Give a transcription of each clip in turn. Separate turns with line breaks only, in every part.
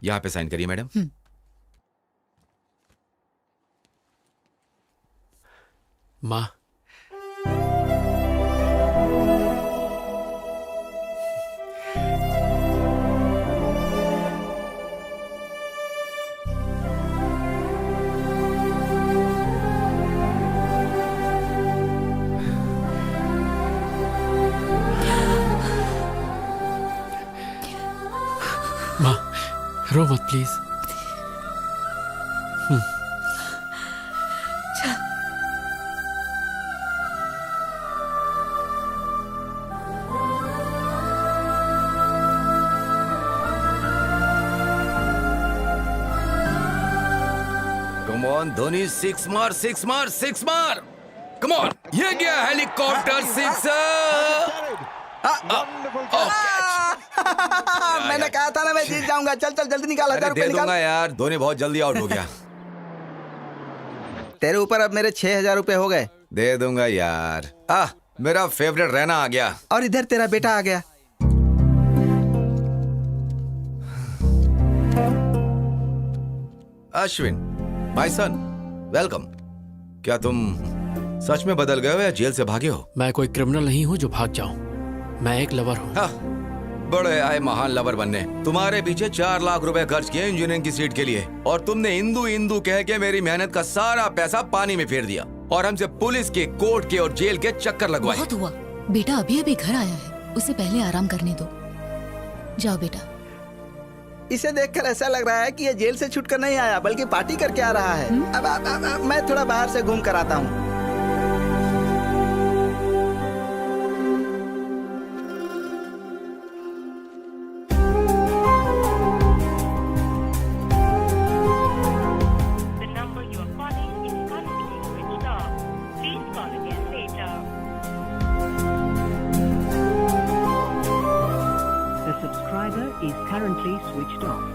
यहाँ पे साइन करिए मैडम।
माँ, माँ रो मत please.
Come on Dhoni, six मार सिक्स मार सिक्स मार। कम ऑन, ये गया हेलीकॉप्टर सिक्सर।
मैंने कहा था ना मैं जीत जाऊंगा। चल चल जल्दी निकाल, 1000 रुपए
दे
निकाल।
दूंगा यार, धोनी बहुत जल्दी आउट हो गया।
तेरे ऊपर अब मेरे 6000 रुपए हो गए।
दे दूंगा यार। मेरा फेवरेट रहना आ गया।
और इधर तेरा बेटा आ गया।
Ashwin, my son, welcome. क्या तुम सच में बदल गए हो या जेल से भागे हो?
मैं कोई क्रिमिनल नहीं हूँ जो भाग जाऊं। मैं एक लवर हूँ।
बड़े आए महान लवर बनने। तुम्हारे पीछे 4 लाख रुपए खर्च किए इंजीनियरिंग की सीट के लिए, और तुमने हिंदू हिंदू कह के मेरी मेहनत का सारा पैसा पानी में फेर दिया, और हमसे पुलिस के, कोर्ट के और जेल के चक्कर लगवाए।
बहुत हुआ। बेटा अभी अभी घर आया है, उसे पहले आराम करने दो। जाओ बेटा।
इसे देखकर ऐसा लग रहा है कि ये जेल से छूटकर नहीं आया बल्कि पार्टी करके आ रहा है। अब मैं थोड़ा बाहर से घूम कर आता हूँ।
The subscriber is currently switched off.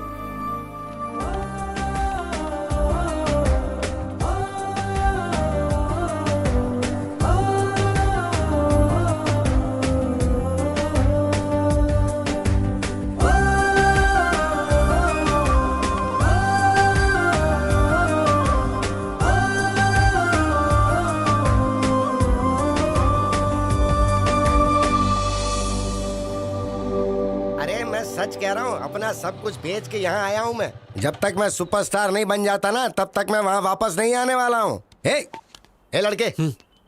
अरे मैं सच कह रहा हूँ, अपना सब कुछ बेच के यहाँ आया हूँ मैं। जब तक मैं सुपरस्टार नहीं बन जाता ना, तब तक मैं वहाँ वापस नहीं आने वाला हूँ। हे लड़के,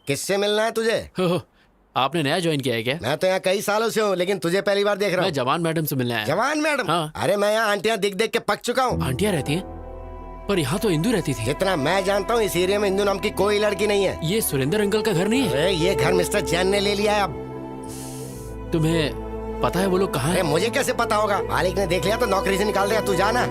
किससे मिलना है तुझे?
हो, आपने नया ज्वाइन किया है क्या?
मैं तो यहाँ कई सालों से हूँ, लेकिन तुझे पहली बार देख रहा
मैं
हूँ।
जवान मैडम से मिलने आया।
जवान मैडम?
हाँ।
अरे मैं यहाँ आंटियाँ दिख देख के पक चुका हूँ।
आंटियाँ रहती हैं, पर यहाँ तो इंदू रहती थी।
जितना मैं जानता हूँ इस एरिया में इंदू नाम की कोई लड़की नहीं है।
ये सुरेंद्र अंकल का घर नहीं है?
अरे ये घर मिस्टर जैन ने ले लिया है अब।
तुम्हें पता है वो लोग कहाँ
अरे
हैं?
मुझे कैसे पता होगा? मालिक ने देख लिया तो नौकरी से निकाल देगा। तू जाना।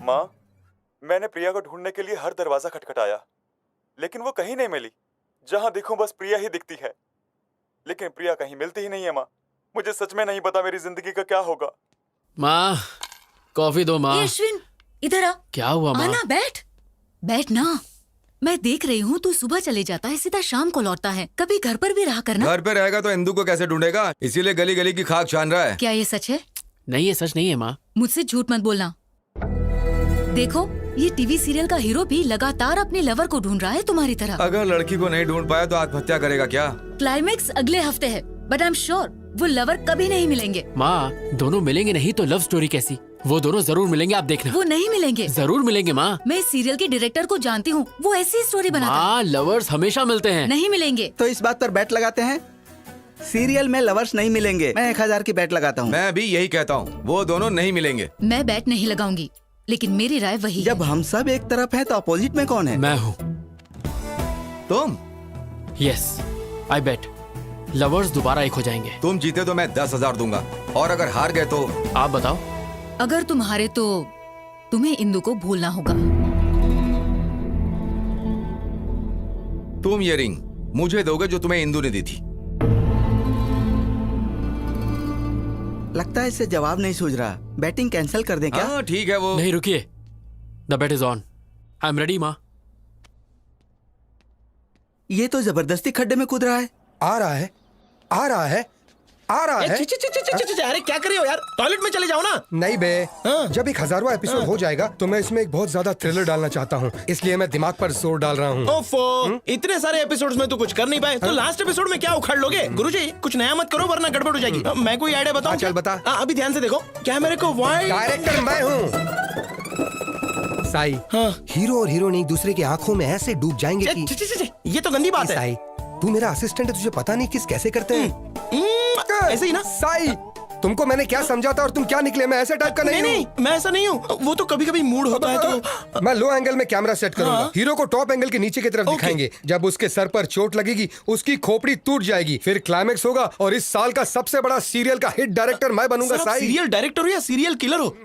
माँ, मैंने प्रिया को ढूंढने के लिए हर दरवाजा खटखटाया, लेकिन वो कहीं नहीं मिली। जहां देखूं बस प्रिया ही दिखती है, लेकिन प्रिया कहीं मिलती ही नहीं है। माँ, मुझे सच में नहीं पता मेरी जिंदगी का क्या होगा।
माँ, कॉफी दो माँ।
ए, अश्विन इधर आ।
क्या हुआ माँ?
आना, बैठ बैठ ना। मैं देख रही हूँ तू सुबह चले जाता है, सीधा शाम को लौटता है। कभी घर पर भी रहा करना।
घर पे रहेगा तो इंदू को कैसे ढूंढेगा, इसीलिए गली गली की खाक छान रहा है।
क्या ये सच है?
नहीं, ये सच नहीं है माँ।
मुझसे झूठ मत बोलना। देखो, ये टीवी सीरियल का हीरो भी लगातार अपने लवर को ढूंढ रहा है तुम्हारी तरह।
अगर लड़की को नहीं ढूंढ पाया तो आत्महत्या करेगा क्या?
क्लाइमेक्स अगले हफ्ते है, बट आई एम श्योर वो लवर कभी नहीं मिलेंगे।
माँ, दोनों मिलेंगे नहीं तो लव स्टोरी कैसी? वो दोनों जरूर मिलेंगे, आप देखना।
वो नहीं मिलेंगे।
जरूर मिलेंगे माँ।
मैं इस सीरियल के डायरेक्टर को जानती हूँ, वो ऐसी स्टोरी बनाता है।
माँ, लवर्स हमेशा मिलते हैं।
नहीं मिलेंगे।
तो इस बात पर बैट लगाते हैं। सीरियल में लवर्स नहीं मिलेंगे। मैं 1000 की बैट लगाता हूँ।
मैं भी यही कहता हूँ, वो दोनों नहीं मिलेंगे।
मैं बैट नहीं लगाऊंगी, लेकिन मेरी राय वही है।
जब हम सब एक तरफ हैं तो अपोजिट में कौन है?
मैं हूँ।
तुम?
यस, आई बेट लवर्स दोबारा एक हो जाएंगे।
तुम जीते तो मैं 10,000 दूंगा, और अगर हार गए तो?
आप बताओ।
अगर तुम हारे तो तुम्हें इंदु को भूलना होगा।
तुम ये रिंग मुझे दोगे जो तुम्हें इंदु ने दी थी।
लगता है इसे जवाब नहीं सूझ रहा। बैटिंग कैंसिल कर दें क्या?
हाँ ठीक है वो।
नहीं रुकिए, the bet is on. I am ready माँ।
ये तो जबरदस्ती खड्डे में कूद रहा है।
आ रहा है, आ रहा है, आ रहा है।
अरे क्या कर रहे हो यार, टॉयलेट में चले जाओ ना।
नहीं बे, जब एक 1000वां एपिसोड हो जाएगा तो मैं इसमें एक बहुत ज्यादा थ्रिलर डालना चाहता हूँ, इसलिए मैं दिमाग पर जोर डाल रहा हूँ।
ओफो, इतने सारे एपिसोड्स में तो कुछ कर नहीं पाए, तो लास्ट एपिसोड में क्या उखाड़ लोगे? गुरुजी कुछ नया मत करो वरना गड़बड़ हो जाएगी। मैं कोई आइडिया बताऊं?
चल बता।
अभी ध्यान से देखो, कैमरे को वाइड।
डायरेक्टर मैं हूँ साई। हीरो और हीरोइन एक दूसरे की आंखों में ऐसे डूब जाएंगे कि
ये तो गंदी बात है।
साई, तू मेरा असिस्टेंट है, तुझे पता नहीं किस कैसे करते हैं।
ऐसे ही ना
साई, तुमको मैंने क्या समझाता और तुम क्या निकले? मैं ऐसे टाइप का नहीं
नहीं
हूँ।
मैं ऐसा नहीं हूँ, वो तो कभी कभी मूड होता है तो।
मैं लो एंगल में कैमरा सेट करूंगा।
हाँ।
हीरो को टॉप एंगल के नीचे की तरफ दिखाएंगे। जब उसके सर पर चोट लगेगी उसकी खोपड़ी टूट जाएगी, फिर क्लाइमेक्स होगा और इस साल का सबसे बड़ा सीरियल का हिट डायरेक्टर मैं बनूंगा। साई,
सीरियल डायरेक्टर हो या सीरियल किलर हो?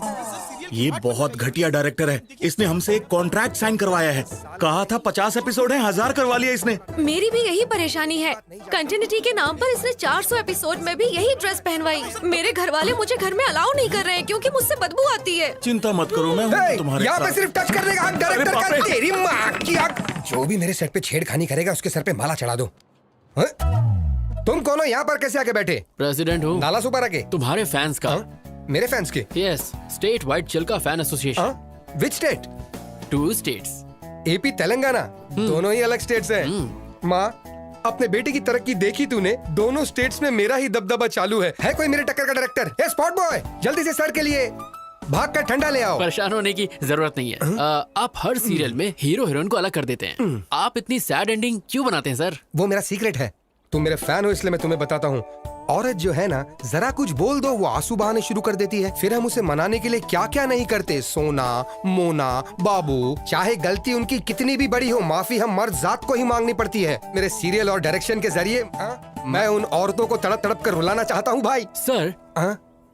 ये बहुत घटिया डायरेक्टर है। इसने हमसे एक कॉन्ट्रैक्ट साइन करवाया है। कहा था 50 एपिसोड है, 1000 करवा लिया इसने।
मेरी भी यही परेशानी है। कंटिन्यूटी के नाम पर इसने 400 एपिसोड में भी यही ड्रेस पहनवाई। मेरे घर वाले मुझे घर में अलाउ नहीं कर रहे हैं क्योंकि मुझसे बदबू आती है।
चिंता मत करो, मैं हूं तुम्हारे
यहाँ पे
साथ।
सिर्फ टच करने का डायरेक्टर
अरे बाप
का।
रे।
तेरी माँ की आँख। जो भी मेरे सेट पे छेड़खानी करेगा उसके सर पे माला चढ़ा दो। हाँ? तुम कौन हो? यहाँ पर कैसे आके बैठे?
प्रेसिडेंट हूँ
नाला सुपर आके।
तुम्हारे फैंस का।
मेरे फैंस के?
Yes, state wide Chilka fan association.
Which state?
2 states.
AP Telangana, दोनों ही अलग स्टेट्स हैं। माँ, अपने बेटे की तरक्की देखी तूने? दोनों स्टेट्स में मेरा ही दबदबा चालू है कोई मेरे टक्कर का डायरेक्टर? ए स्पॉट बॉय, जल्दी से सर के लिए भाग कर ठंडा ले आओ।
परेशान होने की जरूरत नहीं है। आप हर सीरियल में हीरो हीरोइन को अलग कर देते हैं। आप इतनी सैड एंडिंग क्यों बनाते हैं सर?
वो मेरा सीक्रेट है। तुम मेरे फैन हो इसलिए मैं तुम्हें बताता हूँ। औरत जो है ना, जरा कुछ बोल दो वो आंसू बहाने शुरू कर देती है। फिर हम उसे मनाने के लिए क्या क्या नहीं करते। सोना, मोना, बाबू, चाहे गलती उनकी कितनी भी बड़ी हो, माफी हम मर्द जात को ही मांगनी पड़ती है। मेरे सीरियल और डायरेक्शन के जरिए मैं उन औरतों को तड़प तड़प कर रुलाना चाहता हूँ भाई।
सर,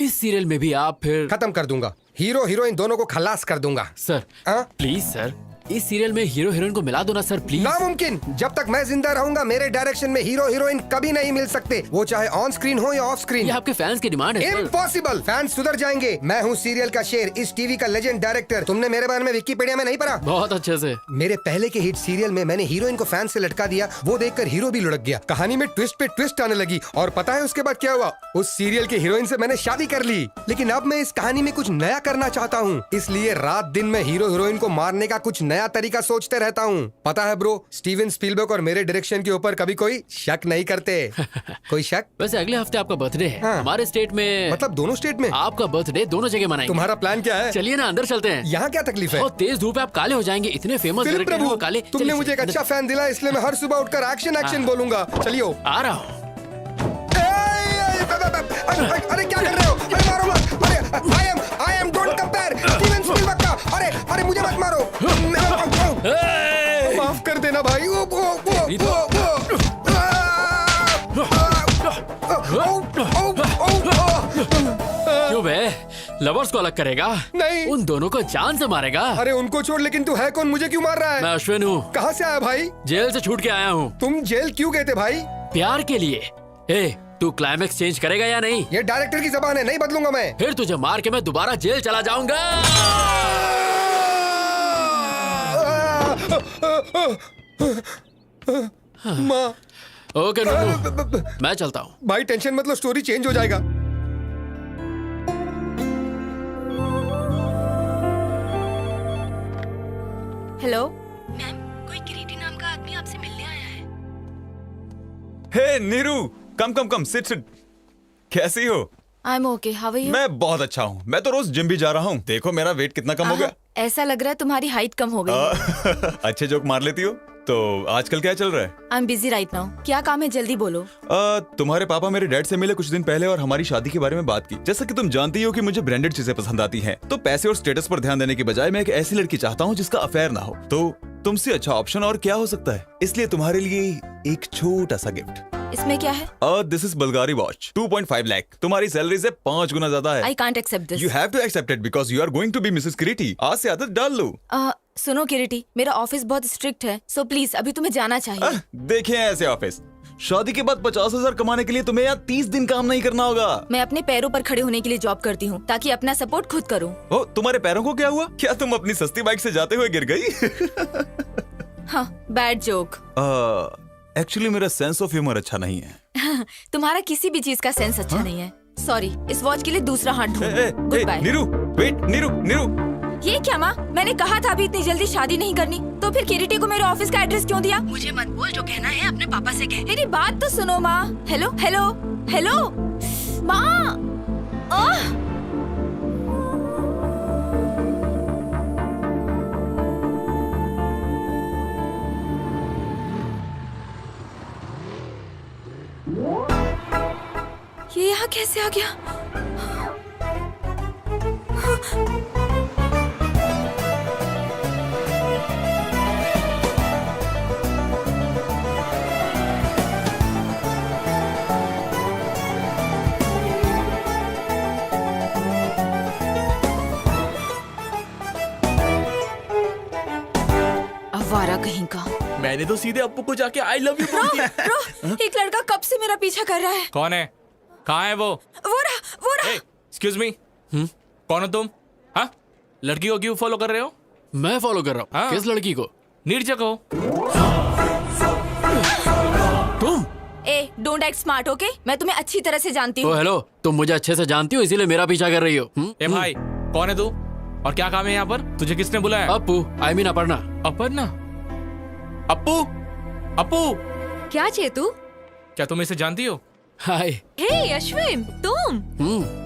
इस सीरियल में भी आप फिर
खत्म कर दूंगा। हीरो हीरोइन दोनों को खलास कर दूंगा।
सर प्लीज सर, इस सीरियल में हीरो हीरोइन को मिला दो ना सर प्लीज।
नामुमकिन। जब तक मैं जिंदा रहूंगा मेरे डायरेक्शन में हीरो हीरोइन कभी नहीं मिल सकते, वो चाहे ऑन स्क्रीन हो या ऑफ स्क्रीन।
ये आपके फैंस की डिमांड है।
इम्पॉसिबल। फैंस सुधर जाएंगे। मैं हूँ सीरियल का शेर, इस टीवी का लेजेंड डायरेक्टर। तुमने मेरे बारे में विकिपीडिया में नहीं पढ़ा?
बहुत अच्छे से।
मेरे पहले के हिट सीरियल में मैंने हीरोइन को फैन से लटका दिया, वो देखकर हीरो भी लुढ़क गया। कहानी में ट्विस्ट पे ट्विस्ट आने लगी और पता है उसके बाद क्या हुआ? उस सीरियल के हीरोइन से मैंने शादी कर ली। लेकिन अब मैं इस कहानी में कुछ नया करना चाहता हूँ, इसलिए रात दिन में हीरो हीरोइन को मारने का कुछ नया तरीका सोचते रहता हूँ। पता है ब्रो, स्टीवन स्पीलबर्ग और मेरे डायरेक्शन के ऊपर कभी कोई शक नहीं करते। कोई शक?
वैसे अगले हफ्ते आपका बर्थडे है। हमारे स्टेट में,
मतलब दोनों स्टेट में
आपका बर्थडे दोनों जगह मनाएंगे।
तुम्हारा प्लान क्या है?
चलिए ना अंदर चलते हैं।
यहाँ क्या तकलीफ है?
और तेज धूप है, आप काले हो जाएंगे। इतने फेमस
फिलिप
डायरेक्टर हैं
प्रभु,
वो काले।
तुमने मुझे एक अच्छा फैन दिला, इसलिए मैं हर सुबह उठकर एक्शन एक्शन बोलूंगा। चलिए
आ रहा हूँ।
अरे क्या कर रहे हो? अरे मारो मत। अरे I am don't compare Steven Spielberg का। अरे मुझे मत मारो। माफ कर देना भाई।
क्यों बे? लवर्स को अलग करेगा?
नहीं,
उन दोनों को जान से मारेगा।
अरे उनको छोड़, लेकिन तू है कौन? मुझे क्यों मार रहा है?
मैं अश्विन हूँ।
कहाँ से आया भाई?
जेल से छूट के आया हूँ।
तुम जेल क्यों गए थे भाई?
प्यार के लिए। ए, तू क्लाइमेक्स चेंज करेगा या नहीं?
ये डायरेक्टर की जबान है, नहीं बदलूंगा मैं।
फिर तुझे मार के मैं दोबारा जेल चला जाऊंगा।
माँ।
ओके नूनू, मैं चलता हूँ।
भाई टेंशन मत लो, स्टोरी चेंज हो जाएगा।
हेलो मैम, कोई किरीटी नाम का आदमी आपसे मिलने आया है।
Hey Neeru, come come come, sit sit. कैसी हो?
I am okay, how are you?
मैं बहुत अच्छा हूँ। मैं तो रोज जिम भी जा रहा हूँ। देखो मेरा वेट कितना कम हो गया।
ऐसा लग रहा है तुम्हारी हाइट कम हो गई।
अच्छे जोक मार लेती हो। तो आजकल क्या चल रहा है?
I am busy right now. क्या काम है, जल्दी बोलो।
तुम्हारे पापा मेरे डैड से मिले कुछ दिन पहले और हमारी शादी के बारे में बात की। जैसा कि तुम जानती हो कि मुझे ब्रांडेड चीजें पसंद आती हैं, तो पैसे और स्टेटस पर ध्यान देने की बजाय मैं एक ऐसी लड़की चाहता हूँ जिसका अफेयर ना हो। तो तुमसे अच्छा ऑप्शन और क्या हो सकता है? इसलिए तुम्हारे लिए एक छोटा सा गिफ्ट।
इसमें क्या है?
This is Bulgari watch, 2.5 lakh. तुम्हारी सैलरी से 5 गुना ज्यादा है।
I can't accept this.
You have to accept it because you are going to be Mrs Kiriti. आज से आदत डाल लो।
सुनो किरीटी, मेरा ऑफिस बहुत स्ट्रिक्ट है, सो प्लीज अभी तुम्हें जाना चाहिए।
देखें ऐसे ऑफिस,
शादी के बाद 50,000 कमाने के लिए तुम्हें यहाँ 30 दिन काम नहीं करना होगा।
मैं अपने पैरों पर खड़े होने के लिए जॉब करती हूँ ताकि अपना सपोर्ट खुद करूँ।
ओ, तुम्हारे पैरों को क्या हुआ? क्या तुम अपनी सस्ती बाइक से जाते हुए गिर गई?
हाँ, बैड जोक।
एक्चुअली मेरा सेंस ऑफ ह्यूमर अच्छा नहीं है।
तुम्हारा किसी भी चीज का सेंस अच्छा नहीं है। सॉरी, इस वॉच के लिए दूसरा हाथ ढूंढो। Good bye.
Neeru, wait, Neeru.
ये क्या माँ? मैंने कहा था अभी इतनी जल्दी शादी नहीं करनी, तो फिर किरीटी को मेरे ऑफिस का एड्रेस क्यों दिया?
मुझे मत बोल, जो कहना है अपने पापा से कह।
मेरी बात तो सुनो माँ। हेलो हेलो हेलो माँ। ये यहाँ कैसे आ गया? आवारा कहीं का।
मैंने तो सीधे अप्पू को जाके आई लव यू बोल दिया।
एक लड़का कब से मेरा पीछा कर रहा है।
कौन है? कहाँ है वो रहा। एक्सक्यूज मी, कौन हो तुम? हाँ, लड़की को क्यों फॉलो कर रहे हो? मैं फॉलो कर रहा हूँ। किस लड़की को? नीरजा को। तुम?
Don't act smart, okay? मैं तुम्हें अच्छी तरह से जानती हूँ।
हेलो, तुम मुझे अच्छे से जानती हो, इसीलिए मेरा पीछा कर रही हो। ए भाई, कौन है तू और क्या काम है यहाँ पर? तुझे किसने बुलाया? Appu, I mean Aparna. अपर्णा? अप्पू
क्या चेतू?
क्या तुम इसे जानती हो? हाय।
हे अश्विन, तुम?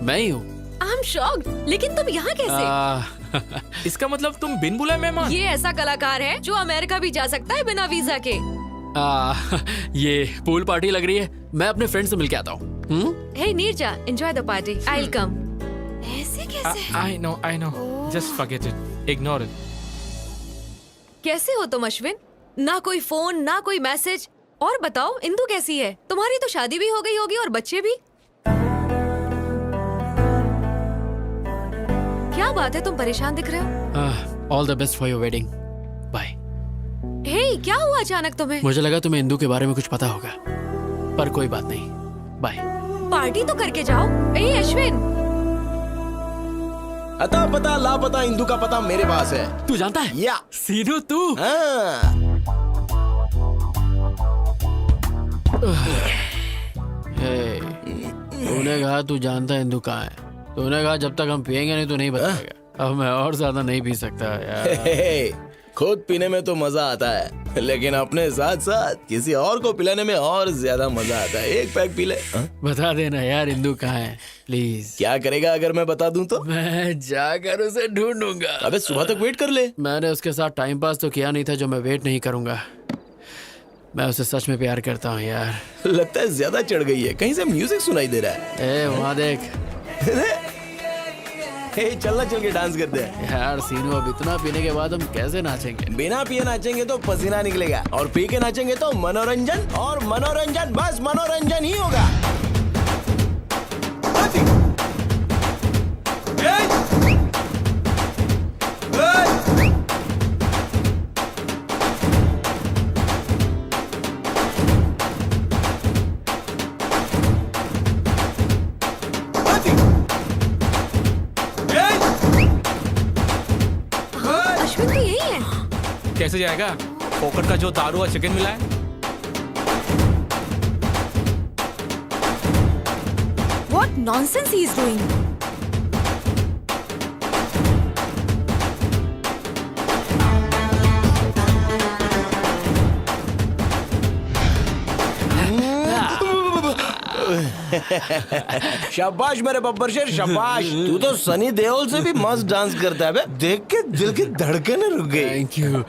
मैं ही हूँ।
आई एम शॉक्ड, लेकिन तुम यहाँ कैसे?
इसका मतलब तुम बिन बुलाए मेहमान?
ये ऐसा कलाकार है जो अमेरिका भी जा सकता है बिना वीजा के।
ये पूल पार्टी लग रही है, मैं अपने फ्रेंड से मिलके आता हूँ।
Hey Neerja, enjoy the party, I will come.
ऐसे कैसे?
I know, just forget it, ignore it.
कैसे हो तुम अश्विन? ना कोई फोन, ना कोई मैसेज। और बताओ, इंदु कैसी है? तुम्हारी तो शादी भी हो गई होगी और बच्चे भी। क्या बात है, तुम परेशान दिख रहे हो?
All the best for your wedding. Bye.
Hey, क्या हुआ अचानक तुम्हें?
मुझे लगा तुम्हें इंदु के बारे में कुछ पता होगा, पर कोई बात नहीं। बाय।
पार्टी तो करके जाओ। ए अश्विन,
अता पता लापता इंदु का पता मेरे पास है।
तू जानता है?
या
सीनू तू? तूने कहा तू जानता है इंदु कहाँ है। तूने कहा जब तक हम पियेंगे नहीं तो नहीं बताएगा। अब मैं और ज्यादा नहीं पी सकता यार।
खुद पीने में तो मजा आता है, लेकिन अपने साथ साथ किसी और को पिलाने में और ज्यादा मजा आता है। एक पैक पी ले।
बता देना यार इंदु कहाँ है प्लीज।
क्या करेगा अगर मैं बता दूं तो?
मैं जाकर उसे ढूंढूंगा।
अबे सुबह तक वेट कर ले।
मैंने उसके साथ टाइम पास तो किया नहीं था जो मैं वेट नहीं करूंगा। मैं उसे सच में प्यार करता हूँ यार।
लगता है ज्यादा चढ़ गई है, कहीं से म्यूजिक सुनाई दे रहा है।
वहाँ देख।
चलना, चल के डांस करते हैं
यार। सीनू, अब इतना पीने के बाद हम कैसे नाचेंगे?
बिना पिए नाचेंगे तो पसीना निकलेगा, और पी के नाचेंगे तो मनोरंजन, और मनोरंजन बस मनोरंजन ही होगा।
कैसे जाएगा? फोकट का जो दारू और चिकन मिला है।
What nonsense he is doing?
शाबाश मेरे बब्बर शेर, शाबाश। तू तो सनी देओल से भी मस्त डांस करता है बे। देख के दिल की धड़कनें रुक गई।
थैंक यू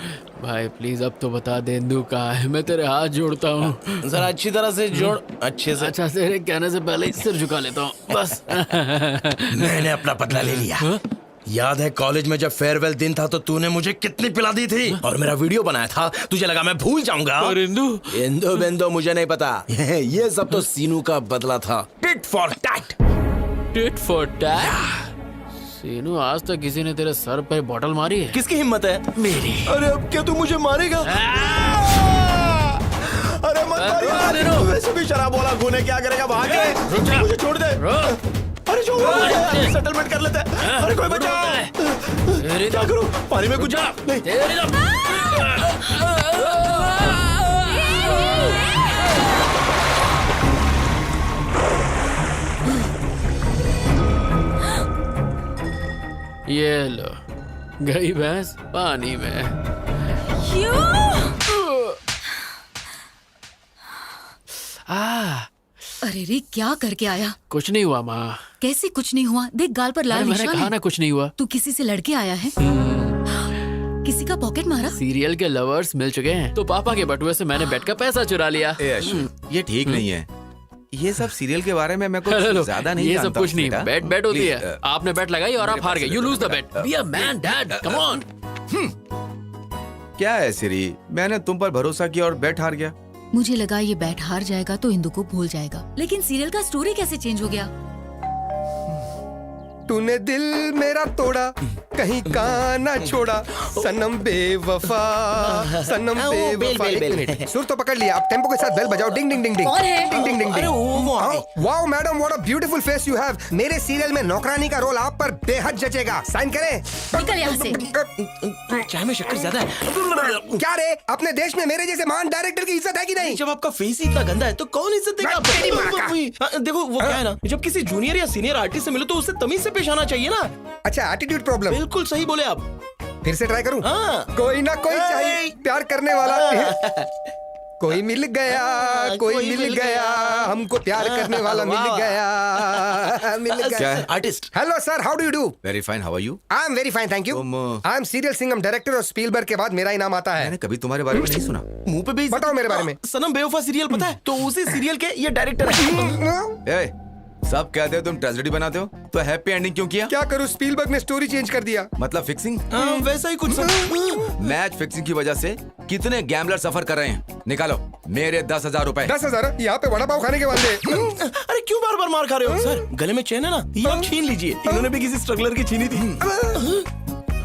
भाई, प्लीज अब तो बता दे इंदु कहाँ है। मैं तेरे हाथ जोड़ता हूँ।
जरा अच्छी तरह से जोड़, अच्छे से।
अच्छा, तेरे कहने से पहले ही सिर झुका लेता हूँ बस।
मैंने अपना बदला ले लिया। याद है कॉलेज में जब फेयरवेल दिन था तो तूने मुझे कितनी पिला दी थी और मेरा वीडियो बनाया था। तुझे लगा मैं भूल जाऊंगा?
और
इंदु बेंदो मुझे नहीं पता। ये सब तो सीनू का बदला था। Tit for tat.
Tit for tat? Seenu, आज तक किसी ने तेरे सर पे बॉटल मारी है?
किसकी हिम्मत है?
मेरी।
अरे अब क्या तू मुझे मारेगा? अरे मत
वैसे भी शराब वाला खून है, क्या करेगा? भागे, मुझे छोड़ दे। अरे छोड़, सेटलमेंट कर लेते हैं। अरे कोई बचा, क्या करूं? पानी में कुछ नहीं।
ये लो, गई भैंस पानी में।
अरे रे, क्या करके आया?
कुछ नहीं हुआ माँ।
कैसे कुछ नहीं हुआ? देख गाल पर लाल
मैंने
निशान
कहा
है।
ना कुछ नहीं हुआ।
तू किसी से लड़के आया है? किसी का पॉकेट मारा?
सीरियल के लवर्स मिल चुके हैं, तो पापा के बटुए से मैंने बेट का पैसा चुरा लिया।
ए अश्विन, ये ठीक नहीं है। ये सब सीरियल के बारे में मैं कुछ
हेलो,
ज्यादा नहीं
ये
जानता
सब कुछ
हूँ,
नहीं,
बेटा।
बेट बेट होती
Please,
है। आपने बेट लगाई और आप हार गए। You lose the bet. Be a man dad, come on.
क्या है सिरी, मैंने तुम पर भरोसा किया और बैट हार गया।
मुझे लगा ये बैट हार जाएगा तो इंदु को भूल जाएगा, लेकिन सीरियल का स्टोरी कैसे चेंज हो गया?
तूने दिल मेरा तोड़ा, कहीं का ना छोड़ा, सनम बेवफा, सनम बेवफा। एक मिनट, सुर तो पकड़ लिया, अब टेम्पो के साथ बेल बजाओ। डिंग डिंग डिंग डिंग।
कौन है?
Ding ding ding ding. Wow madam, what a beautiful face you have. मेरे सीरियल में नौकरानी का रोल आप पर बेहद जचेगा। साइन करें?
निकल यहाँ से।
चाय में शक्कर ज्यादा है।
क्या रे, अपने देश में मेरे जैसे महान डायरेक्टर की इज्जत है कि नहीं?
जब आपका फेस ही इतना गंदा है तो कौन इज्जत देगा
तेरी माँ का।
आपको? देखो वो क्या है ना, जब किसी जूनियर या सीनियर आर्टिस्ट से मिलो तो उससे तमीज से पेश आना चाहिए ना।
अच्छा, एटीट्यूड प्रॉब्लम।
बिल्कुल सही बोले आप।
फिर से ट्राई करूं?
हाँ।
कोई ना कोई चाहिए प्यार करने वाला। कोई मिल गया, कोई मिल गया, हमको प्यार करने वाला मिल गया, मिल
क्या
गया।
है?
Artist.
Hello sir, how do you do?
Very fine, how are you?
I am very fine, thank you. I am serial Singham director और स्पीलबर्ग के बाद मेरा ही नाम आता है।
मैंने कभी तुम्हारे बारे में नहीं सुना।
मुंह पे भी
बताओ मेरे बारे में।
सनम बेवफा सीरियल पता है? तो उसी सीरियल के ये डायरेक्टर है।
ए, सब कहते हो तुम ट्रेजेडी बनाते हो, तो हैप्पी एंडिंग क्यों किया?
क्या करूं, स्पीलबर्ग ने स्टोरी चेंज कर दिया।
मतलब फिक्सिंग?
वैसा ही कुछ।
मैच फिक्सिंग की वजह से कितने गैम्बलर सफर कर रहे हैं। निकालो मेरे 10,000 रुपए।
10,000? यहाँ पे वड़ा पाव खाने के वाले।
अरे क्यों बार बार मार खा रहे हो सर? गले में चेन है ना, ये आप छीन लीजिए। इन्होंने भी किसी स्ट्रगलर की छीनी थी।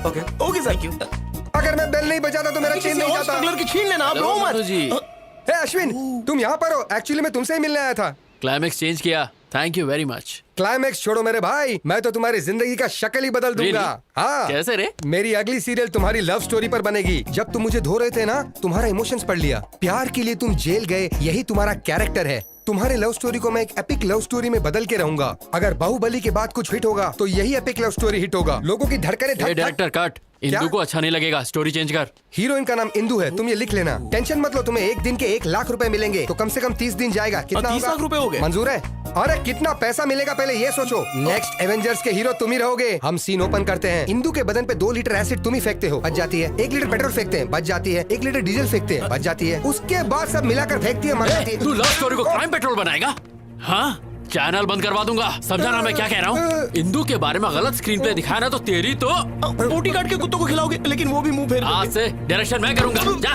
Okay
okay sir. क्यों?
अगर मैं बेल नहीं बजाता तो मेरा चेन नहीं जाता।
स्ट्रगलर की छीन लेना, आप रो मत
जी।
ए अश्विन, तुम यहाँ पर हो? एक्चुअली मैं तुमसे ही मिलने आया था।
क्लाइमेक्स चेंज किया, thank you very much.
Climax छोड़ो मेरे भाई, मैं तो तुम्हारी जिंदगी का शक्ल ही बदल दूंगा। हाँ,
कैसे रे?
मेरी अगली सीरियल तुम्हारी लव स्टोरी पर बनेगी। जब तुम मुझे धो रहे थे ना, तुम्हारा इमोशंस पढ़ लिया। प्यार के लिए तुम जेल गए, यही तुम्हारा कैरेक्टर है। तुम्हारे लव स्टोरी को मैं एक एपिक लव स्टोरी में बदल के रहूंगा। अगर बाहुबली के बाद कुछ हिट होगा तो यही एपिक लव स्टोरी हिट होगा। लोगों की धड़कने धक धक।
डायरेक्टर कट, इंदु को अच्छा नहीं लगेगा, स्टोरी चेंज कर।
हीरोइन का नाम इंदु है, तुम ये लिख लेना। टेंशन मत लो, तुम्हें एक दिन के 1 लाख रुपए मिलेंगे, तो कम से कम 30 दिन जाएगा। कितना
30 लाख रुपए हो गए?
मंजूर है? अरे कितना पैसा मिलेगा पहले ये सोचो। नेक्स्ट एवेंजर्स के हीरो तुम ही रहोगे। हम सीन ओपन करते हैं। इंदु के बदन पे 2 लीटर एसिड तुम ही फेंकते हो, बच जाती है। 1 लीटर पेट्रोल फेंकते हैं, बच जाती है। 1 लीटर डीजल फेंकते हैं, बच जाती है। उसके बाद सब मिलाकर फेंकती है, मर जाती है।
तू लव स्टोरी को क्राइम पेट्रोल बनाएगा? हाँ, चैनल बंद करवा दूंगा। समझा ना मैं क्या कह रहा हूँ? इंदु के बारे में गलत स्क्रीन प्ले दिखाया ना तो तेरी तो
बोटी काट के कुत्तों को खिलाओगे, लेकिन वो भी मुंह फेर देंगे।
आज से डायरेक्शन मैं करूंगा। जा।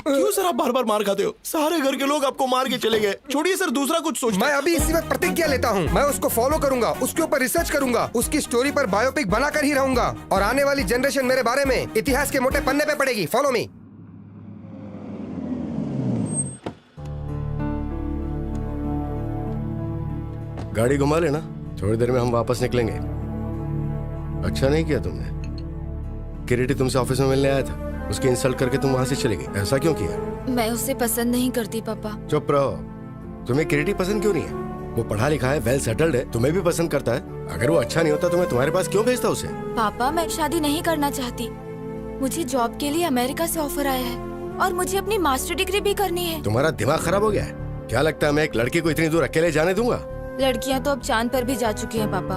क्यों सर आप बार बार मार खाते हो? सारे घर के लोग आपको मार के चले गए। छोड़िए सर, दूसरा कुछ सोचिए।
मैं अभी इसी वक्त प्रतिज्ञा लेता हूँ, मैं उसको फॉलो करूंगा, उसके ऊपर रिसर्च करूंगा, उसकी स्टोरी पर बायोपिक बनाकर ही रहूंगा। और आने वाली जनरेशन मेरे बारे में इतिहास के मोटे पन्ने पे पड़ेगी। Follow me. गाड़ी घुमा लेना, थोड़ी देर में हम वापस निकलेंगे। अच्छा नहीं किया तुमने। किरीटी तुमसे ऑफिस में मिलने आया था, उसकी इंसल्ट करके तुम वहां से चले गए। ऐसा क्यों किया?
मैं उसे पसंद नहीं करती पापा।
चुप रहो। तुम्हें किरीटी पसंद क्यों नहीं है? वो पढ़ा लिखा है, वेल सेटल्ड है, तुम्हें भी पसंद करता है। अगर वो अच्छा नहीं होता तो मैं तुम्हारे पास क्यों भेजता उसे?
पापा मैं शादी नहीं करना चाहती। मुझे जॉब के लिए अमेरिका से ऑफर आया है और मुझे अपनी मास्टर डिग्री भी करनी है।
तुम्हारा दिमाग खराब हो गया है क्या? लगता है मैं एक लड़की को इतनी दूर अकेले जाने दूंगा?
लड़कियां तो अब चांद पर भी जा चुकी हैं पापा।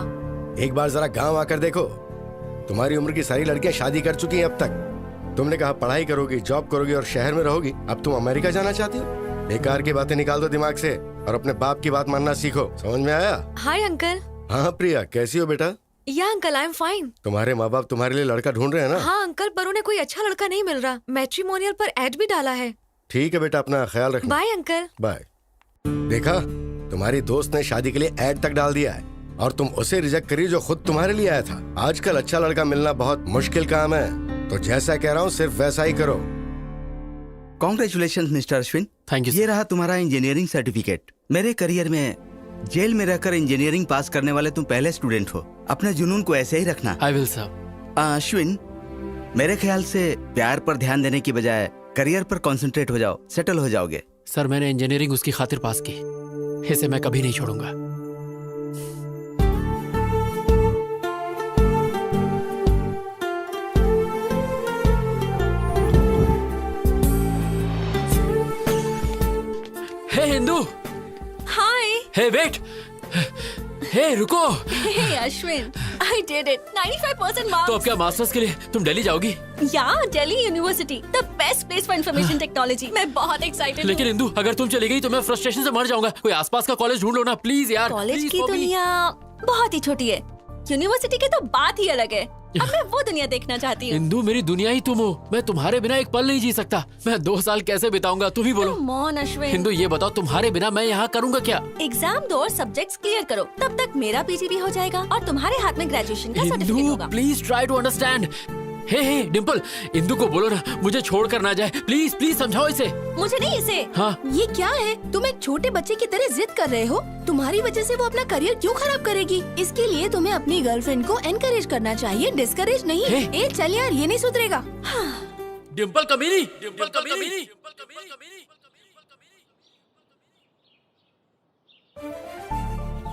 एक बार जरा गांव आकर देखो, तुम्हारी उम्र की सारी लड़कियां शादी कर चुकी हैं अब तक। तुमने कहा पढ़ाई करोगी, जॉब करोगी और शहर में रहोगी। अब तुम अमेरिका जाना चाहती हो? बेकार की बातें निकाल दो दिमाग से और अपने बाप की बात मानना सीखो। समझ में आया?
Hi uncle.
हाँ प्रिया, कैसी हो बेटा?
या अंकल, आई एम फाइन।
तुम्हारे माँ बाप तुम्हारे लिए लड़का ढूंढ रहे हैं ना?
हाँ अंकल, पर उन्हें कोई अच्छा लड़का नहीं मिल रहा। मैट्रिमोनियल पर एड भी डाला है।
ठीक है बेटा, अपना ख्याल रखना।
Bye uncle.
बाय। देखा, तुम्हारी दोस्त ने शादी के लिए ऐड तक डाल दिया है और तुम उसे रिजेक्ट करी जो खुद तुम्हारे लिए आया था। आजकल अच्छा लड़का मिलना बहुत मुश्किल काम है, तो जैसा कह रहा हूँ सिर्फ वैसा ही करो।
Congratulation mister Ashwin.
Thank you
ये रहा तुम्हारा इंजीनियरिंग सर्टिफिकेट। मेरे करियर में जेल में रहकर इंजीनियरिंग पास करने वाले तुम पहले स्टूडेंट हो। अपने जुनून को ऐसे ही रखना।
I will sir.
अश्विन, मेरे ख्याल से प्यार पर ध्यान देने की बजाय करियर पर कंसंट्रेट हो जाओ, सेटल हो जाओगे।
सर मैंने इंजीनियरिंग उसकी खातिर पास की, इसे मैं कभी नहीं छोड़ूंगा। हे हिंदू।
हाय।
हे वेट। हे रुको।
हे Ashwin, I did it. 95% marks.
तो अब क्या मास्टर्स के लिए तुम दिल्ली जाओगी?
Yeah, Delhi University, the best place for information technology. मैं बहुत excited
लेकिन
हूँ।
इंदू, अगर तुम चली गई तो मैं फ्रस्ट्रेशन से मर जाऊंगा। कोई आसपास का कॉलेज ढूंढ लो ना प्लीज यार।
कॉलेज
Please
की
for me.
दुनिया बहुत ही छोटी है, यूनिवर्सिटी की तो बात ही अलग है। अब मैं वो दुनिया देखना चाहती हूँ।
इंदू मेरी दुनिया ही तुम हो, मैं तुम्हारे बिना एक पल नहीं जी सकता। मैं 2 साल कैसे बिताऊंगा, तुम ही बोलो।
Come on, Ashwin.
हिंदू ये बताओ, तुम्हारे बिना मैं यहाँ करूँगा क्या?
एग्जाम दो और सब्जेक्ट्स क्लियर करो, तब तक मेरा पीजी भी हो जाएगा और तुम्हारे हाथ में ग्रेजुएशन का सर्टिफिकेट
इंदू
होगा।
Please try to understand. Hey Dimple, Indu को बोलो ना मुझे छोड़ कर ना जाए, प्लीज प्लीज समझाओ इसे।
मुझे नहीं इसे।
हाँ।
ये क्या है? तुम एक छोटे बच्चे की तरह जिद कर रहे हो। तुम्हारी वजह से वो अपना करियर क्यों खराब करेगी? इसके लिए तुम्हें अपनी गर्लफ्रेंड को एनकरेज करना चाहिए, डिस्करेज नहीं। ए चल यार, ये नहीं सुधरेगा।
डिम्पल कमीनी, डिम्पल कमीनी।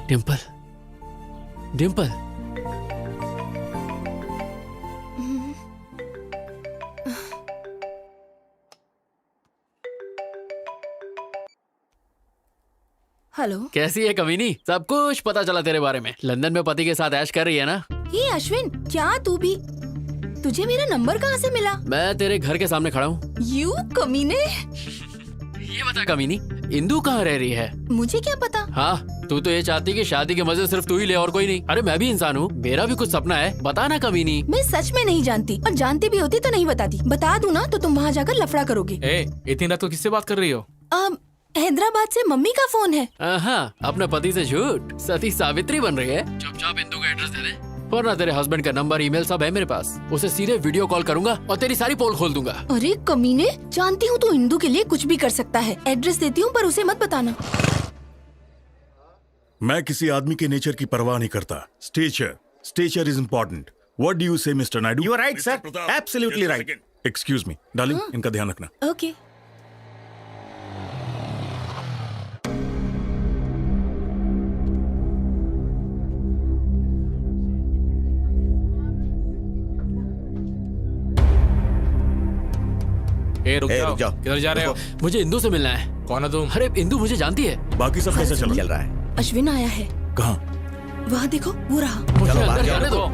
डिम्पल, डिम्पल।
हेलो।
कैसी है कमीनी? सब कुछ पता चला तेरे बारे में। लंदन में पति के साथ ऐश कर रही है ना?
ये अश्विन, क्या तू भी? तुझे मेरा नंबर कहाँ से मिला?
मैं तेरे घर के सामने खड़ा हूँ।
यू कमीने।
ये बता कमीनी, इंदू कहाँ रह रही है?
मुझे क्या पता?
हाँ, तू तो ये चाहती कि शादी के मजे सिर्फ तू ही ले और कोई नहीं। अरे मैं भी इंसान हूँ, मेरा भी कुछ सपना है, बता ना कमीनी।
मैं सच में नहीं जानती, और जानती भी होती तो नहीं बताती। बता दूँ ना तो तुम वहाँ जाकर लफड़ा करोगे।
इतनी रात को किससे बात कर रही हो?
हैदराबाद से मम्मी का फोन है।
हाँ, अपने पति से झूठ, सती सावित्री बन रही है। चुपचाप इंदू का एड्रेस दे दे, वरना तेरे हस्बैंड का नंबर ईमेल सब है मेरे पास। उसे सीधे वीडियो कॉल करूंगा और तेरी सारी पोल खोल दूंगा।
अरे कमीने, जानती हूँ तू इंदू के लिए कुछ भी कर सकता है। एड्रेस देती हूँ पर उसे मत बताना।
मैं किसी आदमी के नेचर की परवाह नहीं करता। Stature is important. What do you say Mister Naidu?
You are right sir, absolutely right.
Excuse me darling, इनका ध्यान रखना।
ओके।
रुक जाओ। किधर जा रहे हो? मुझे इंदू से मिलना है। कौन है तुम? अरे इंदू मुझे जानती है।
बाकी सब कैसा चल रहा है?
अश्विन आया है।
कहाँ?
वहाँ देखो, वो रहा।
मुझे अंदर जाने दो।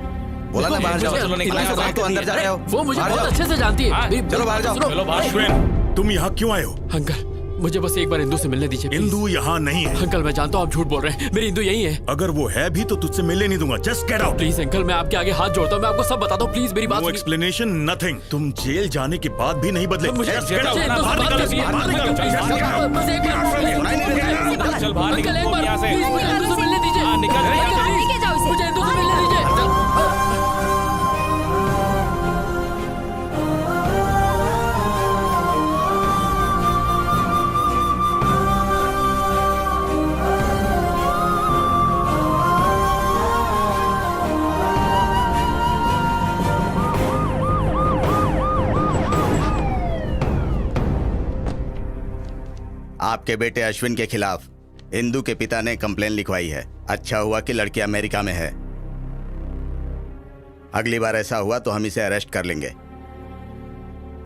बोला ना बाहर जाओ। तो अंदर जा रहे हो।
वो मुझे बहुत अच्छे से जानती है।
चलो बाहर जाओ।
चलो बाहर।
अश्विन, तुम यहाँ क्यों आए हो?
अंकल, मुझे बस एक बार इंदू से मिलने दीजिए।
इंदू यहाँ नहीं है।
अंकल मैं जानता हूँ आप झूठ बोल रहे हैं, मेरी इंदू यही है।
अगर वो है भी तो तुझसे मिलने नहीं दूंगा। Just get out.
Please uncle, मैं आपके आगे हाथ जोड़ता हूँ, मैं आपको सब बताता हूँ, प्लीज मेरी बात
नो
सुनिए।
Explanation, nothing. तुम जेल जाने के बाद भी नहीं बदले।
मुझे
Just get out.
इंदू से
बाहर
बात
निकलो,
करनी है।
बाहर निकलो,
प्लीज,
just get out.
बस एक बार।
चल बाहर
अंकल एक बार
यहाँ से।
प्लीज मुझे इंदू से मिलने दीजिए।
निकल
अंकल,
यहाँ से।
प्लीज,
लेके जाओ इसे।
मुझे इंदू से मिलने दीजिए।
आपके बेटे अश्विन के खिलाफ इंदू के पिता ने कंप्लेन लिखवाई है। अच्छा हुआ कि लड़की अमेरिका में है। अगली बार ऐसा हुआ तो हम इसे अरेस्ट कर लेंगे।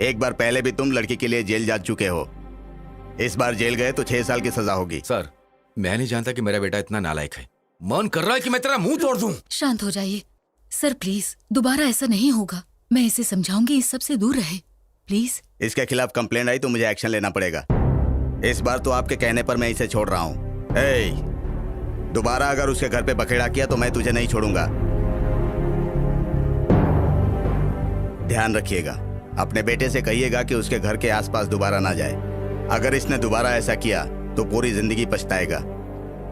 एक बार पहले भी तुम लड़की के लिए जेल जा चुके हो। इस बार जेल गए तो 6 साल की सजा होगी।
सर, मैं नहीं जानता कि मेरा बेटा इतना नालायक है। मन कर रहा है कि मैं तेरा मुंह तोड़ दूं।
शांत हो जाइए सर, प्लीज दोबारा ऐसा नहीं होगा। मैं इसे समझाऊंगी इस सब से दूर रहे, प्लीज।
इसके खिलाफ कंप्लेंट आई तो मुझे एक्शन लेना पड़ेगा। इस बार तो आपके कहने पर मैं इसे छोड़ रहा हूँ। दोबारा अगर उसके घर पे बखेड़ा किया तो मैं तुझे नहीं छोड़ूंगा। ध्यान रखिएगा, अपने बेटे से कहिएगा कि उसके घर के आसपास दोबारा ना जाए। अगर इसने दोबारा ऐसा किया तो पूरी जिंदगी पछताएगा।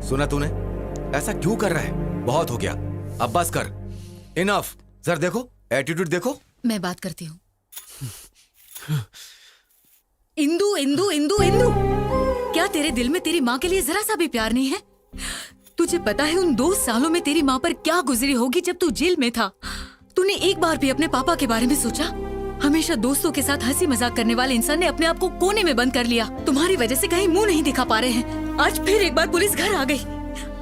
सुना तूने? ऐसा क्यों कर रहा है? बहुत हो गया, अब बस कर। इनफ। सर देखो, एटीट्यूड देखो।
मैं बात करती हूँ। इंदू इंदू इंदू इंदू क्या तेरे दिल में तेरी माँ के लिए जरा सा भी प्यार नहीं है? तुझे पता है उन 2 सालों में तेरी माँ पर क्या गुजरी होगी जब तू जेल में था? तूने एक बार भी अपने पापा के बारे में सोचा? हमेशा दोस्तों के साथ हंसी मजाक करने वाले इंसान ने अपने आप को कोने में बंद कर लिया। तुम्हारी वजह से कहीं मुंह नहीं दिखा पा रहे हैं। आज फिर एक बार पुलिस घर आ गई।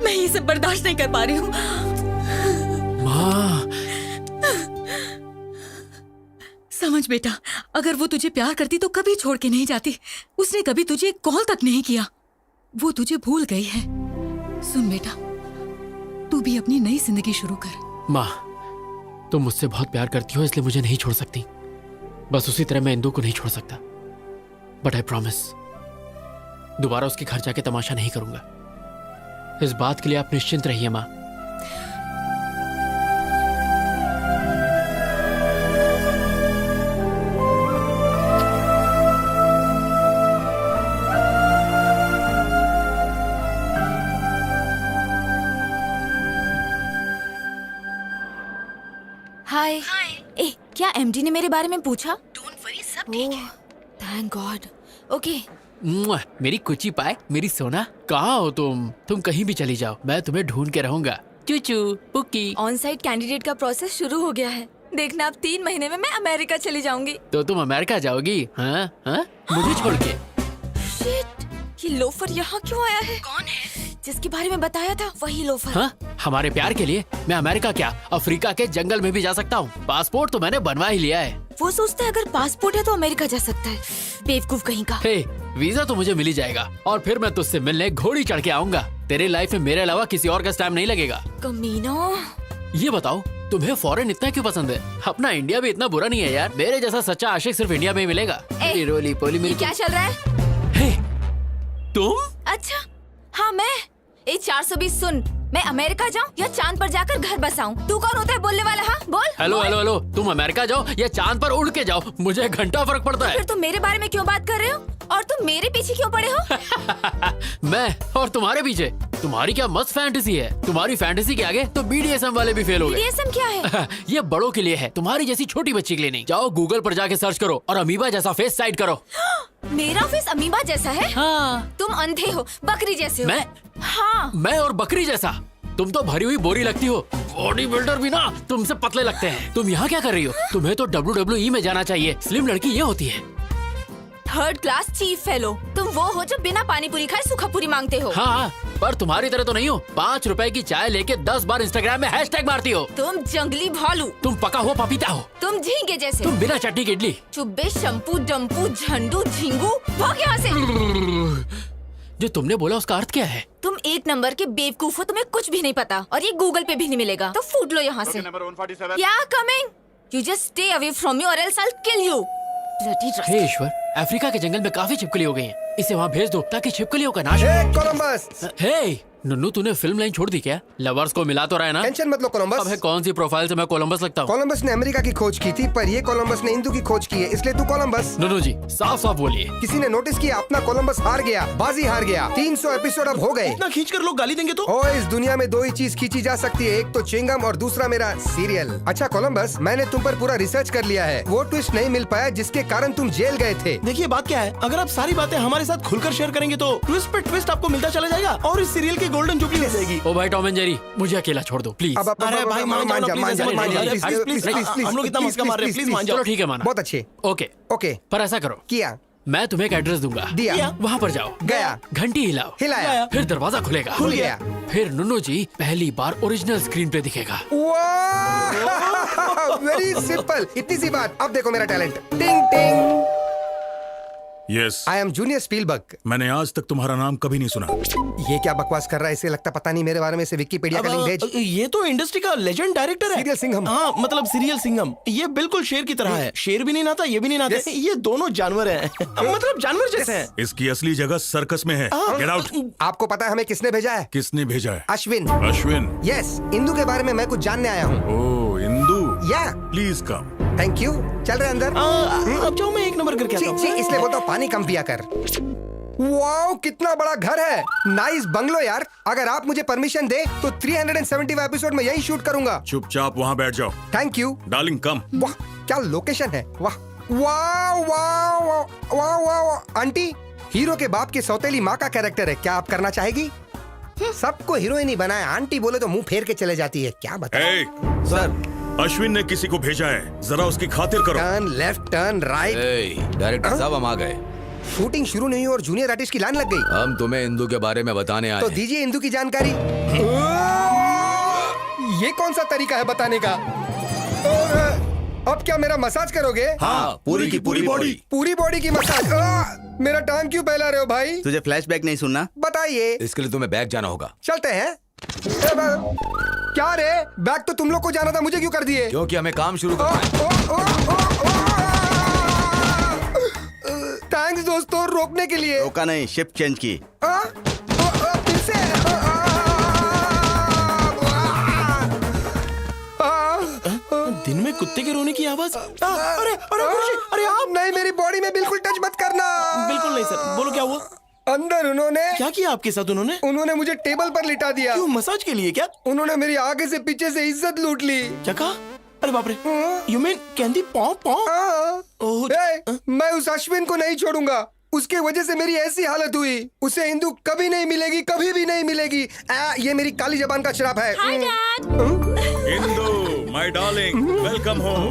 मैं ये सब बर्दाश्त नहीं कर पा रही हूँ।
माँ,
समझ बेटा, अगर वो तुझे प्यार करती तो कभी छोड़ के नहीं जाती। उसने कभी तुझे एक कॉल तक नहीं किया। वो तुझे भूल गई है। सुन बेटा, तू भी अपनी नई जिंदगी शुरू कर।
माँ, तुम मुझसे बहुत प्यार करती हो इसलिए मुझे नहीं छोड़ सकती। बस उसी तरह मैं इंदु को नहीं छोड़ सकता। बट आई प्रॉमिस, दोबारा उसके घर जाके तमाशा नहीं करूंगा। इस बात के लिए आप निश्चिंत रहिए माँ।
हाय। ए, क्या एमडी ने मेरे बारे में पूछा?
डोंट वरी, सब ठीक है।
Thank God. ओके।
मेरी कुची पाए, मेरी सोना, कहाँ हो तुम? तुम कहीं भी चली जाओ, मैं तुम्हें ढूंढ के रहूंगा। चूचू पुकी।
ऑन साइट कैंडिडेट का प्रोसेस शुरू हो गया है। देखना, अब 3 महीने में मैं अमेरिका चली जाऊंगी।
तो तुम अमेरिका जाओगी? हाँ हाँ, मुझे छोड़ के।
शिट, ये लोफर यहाँ क्यों आया है? कौन है? जिसके बारे में बताया था वही लोफर।
हाँ, हमारे प्यार के लिए मैं अमेरिका क्या अफ्रीका के जंगल में भी जा सकता हूँ। पासपोर्ट तो मैंने बनवा ही लिया है।
वो सोचता है अगर पासपोर्ट है तो अमेरिका जा सकता है। बेवकूफ कहीं का।
हे, वीजा तो मुझे मिल ही जाएगा और फिर मैं तुझसे मिलने घोड़ी चढ़ के आऊंगा। तेरे लाइफ में मेरे अलावा किसी और का टाइम नहीं लगेगा।
कमीना।
ये बताओ, तुम्हें फॉरेन इतना क्यों पसंद है? अपना इंडिया भी इतना बुरा नहीं है यार। मेरे जैसा सच्चा आशिक सिर्फ इंडिया में ही मिलेगा। रोली पोली मेरी।
क्या चल रहा है?
हे, तुम?
अच्छा, हाँ मैं। 420 सुन, मैं अमेरिका जाऊँ या चांद पर जाकर घर बसाऊं? तू कौन होता है बोलने वाला? हाँ बोल।
हेलो हेलो हेलो, तुम अमेरिका जाओ या चांद पर उड़ के जाओ, मुझे घंटा फर्क पड़ता है।
फिर तुम मेरे बारे में क्यों बात कर रहे हो? और तुम मेरे पीछे क्यों पड़े हो?
मैं और तुम्हारे पीछे? तुम्हारी क्या मस्त फैंटेसी है। तुम्हारी फैंटेसी के आगे तो BDSM वाले भी फेल हो गए।
BDSM क्या है?
ये बड़ों के लिए है, तुम्हारी जैसी छोटी बच्ची के लिए नहीं। जाओ गूगल पर जाके सर्च करो और अमीबा जैसा फेस साइड करो।
मेरा फेस अमीबा जैसा है?
हाँ।
तुम अंधे हो, बकरी जैसे हो।
मैं?
हाँ।
मैं और बकरी जैसा? तुम तो भरी हुई बोरी लगती हो। बॉडी बिल्डर भी ना तुमसे पतले लगते हैं। तुम यहाँ क्या कर रही हो? तुम्हें तो WWE में जाना चाहिए। स्लिम लड़की ये होती है।
3rd class chief fellow. तुम वो हो जो बिना पानी पूरी खाए सूखा पूरी मांगते हो।
हाँ, पर तुम्हारी तरह तो नहीं हो। 5 रुपए की चाय लेके 10 बार इंस्टाग्राम में हैशटैग मारती हो।
तुम जंगली भालू।
तुम पका हो पपीता हो।
तुम झींगे जैसे।
तुम बिना चटनी की इडली।
चुब्बे शंपू डम्पू झंडू झिंगू। भाग यहाँ से।
जो तुमने बोला उसका अर्थ क्या है?
तुम 1 नंबर के बेवकूफ हो, तुम्हें कुछ भी नहीं पता और ये गूगल पे भी नहीं मिलेगा, तो फूट लो यहाँ से। Ya coming. You just stay away from me और else I will kill you.
Hey Ishwar, Africa के जंगल में काफी छिपकली हो गई हैं। इसे वहाँ भेज दो ताकि छिपकलियों का नाश हो।
कोलंबस।
हे नुन्नू, तूने फिल्म लाइन छोड़ दी क्या? लवर्स को मिला तो रहा है ना?
टेंशन मत लो कोलंबस।
अब है कौन सी प्रोफाइल से मैं कोलंबस लगता हूँ?
कोलंबस ने अमेरिका की खोज की थी, पर ये कोलंबस ने हिंदू की खोज की है, इसलिए तू कोलंबस।
नुन्नू जी, साफ साफ बोलिए।
किसी ने नोटिस किया अपना कोलंबस हार गया, बाजी हार गया। 300 एपिसोड अब हो गए।
इतना खींच कर लोग गाली देंगे तो?
ओ, इस दुनिया में 2 ही चीज खींची जा सकती है, एक तो च्युइंगम और दूसरा मेरा सीरियल। अच्छा कोलंबस, मैंने तुम पर पूरा रिसर्च कर लिया है। वो ट्विस्ट नहीं मिल पाया जिसके कारण तुम जेल गए थे।
देखिए बात क्या है, अगर आप सारी बातें हमारे साथ खुलकर शेयर करेंगे तो ट्विस्ट पे ट्विस्ट आपको मिलता चला जाएगा और इस सीरियल की गोल्डन जुबली हो जाएगी।
ओ भाई टॉम एंड जेरी, मुझे अकेला छोड़ दो प्लीज।
अरे भाई मान जाओ, हम लोग इतना मस्का मार रहे हैं, प्लीज मान जाओ।
चलो ठीक है, माना।
बहुत अच्छे।
ओके
ओके,
पर ऐसा करो,
किया।
मैं तुम्हें एक एड्रेस दूंगा,
दिया।
वहाँ पर जाओ,
गया।
घंटी हिलाओ,
हिलाया।
फिर दरवाजा खुलेगा,
खुल गया।
फिर नुन्नू जी पहली बार ओरिजिनल स्क्रीन पे दिखेगा।
वेरी सिंपल, इतनी सी बात। अब देखो मेरा टैलेंट। टिंग टिंग।
Yes,
I am junior Spielberg.
मैंने आज तक तुम्हारा नाम कभी नहीं सुना।
ये क्या बकवास कर रहा है? इसे लगता पता नहीं मेरे बारे में। से विकिपीडिया का लिंक भेज।
ये तो इंडस्ट्री का लेजेंड डायरेक्टर है,
सीरियल सिंघम।
हाँ मतलब सीरियल सिंघम। ये बिल्कुल शेर की तरह है। शेर भी नहीं नाता, ये भी नहीं नाता। ये दोनों जानवर हैं। मतलब जानवर जैसे हैं।
इसकी असली जगह सर्कस में है। Get out.
आपको पता है हमें किसने भेजा है?
किसने भेजा है?
अश्विन।
अश्विन?
यस, इंदू के बारे में मैं कुछ जानने आया हूँ।
ओह इंदू,
या
प्लीज कम।
Thank you. चल रहे अंदर।
अब जाओ, मैं 1 नंबर करके आता हूँ।
इसलिए बोलता हूँ पानी कम पिया कर। वाओ, कितना बड़ा घर है। नाइस बंगलो यार। अगर आप मुझे परमिशन दे तो 375 एपिसोड में यही शूट करूंगा।
चुपचाप वहाँ बैठ जाओ।
Thank you
darling come.
वाह क्या लोकेशन है। वाह वाह वाह वाह वाह वाह। आंटी हीरो के बाप की सौतेली माँ का कैरेक्टर है, क्या आप करना चाहेगी? सबको हीरोइन ही बनाया, आंटी बोले तो मुंह फेर के चले जाती है, क्या बताएं?
सर,
अश्विन ने किसी को भेजा है, जरा उसकी खातिर करो।
Turn left, turn right.
Director साहब हम आ गए।
शूटिंग शुरू नहीं हुई और जूनियर आर्टिस्ट की लाइन लग गई।
हम तुम्हें इंदू के बारे में बताने आए
तो
हैं।
दीजिए इंदू की जानकारी। ये कौन सा तरीका है बताने का? अब क्या मेरा मसाज करोगे?
हाँ, पूरी की पूरी बॉडी।
पूरी बॉडी की मसाज। मेरा टांग क्यों फैला रहे हो भाई?
तुझे फ्लैशबैक नहीं सुनना?
बताइए।
इसके लिए तुम्हें बैग जाना होगा।
चलते हैं। क्या रे, बैग तो तुम लोग को जाना था, मुझे क्यों कर दिए?
क्योंकि हमें काम शुरू करना है।
थैंक्स दोस्तों, रोकने के लिए।
रोका नहीं, शिफ्ट चेंज की।
फिर से।
दिन में कुत्ते के रोने की आवाज। अरे अरे गुरुजी, अरे आप
नहीं, मेरी बॉडी में बिल्कुल टच मत करना।
बिल्कुल नहीं सर, बोलो क्या हुआ?
अंदर उन्होंने
क्या किया आपके साथ? उन्होंने
मुझे टेबल पर लिटा दिया।
क्यों, मसाज के लिए क्या?
उन्होंने मेरी आगे से पीछे से इज्जत लूट ली।
क्या कहा? अरे बाप रे, यू मीन कैंडी पॉ पॉ?
मैं उस अश्विन को नहीं छोड़ूंगा, उसके वजह से मेरी ऐसी हालत हुई। उसे इंदू कभी नहीं मिलेगी, कभी भी नहीं मिलेगी। ये मेरी काली जबान का श्राप है।
Hi dad.
Indu, my darling, welcome home.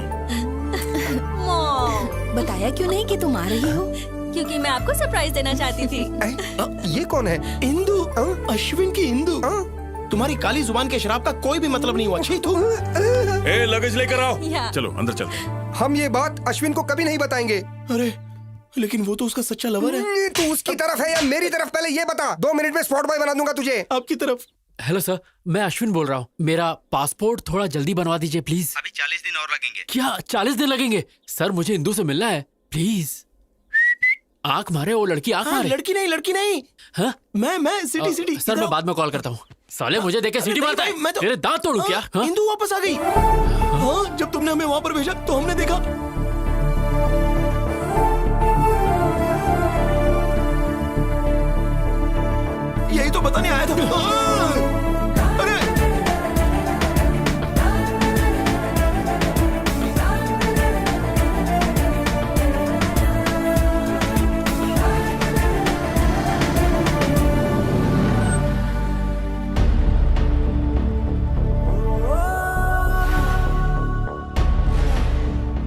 Mom,
बताया क्यों नहीं कि तुम आ रही हो?
क्योंकि मैं आपको सरप्राइज देना चाहती थी।
ये कौन है?
इंदू, अश्विन की इंदू। तुम्हारी काली जुबान के शराब का कोई भी मतलब नहीं हुआ। छी तू।
ए, लगेज लेकर आओ।
या।
चलो अंदर चलो।
हम ये बात अश्विन को कभी नहीं बताएंगे।
अरे लेकिन वो तो उसका सच्चा लवर है।
तू उसकी तरफ है या मेरी तरफ, पहले ये बता। 2 मिनट में स्पॉट बॉय बना दूंगा तुझे।
आपकी तरफ।
हेलो सर, मैं अश्विन बोल रहा हूँ। मेरा पासपोर्ट थोड़ा जल्दी बनवा दीजिए प्लीज।
अभी 40 दिन और लगेंगे।
क्या 40 दिन लगेंगे? सर मुझे इंदू से मिलना है प्लीज। आंख मारे वो लड़की, आंख मारे।
लड़की नहीं।
हाँ?
मैं सिटी।
सर मैं बाद में कॉल करता हूँ। साले मुझे देख के सीटी मारता है।
मैं तो-
तेरे दांत तोड़ू क्या? हाँ?
इंदू वापस आ गई। हाँ, जब तुमने हमें वहाँ पर भेजा तो हमने देखा। यही तो बताने आया था। अरे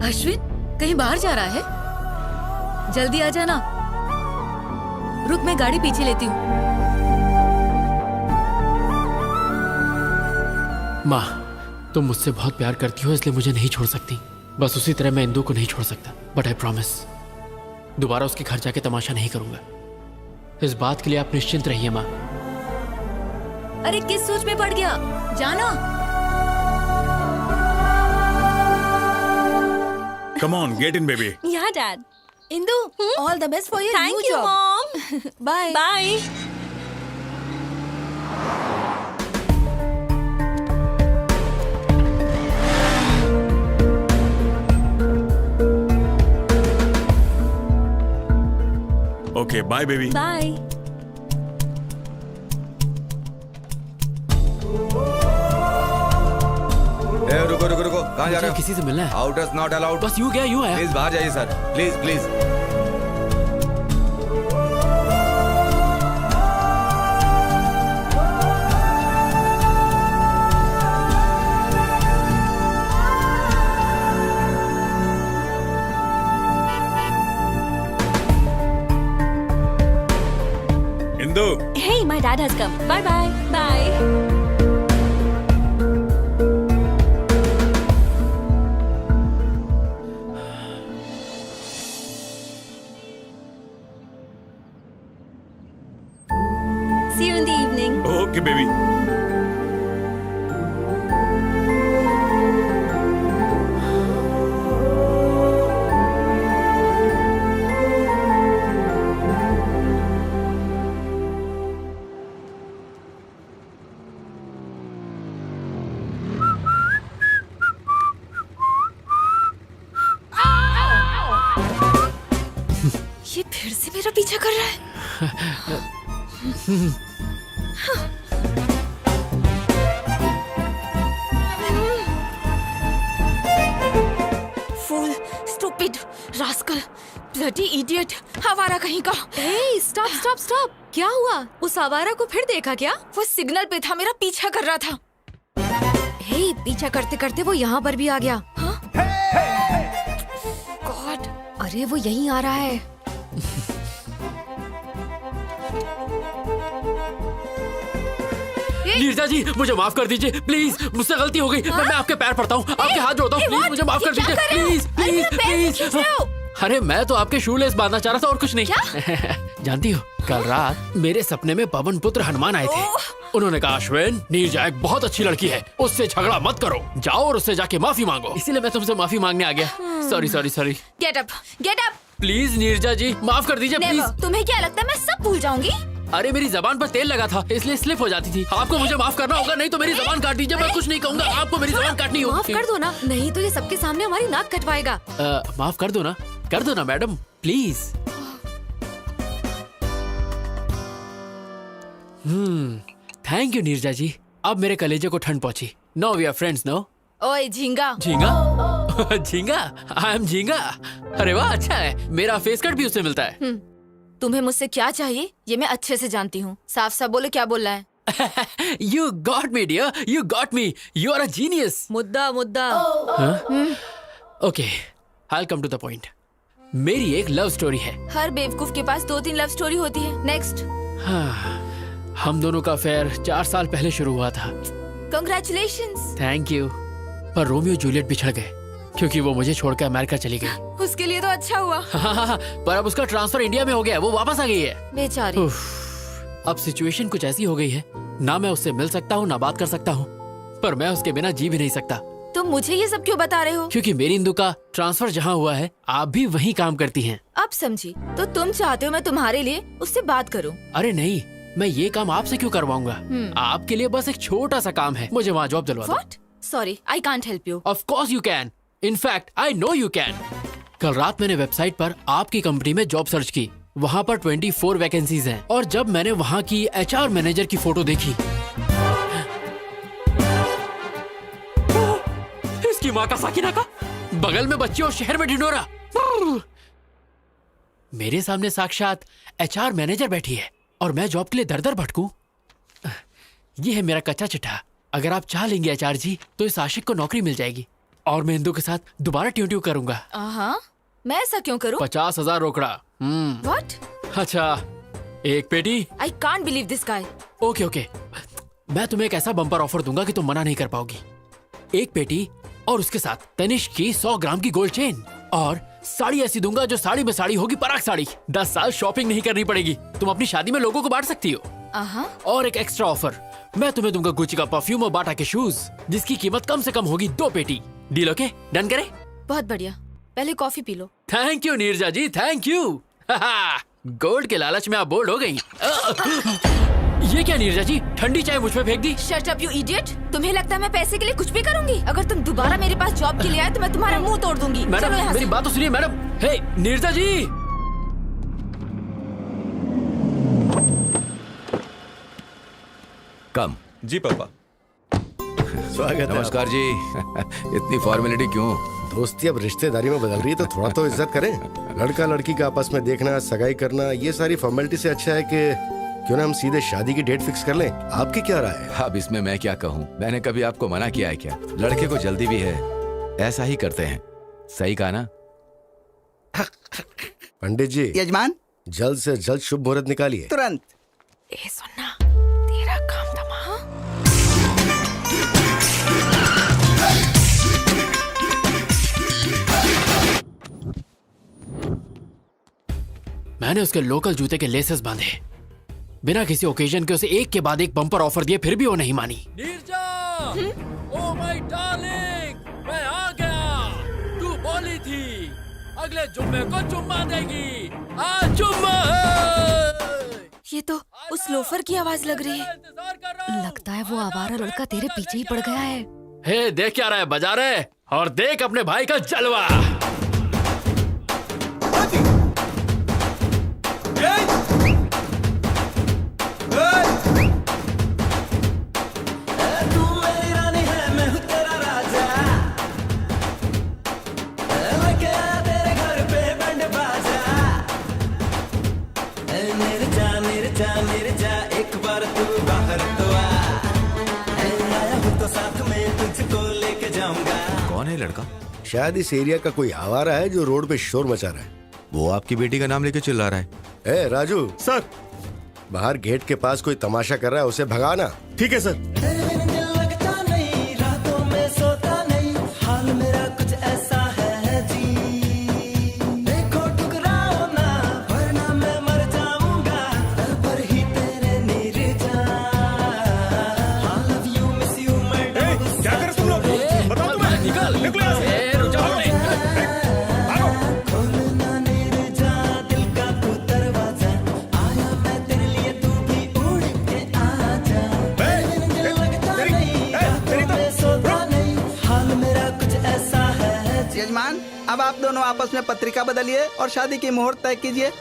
अश्विन कहीं बाहर जा रहा है? जल्दी आ जाना। रुक, मैं गाड़ी पीछे लेती हूँ।
माँ, तुम मुझसे बहुत प्यार करती हो, इसलिए मुझे नहीं छोड़ सकती। बस उसी तरह मैं इंदू को नहीं छोड़ सकता। बट आई प्रॉमिस, दोबारा उसके घर जाके तमाशा नहीं करूंगा। इस बात के लिए आप निश्चिंत रहिए माँ।
अरे किस सोच में पड़ गया? जाना।
Come on, get in baby.
Ya dad.
Indu, all the best for your new
thank you
job.
Mom.
Bye.
Bye.
Okay, bye baby.
Bye.
रुको रुको रुको, कहाँ जा रहे हो?
किसी से मिलना है।
Outers not allowed.
बस यूं गया यूं आया।
प्लीज बाहर जाइए sir, please please.
Indu,
Hey, my dad has come. Bye bye. Bye. See you in the evening.
Okay baby.
ये फिर से मेरा पीछा कर रहा है। Fool, stupid, rascal. Bloody idiot, आवारा कहीं का।
हे स्टॉप स्टॉप स्टॉप, क्या हुआ? उस आवारा को फिर देखा क्या?
वो सिग्नल पे था, मेरा पीछा कर रहा था। हे, पीछा करते करते वो यहाँ पर भी आ गया। हाँ? गॉड, अरे वो यहीं आ रहा है।
नीरजा जी, मुझे माफ कर दीजिए प्लीज, मुझसे गलती हो गई। मैं आपके पैर पड़ता हूँ, आपके हाथ जोड़ता हूँ, प्लीज मुझे माफ कर दीजिए प्लीज प्लीज प्लीज। अरे मैं तो आपके शूलेस बांधना चाह रहा था और कुछ नहीं। जानती हो, कल रात मेरे सपने में पवन पुत्र हनुमान आए थे। उन्होंने कहा, अश्विन, नीरजा एक बहुत अच्छी लड़की है, उससे झगड़ा मत करो, जाओ और उससे जाके माफी मांगो। इसीलिए मैं तुमसे माफी मांगने आ गया। Sorry sorry sorry.
Get up, get up.
Please Neerja ji, माफ कर दीजिए प्लीज।
तुम्हें क्या लगता है मैं सब भूल जाऊंगी?
अरे मेरी जबान पर तेल लगा था, इसलिए स्लिप हो जाती थी। आपको मुझे माफ करना होगा, नहीं तो मेरी जबान काट दीजिए। मैं कुछ नहीं कहूँगा, आपको मेरी जबान काटनी होगी।
माफ कर दो ना, नहीं तो ये सबके सामने हमारी नाक कटवाएगा।
माफ कर दो ना madam, please. Thank you Neerja ji, अब मेरे कलेजे को ठंड पहुंची। No we are friends no.
ओए झींगा।
झींगा? झींगा? आई एम झींगा। अरे वाह, अच्छा है, मेरा फेस कट भी उससे मिलता है।
तुम्हें मुझसे क्या चाहिए ये मैं अच्छे से जानती हूँ। साफ साफ बोलो, क्या बोलना है?
You got me dear, you got me, you are a genius.
मुद्दा मुद्दा।
Okay, I'll come to the point. मेरी एक लव स्टोरी है।
हर बेवकूफ के पास 2-3 लव स्टोरी होती है। नेक्स्ट।
हम दोनों का अफेयर 4 साल पहले शुरू हुआ था।
Congratulations.
Thank you. पर रोमियो जूलियट बिछड़ गए क्योंकि वो मुझे छोड़कर अमेरिका चली गई।
उसके लिए तो अच्छा हुआ।
पर अब उसका ट्रांसफर इंडिया में हो गया, वो वापस आ गई है।
बेचारी।
अब सिचुएशन कुछ ऐसी हो गई है, ना मैं उससे मिल सकता हूँ ना बात कर सकता हूँ, पर मैं उसके बिना जी भी नहीं सकता।
तुम मुझे ये सब क्यों बता रहे हो?
क्योंकि मेरी इंदु का ट्रांसफर जहाँ हुआ है, आप भी वहीं काम करती हैं।
अब समझी। तो तुम चाहते हो मैं तुम्हारे लिए उससे बात करूं?
अरे नहीं, मैं ये काम आपसे क्यों करवाऊंगा? आपके लिए बस एक छोटा सा काम है, मुझे वहाँ जॉब दिलवा दो।
What? Sorry, I can't help you.
Of course you can. In fact, I know you can. कल रात मैंने वेबसाइट पर आपकी कंपनी में जॉब सर्च की, वहाँ पर 24 वैकेंसीज हैं, और जब मैंने वहाँ की HR मैनेजर की फोटो देखी, इसकी माँ का साकिना का, बगल में बच्ची और शहर में ढिंढोरा, मेरे सामने साक्षात HR मैनेजर बैठी है और मैं जॉब के लिए दर दर भटकूं। ये है मेरा कच्चा चिट्ठा। अगर आप चाह लेंगे HR जी, तो इस आशिक को नौकरी मिल जाएगी और मैं इंदु के साथ दोबारा ट्यून करूंगा।
मैं ऐसा क्यों करूं?
50,000 रोकड़ा।
What?
अच्छा, एक पेटी।
I can't believe this guy.
Okay, मैं तुम्हें एक ऐसा बम्पर ऑफर दूंगा कि तुम मना नहीं कर पाओगी। एक पेटी और उसके साथ तनिष्क की 100 ग्राम की गोल्ड चेन, और साड़ी ऐसी दूंगा जो साड़ी में साड़ी होगी, पराग साड़ी। 10 साल शॉपिंग नहीं करनी पड़ेगी, तुम अपनी शादी में लोगों को बांट सकती हो। और एक एक्स्ट्रा ऑफर, मैं तुम्हें दूंगा गुच्ची का परफ्यूम और बाटा के शूज, जिसकी कीमत कम से कम होगी 2 पेटी। Deal okay? डन करें?
बहुत बढ़िया, पहले कॉफी पी लो।
Thank you Neerja ji, thank you. Gold के लालच में आप बोल्ड हो गई। ये क्या नीरजा जी, ठंडी चाय मुझ पे फेंक दी?
Shut up you idiot. तुम्हें लगता है मैं पैसे के लिए कुछ भी करूंगी? अगर तुम दोबारा मेरे पास जॉब के लिए आए तो मैं तुम्हारा मुंह तोड़ दूंगी।
मैडम,
चलो यहाँ
मेरी
से।
बात तो सुनिए मैडम। हे नीरजा जी।
कम।
जी पापा।
स्वागत है।
नमस्कार जी। इतनी फॉर्मेलिटी क्यों?
दोस्ती अब रिश्तेदारी में बदल रही है तो थोड़ा तो इज्जत करें। लड़का लड़की का आपस में देखना, सगाई करना, ये सारी फॉर्मेलिटी से अच्छा है कि क्यों ना हम सीधे शादी की डेट फिक्स कर लें। आपकी क्या राय है?
अब इसमें मैं क्या कहूँ? मैंने कभी आपको मना किया है क्या? लड़के को जल्दी भी है, ऐसा ही करते हैं। सही कहा ना?
पंडित जी।
यजमान,
जल्द से जल्द शुभ मुहूर्त निकालिए।
तुरंत।
ए सुनना, तेरा काम था।
मैंने उसके लोकल जूते के लेसेस बांधे, बिना किसी ओकेजन के उसे एक के बाद एक बम्पर ऑफर दिए, फिर भी वो नहीं मानी। नीरजा, ओ माय डार्लिंग, मैं आ गया। तू बोली थी अगले जुम्मे को चुम्मा देगी, आज जुम्मा है।
ये तो उस लोफर की आवाज लग रही है।
लगता है वो आवारा लड़का तेरे पीछे ही पड़ गया है।
हे, देख क्या रहा है, बजा रहे, और देख अपने भाई का जलवा।
एक बार तू बाहर तो आ, आया हूँ तो साथ में तुझको लेके जाऊंगा।
कौन है लड़का?
शायद इस एरिया का कोई आवारा है जो रोड पे शोर मचा रहा है।
वो आपकी बेटी का नाम लेके चिल्ला रहा है।
ए राजू,
सर।
बाहर गेट के पास कोई तमाशा कर रहा है, उसे भगाना।
ठीक है सर।
लगता नहीं, रातों में सोता नहीं, हाल मेरा कुछ ऐसा है जी। देखो टुकराओ ना, वरना मैं मर जाऊंगा, दर पर ही तेरे Nirja. I love you, miss you, my dog।
क्या कर तुम लोग? बताओ तुम्हें।
निकल।
निकलो यहाँ से।
खोलना निर्जा दिल का तू दरवाजा, आया मैं तेरे लिए, तू भी उड़ के आजा। लगता नहीं, रातों में सोता नहीं, हाल मेरा कुछ ऐसा है जी।
यजमान, अब आप दोनों आपस में पत्रिका बदलिए और शादी की मुहूर्त तय कीजिए।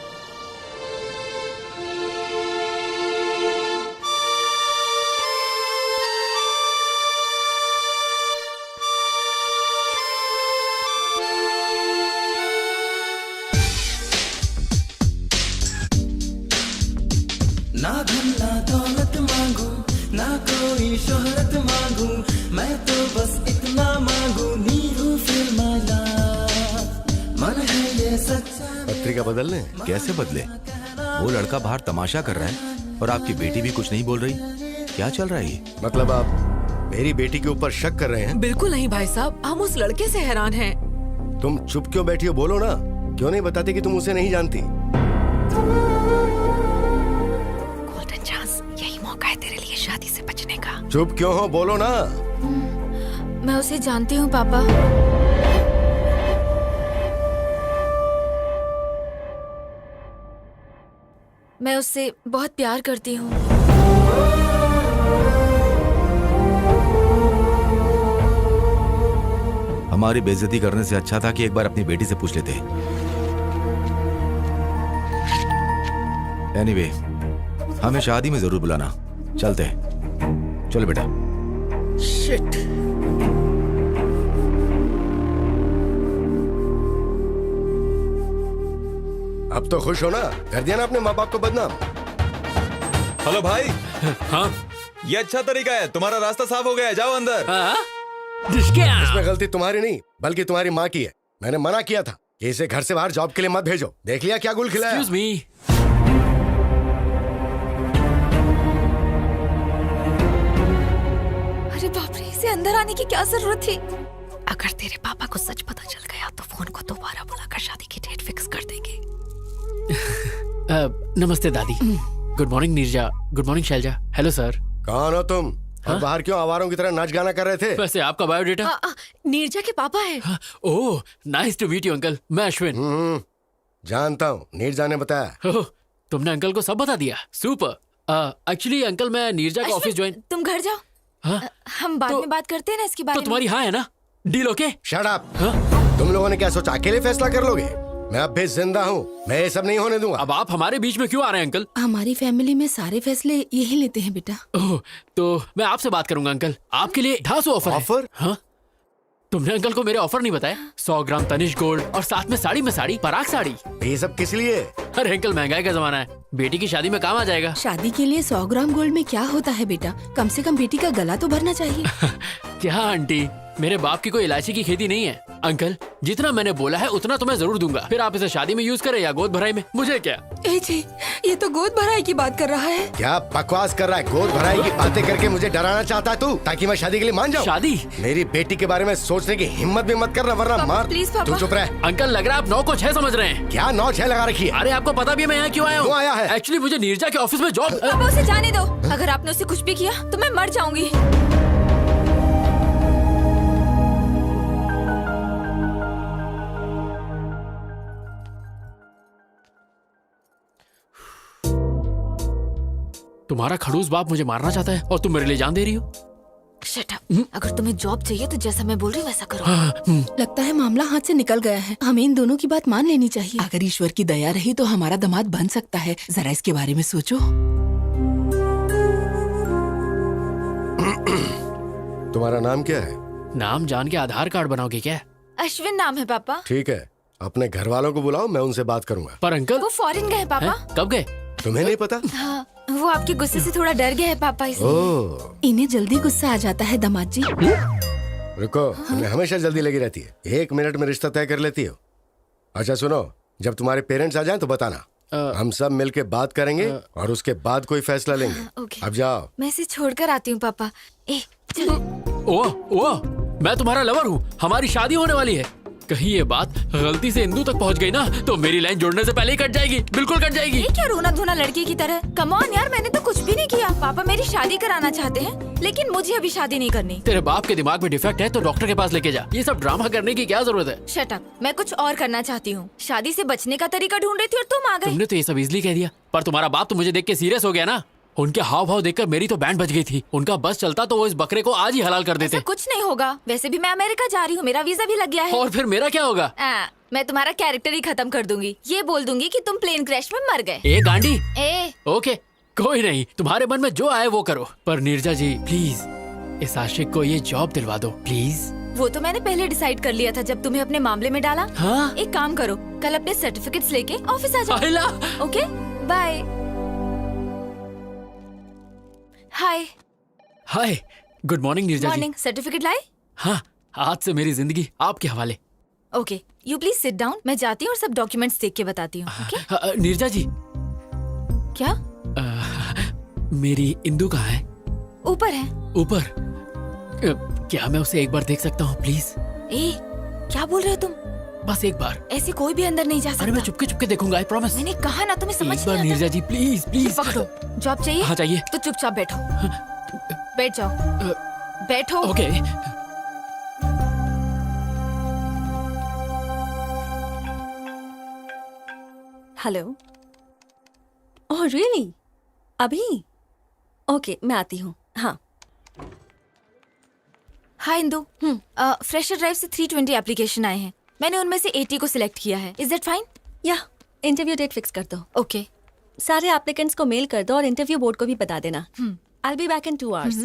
ना धन ना दौलत मांगू, ना कोई शोहरत मांगू, मैं तो बस इतना मांगू, नीरू फिर माला, मन है ये सच्चा।
पत्रिका बदलने?
कैसे बदले? वो लड़का बाहर तमाशा कर रहा है और आपकी बेटी भी कुछ नहीं बोल रही। क्या चल रहा है ये?
मतलब आप मेरी बेटी के ऊपर शक कर रहे हैं?
बिल्कुल नहीं भाई साहब, हम उस लड़के से हैरान हैं।
तुम चुप क्यों बैठी हो? बोलो ना। क्यों नहीं बताते कि तुम उसे नहीं जानती?
गोल्डन चांस, यही मौका है तेरे लिए शादी से बचने का।
चुप क्यों हो? बोलो ना।
मैं उसे जानती हूँ पापा। मैं उससे बहुत प्यार करती हूँ।
हमारी बेइज्जती करने से अच्छा था कि एक बार अपनी बेटी से पूछ लेते। एनीवे, हमें शादी में जरूर बुलाना। चलते हैं। चलो बेटा।
शिट। अब तो खुश हो ना? कर दिया ना अपने माँ बाप को बदनाम।
हेलो भाई।
हाँ?
ये अच्छा तरीका है, तुम्हारा रास्ता साफ हो गया है, जाओ अंदर।
इसमें गलती तुम्हारी नहीं बल्कि तुम्हारी माँ की है। मैंने मना किया था कि इसे घर से बाहर जॉब के लिए मत भेजो। देख लिया क्या गुल खिलाया?
Excuse me।
अरे बाप रे, इसे अंदर आने की क्या जरूरत थी?
अगर तेरे पापा को सच पता चल गया तो फोन को दोबारा बुलाकर शादी की डेट फिक्स कर देंगे।
नमस्ते दादी। Good morning Neerja. Good morning Shailja. Hello sir.
कौन हो तुम? और बाहर क्यों आवारों की तरह नाच गाना कर रहे थे?
वैसे आपका बायोडेटा?
नीरजा के पापा है।
Oh, nice to meet you uncle. मैं अश्विन।
जानता हूँ, नीरजा ने बताया।
ओह, तुमने अंकल को सब बता दिया। सुपर। एक्चुअली अंकल, मैं नीरजा का ऑफिस ज्वाइन।
तुम घर जाओ।
हाँ?
हम बाद में बात करते हैं ना इसके बारे
तो
में।
तुम्हारी हाँ है ना? Deal okay?
Shut up. तुम लोगों ने क्या सोचा अकेले फैसला कर लोगे? मैं अब भी जिंदा हूँ, मैं ये सब नहीं होने दूंगा।
अब आप हमारे बीच में क्यों आ रहे हैं अंकल?
हमारी फैमिली में सारे फैसले यही लेते हैं बेटा।
ओह, तो मैं आपसे बात करूंगा अंकल। आपके लिए 250 ऑफर है।
ऑफर?
हाँ? तुमने अंकल को मेरे ऑफर नहीं बताया? 100 ग्राम तनिष्क गोल्ड और साथ में साड़ी में साड़ी, पराग साड़ी।
ये सब किस लिए?
अरे अंकल, महंगाई का जमाना है, बेटी की शादी में काम आ जाएगा।
शादी के लिए 100 ग्राम गोल्ड में क्या होता है बेटा? कम से कम बेटी का गला तो भरना चाहिए।
क्या आंटी, मेरे बाप की कोई इलायची की खेती नहीं है। अंकल, जितना मैंने बोला है उतना तो मैं जरूर दूंगा। फिर आप इसे शादी में यूज करें या गोद भराई में, मुझे क्या।
ए जी, ये तो गोद भराई की बात कर रहा है।
क्या बकवास कर रहा है? गोद भराई की बातें करके मुझे डराना चाहता है तू, ताकि मैं शादी के लिए मान जाऊं?
शादी?
मेरी बेटी के बारे में सोचने की हिम्मत भी मत करना, वरना मार।
प्लीज पापा।
तू चुप रह।
अंकल, लग रहा है आप 9 को 6 समझ रहे हैं।
क्या 9-6 लगा रखी है?
अरे आपको पता भी है मैं यहाँ क्यों आया हूँ?
क्यों आया है?
एक्चुअली मुझे नीरजा के ऑफिस में जॉब।
पापा, उसे जाने दो। अगर आपने उसे कुछ भी किया तो मैं मर जाऊंगी।
तुम्हारा खड़ूस बाप मुझे मारना चाहता है और तुम मेरे लिए जान दे रही हो।
Shut up. अगर तुम्हें जॉब चाहिए तो जैसा मैं बोल रही हूँ वैसा करो।
लगता है मामला हाथ से निकल गया है। हमें इन दोनों की बात मान लेनी चाहिए।
अगर ईश्वर की दया रही तो हमारा दामाद बन सकता है। जरा इसके बारे में सोचो।
तुम्हारा नाम क्या है?
नाम जान के आधार कार्ड बनाओगे क्या?
अश्विन नाम है पापा।
ठीक है, अपने घर वालों को बुलाओ, मैं उनसे बात करूंगा।
पर अंकल,
वो फॉरेन गए पापा।
कब गए?
तुम्हें नहीं पता?
हाँ, वो आपके गुस्से से थोड़ा डर गया है पापा, इसलिए।
ओह,
इन्हें जल्दी गुस्सा आ जाता है दामाद जी।
रुको, तुम्हें हमेशा जल्दी लगी रहती है। 1 मिनट में रिश्ता तय कर लेती हो। अच्छा सुनो, जब तुम्हारे पेरेंट्स आ जाएं तो बताना, हम सब मिलके बात करेंगे और उसके बाद कोई फैसला लेंगे।
ओके।
अब जाओ।
मैं इसे छोड़कर आती हूँ पापा। चलो।
ओह, मैं तुम्हारा लवर हूँ, हमारी शादी होने वाली है। कहीं ये बात गलती से इंदू तक पहुंच गई ना तो मेरी लाइन जोड़ने से पहले ही कट जाएगी, बिल्कुल कट जाएगी।
ये क्या रोना धोना लड़के की तरह? कम ऑन यार, मैंने तो कुछ भी नहीं किया। पापा मेरी शादी कराना चाहते हैं, लेकिन मुझे अभी शादी नहीं करनी।
तेरे बाप के दिमाग में डिफेक्ट है तो डॉक्टर के पास लेके जा। ये सब ड्रामा करने की क्या जरूरत है?
शट अप, मैं कुछ और करना चाहती हूँ। शादी से बचने का तरीका ढूंढ रही थी और तुम आ गए।
तुमने तो ये सब इजली कह दिया, पर तुम्हारा बाप तो मुझे देख के सीरियस हो गया ना। उनके हाव भाव देखकर मेरी तो बैंड बज गई थी। उनका बस चलता तो वो इस बकरे को आज ही हलाल कर देते।
कुछ नहीं होगा, वैसे भी मैं अमेरिका जा रही हूँ, मेरा वीजा भी लग गया है।
और फिर मेरा क्या होगा?
मैं तुम्हारा कैरेक्टर ही खत्म कर दूंगी। ये बोल दूंगी कि तुम प्लेन क्रैश में मर गए।
ए गांडी।
ओके,
कोई नहीं, तुम्हारे मन में जो आए वो करो, पर नीरजा जी प्लीज इस आशिक को ये जॉब दिलवा दो प्लीज।
वो तो मैंने पहले डिसाइड कर लिया था जब तुम्हें अपने मामले में डाला।
हाँ?
एक काम करो, कल अपने सर्टिफिकेट्स लेके ऑफिस आ जाओ। Okay, bye. Hi.
Hi, good morning Neerja ji.
Morning. Certificate लाए?
हाँ, आज से मेरी जिंदगी आपके हवाले।
Okay, you please sit down. मैं जाती हूँ और सब डॉक्यूमेंट्स देख के बताती हूँ। ओके?
नीरजा जी।
क्या?
मेरी इंदू कहाँ है?
ऊपर है।
ऊपर? क्या मैं उसे एक बार देख सकता हूँ प्लीज?
क्या बोल रहे हो तुम?
बस एक बार।
ऐसे कोई भी अंदर नहीं जा सकता।
अरे मैं चुपके चुपके देखूंगा, आई प्रॉमिस।
मैंने कहा ना, तुम्हें समझ
एक बार
नहीं आता।
नीरजा जी प्लीज प्लीज।
पकड़ो। जॉब चाहिए?
हाँ चाहिए।
तो चुपचाप बैठो। बैठ जाओ। बैठो।
ओके।
हेलो। Oh really? अभी? ओके, मैं आती हूँ। हाँ।
हाय इंदू। फ्रेशर ड्राइव से 320 एप्लीकेशन आए हैं। मैंने उनमें से 80 को सिलेक्ट किया है। Is that fine?
या इंटरव्यू डेट फिक्स कर दो।
ओके।
सारे एप्लीकेंट्स को मेल कर दो और इंटरव्यू बोर्ड को भी बता देना। I'll be back in 2 hours.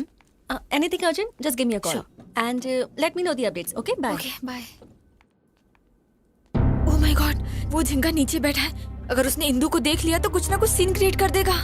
Anything urgent? Just give me a call.
Sure.
And let me know the updates. Okay? Bye.
Okay, bye. Oh my God, वो झिंगा नीचे बैठा है। अगर उसने इंदू को देख लिया तो कुछ ना कुछ सीन क्रिएट कर देगा।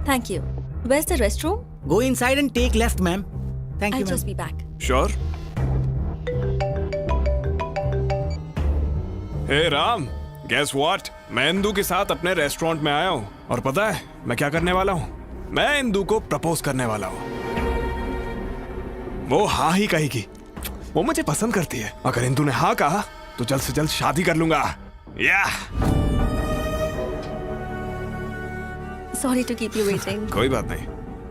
Thank you. Where's the restroom?
Go inside and take left, ma'am. Thank
I'll
you, ma'am.
just be back.
Sure. हे राम,
गेस व्हाट, मैं इंदू के साथ अपने रेस्टोरेंट में आया हूँ और पता है मैं क्या करने वाला हूँ? मैं इंदू को प्रपोज करने वाला हूँ। वो हाँ ही कहेगी। वो मुझे पसंद करती है। अगर इंदू ने हाँ कहा तो जल्द से जल्द शादी कर लूंगा। या
Sorry to keep you waiting.
कोई बात नहीं,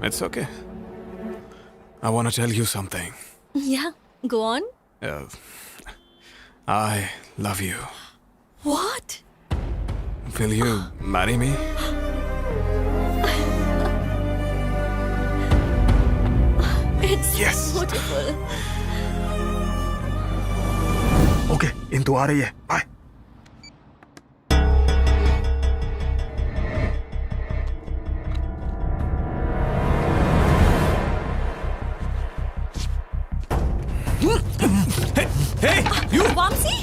it's okay. I want to tell you something.
Yeah, go on.
I love you.
What?
Will you marry me?
It's
Yes.
beautiful.
Okay, Indu आ रही है। बाय। Hey, you!
Vamsi?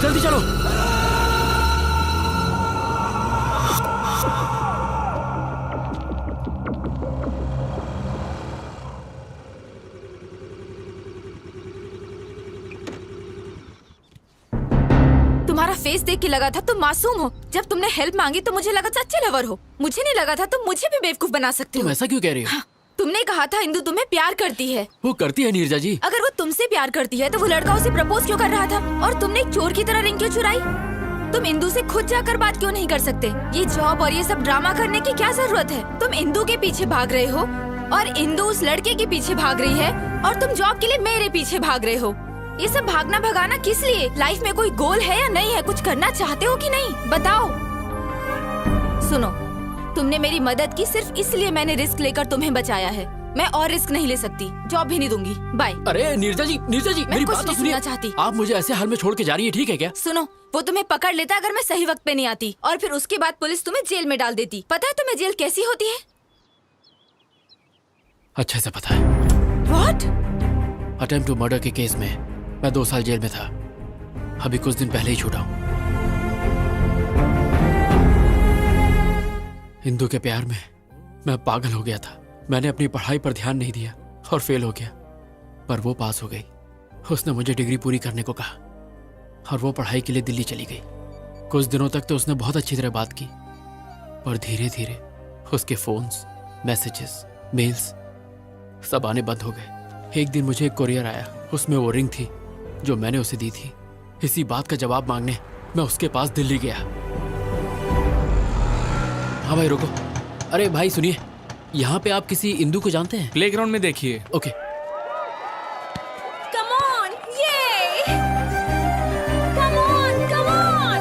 जल्दी चलो।
तुम्हारा face देख के लगा था तुम मासूम हो। जब तुमने हेल्प मांगी तो मुझे लगा था अच्छे लवर हो। मुझे नहीं लगा था तुम मुझे भी बेवकूफ बना सकते हो।
तुम ऐसा क्यों कह रही हो?
तुमने कहा था इंदु तुम्हें प्यार करती है।
वो करती है नीरजा जी।
अगर वो तुमसे प्यार करती है तो वो लड़का उसे प्रपोज क्यों कर रहा था? और तुमने एक चोर की तरह रिंग क्यों चुराई? तुम इंदु से खुद जाकर बात क्यों नहीं कर सकते? ये जॉब और ये सब ड्रामा करने की क्या जरूरत है? तुम इंदु के पीछे भाग रहे हो और इंदु उस लड़के के पीछे भाग रही है और तुम जॉब के लिए मेरे पीछे भाग रहे हो। ये सब भागना भगाना किस लिए? लाइफ में कोई गोल है या नहीं है? कुछ करना चाहते हो कि नहीं? बताओ। सुनो, तुमने मेरी मदद की सिर्फ इसलिए मैंने रिस्क लेकर तुम्हें बचाया है। मैं और रिस्क नहीं ले सकती। जॉब भी नहीं दूंगी। बाय।
अरे नीरजा जी मेरी बात तो सुनिए।
चाहती।
आप मुझे ऐसे हाल में छोड़ के जा रही है, ठीक है क्या?
सुनो, वो तुम्हें पकड़ लेता अगर मैं सही वक्त पे नहीं आती, और फिर उसके बाद पुलिस तुम्हें जेल में डाल देती। पता है तुम्हें जेल कैसी होती है?
अच्छे से पता है।
What?
अटेम्प्ट टू मर्डर के केस में मैं 2 साल जेल में था। अभी कुछ दिन पहले ही छूटा हूँ। इंदु के प्यार में मैं पागल हो गया था। मैंने अपनी पढ़ाई पर ध्यान नहीं दिया और फेल हो गया, पर वो पास हो गई। उसने मुझे डिग्री पूरी करने को कहा और वो पढ़ाई के लिए दिल्ली चली गई। कुछ दिनों तक तो उसने बहुत अच्छी तरह बात की, पर धीरे धीरे उसके फोन्स, मैसेजेस, मेल्स सब आने बंद हो गए। एक दिन मुझे एक कोरियर आया, उसमें वो रिंग थी जो मैंने उसे दी थी। इसी बात का जवाब मांगने मैं उसके पास दिल्ली गया। हाँ भाई रुको। अरे भाई सुनिए, यहाँ पे आप किसी इंदु को जानते हैं?
प्लेग्राउंड में देखिए।
Okay.
Come on, yay! Come on, come on!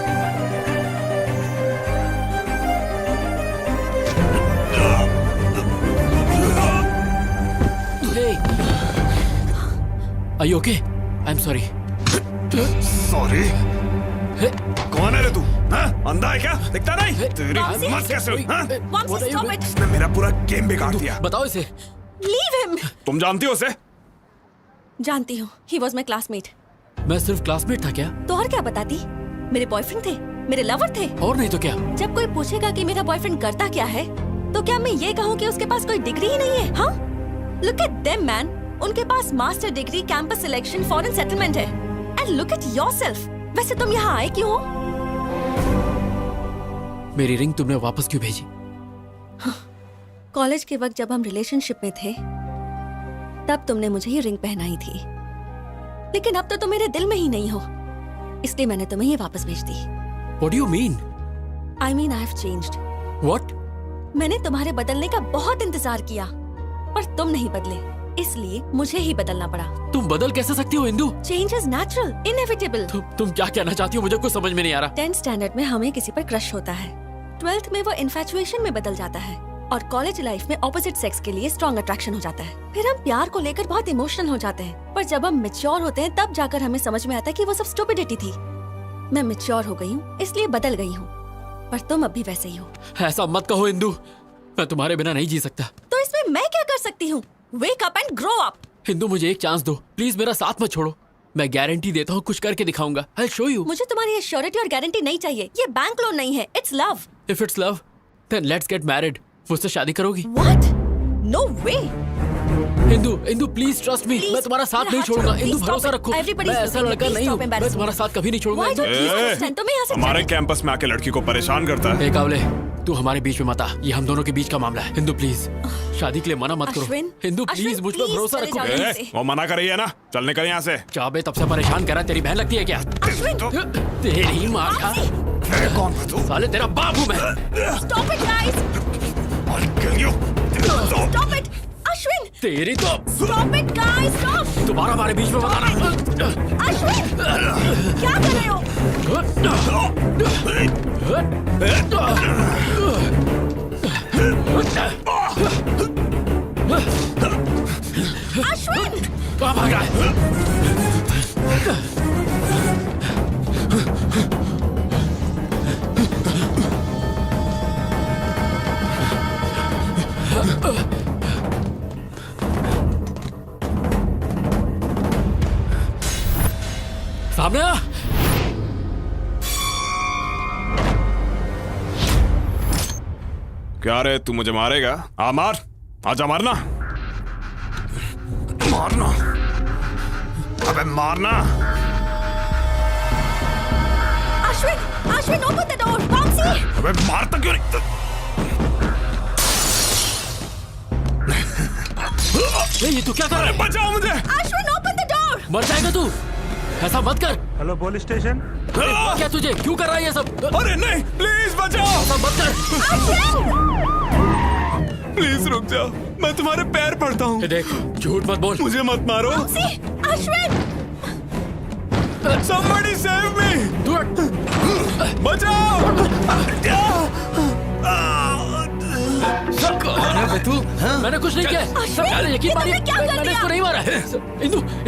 Are you okay? I'm sorry.
Sorry. कौन है रे तू? हाँ? अंधा है क्या? दिखता नहीं? तेरी हिम्मत कैसे हुई? हाँ?
Momsy, stop it.
इसने मेरा पूरा गेम बिगाड़ दिया।
बताओ इसे।
Leave him.
तुम जानती हो उसे?
जानती हूँ, he was my classmate.
मैं सिर्फ क्लासमेट था क्या?
तो और क्या बताती? मेरे बॉयफ्रेंड थे, मेरे लवर थे।
और नहीं तो क्या?
जब कोई पूछेगा कि मेरा बॉयफ्रेंड करता क्या है, तो क्या मैं ये कहूँ कि उसके पास कोई डिग्री ही नहीं है? हाँ? Look at them, man. उनके पास master degree, campus selection, foreign settlement है। And look at yourself. वैसे तुम यहाँ आए क्यों हो?
मेरी रिंग तुमने वापस क्यों भेजी?
कॉलेज के वक्त जब हम रिलेशनशिप में थे, तब तुमने मुझे ये रिंग पहनाई थी। लेकिन अब तो तुम मेरे दिल में ही नहीं हो, इसलिए मैंने तुम्हें ये वापस भेज दी।
What do you mean?
I mean I have changed.
What?
मैंने तुम्हारे बदलने का बहुत इंतजार किया, पर तुम नहीं बदले, इसलिए मुझे ही बदलना पड़ा।
तुम बदल कैसे सकती हो Indu?
Change is natural, inevitable.
तुम क्या कहना चाहती हो? मुझे कुछ समझ में नहीं आ रहा।
10th स्टैंडर्ड में हमें किसी पर क्रश होता है, 12th में वो इन्फैचुएशन में बदल जाता है, और कॉलेज लाइफ में ऑपोजिट सेक्स के लिए स्ट्रॉन्ग अट्रैक्शन हो जाता है। फिर हम प्यार को लेकर बहुत इमोशनल हो जाते हैं, पर जब हम मैच्योर होते हैं तब जाकर हमें समझ में आता है कि वो सब स्टुपिडिटी थी। मैं मैच्योर हो गई हूँ, इसलिए बदल गई हूँ, पर तुम अब भी वैसे ही हो।
ऐसा मत कहो इंदु, मैं तुम्हारे बिना नहीं जी सकता।
तो इसमें मैं क्या कर सकती हूँ? Wake up and grow up.
Indu मुझे एक चांस दो, प्लीज मेरा साथ मत छोड़ो। मैं गारंटी देता हूँ कुछ करके दिखाऊंगा। I'll show you.
मुझे तुम्हारी एश्योरिटी और गारंटी नहीं चाहिए, ये बैंक लोन नहीं है, it's love.
If it's love, then let's get married. मुझसे शादी करोगी?
What? No way.
Indu please trust me, मैं तुम्हारा साथ नहीं छोड़ूंगा। इंदु भरोसा रखो, मैं ऐसा लड़का नहीं हूँ, मैं तुम्हारा साथ कभी नहीं छोड़ूंगा।
हमारे कैंपस में आके लड़की को परेशान करता है।
कावले, तू हमारे बीच में मत आ, ये हम दोनों के बीच का मामला है। इंदु प्लीज शादी के लिए मना मत करो। इंदु प्लीज मुझ पर भरोसा रखो।
वो मना कर रही है ना, चल निकल यहाँ से।
चाबे तब से परेशान कर रहा है, तेरी बहन लगती है क्या? तेरी माँ का
कौन है तू?
साले तेरा बाप हूँ मैं।
Stop it, guys. Stop it. Ashwin!
तेरी तो
Stop it, guys! Stop!
दोबारा हमारे बीच में मत आना।
अश्विन! क्या कर रहे हो? अश्विन!
कहाँ भाग रहा है? सामने आ।
क्या रे, तू मुझे मारेगा? आ मार, आजा मारना, मारना, अबे मारना।
Ashwin, open the door, Vamsi!
अबे मारता क्यों नहीं?
ये तू क्या कर रहा है?
बचाओ मुझे!
Ashwin, open the door!
मर जाएगा तू, ऐसा मत कर।
Hello police station.
क्या तुझे क्यों कर रहा है ये सब?
अरे नहीं, प्लीज बचाओ!
ऐसा मत कर।
प्लीज रुक जाओ, मैं तुम्हारे पैर पड़ता हूँ।
देख, झूठ मत बोल।
मुझे मत मारो।
अश्विन!
Somebody save me! बचाओ!
कौन है बे तू? मैंने कुछ नहीं किया। सब कह रहे हैं, यकीन मानिए, मैंने इसको नहीं मारा है।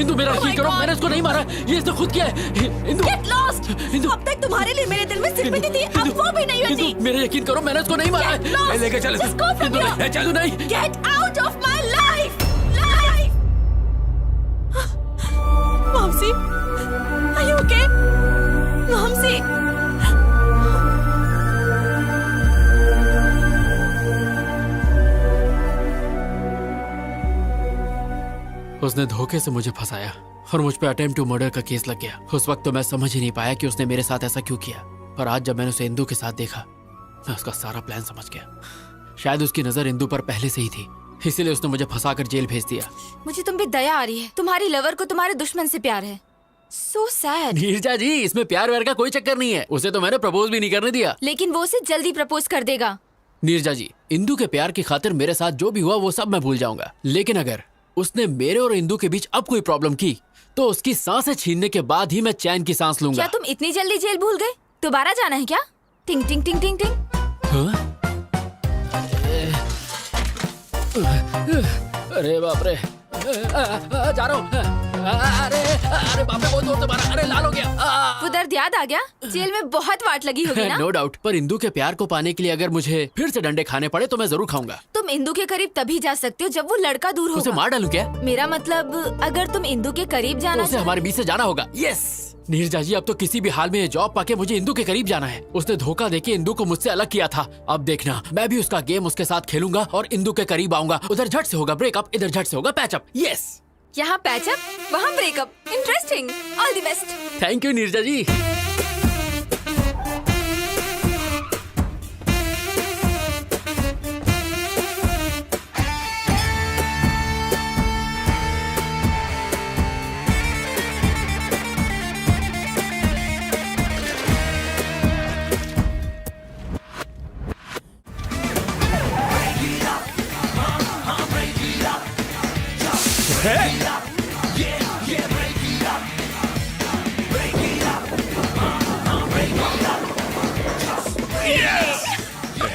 इंदु मेरा यकीन करो, मैंने इसको नहीं मारा, ये इसने खुद किया है। Indu
Get lost! अब तक तुम्हारे लिए मेरे दिल में सिंपैथी थी, अब वो भी नहीं बची।
मेरा यकीन करो, मैंने इसको नहीं मारा है। लेके चल,
Just go from here.
चल नहीं।
Get out of my life! Vamsi, are you okay? Vamsi!
उसने धोखे से मुझे फंसाया और मुझ पे अटेम्प्ट टू मर्डर का केस लग गया। उस वक्त तो मैं समझ ही नहीं पाया कि उसने मेरे साथ ऐसा क्यों किया, पर आज जब मैंने उसे इंदु के साथ देखा, मैं उसका सारा प्लान समझ गया। शायद उसकी नजर इंदु पर पहले से ही थी, इसीलिए उसने मुझे फंसाकर जेल भेज दिया।
मुझे तुम पे दया आ रही है, तुम्हारी लवर को तुम्हारे दुश्मन से प्यार है। So sad.
नीरजा जी, इसमें प्यार व्यार का कोई चक्कर नहीं है, उसे तो मैंने प्रपोज भी नहीं करने दिया।
लेकिन वो उसे जल्दी प्रपोज कर देगा।
नीरजा जी, इंदु के प्यार की खातिर मेरे साथ जो भी हुआ वो सब मैं भूल जाऊंगा, लेकिन अगर उसने मेरे और इंदु के बीच अब कोई प्रॉब्लम की तो उसकी सांसें छीनने के बाद ही मैं चैन की सांस लूंगा।
क्या तुम इतनी जल्दी जेल भूल गए? दोबारा जाना है क्या? टिंग टिंग टिंग टिंग टिंग।
हाँ? अरे बाप रे, जा रहा हूँ। अरे अरे बाप रे, बहुत जोर से मारा। अरे लाल हो गया।
वो दर्द याद आ गया? जेल में बहुत वाट लगी होगी ना?
नो डाउट, पर इंदू के प्यार को पाने के लिए अगर मुझे फिर से डंडे खाने पड़े तो मैं जरूर खाऊंगा।
तुम इंदू के करीब तभी जा सकते हो जब वो लड़का दूर
उसे
होगा।
मार डालूं क्या?
मेरा मतलब अगर तुम इंदू के करीब जाना
उसे हमारे बीच से जाना होगा। यस नीरजा जी, अब तो किसी भी हाल में ये जॉब पाके मुझे इंदू के करीब जाना है। उसने धोखा देके इंदू को मुझसे अलग किया था। अब देखना, मैं भी उसका गेम उसके साथ खेलूंगा और इंदू के करीब आऊंगा। उधर झट से होगा ब्रेकअप, इधर झट से होगा पैचअप। यस,
यहाँ पैचअप, वहाँ breakup. Interesting. All the best.
Thank you Neerja ji.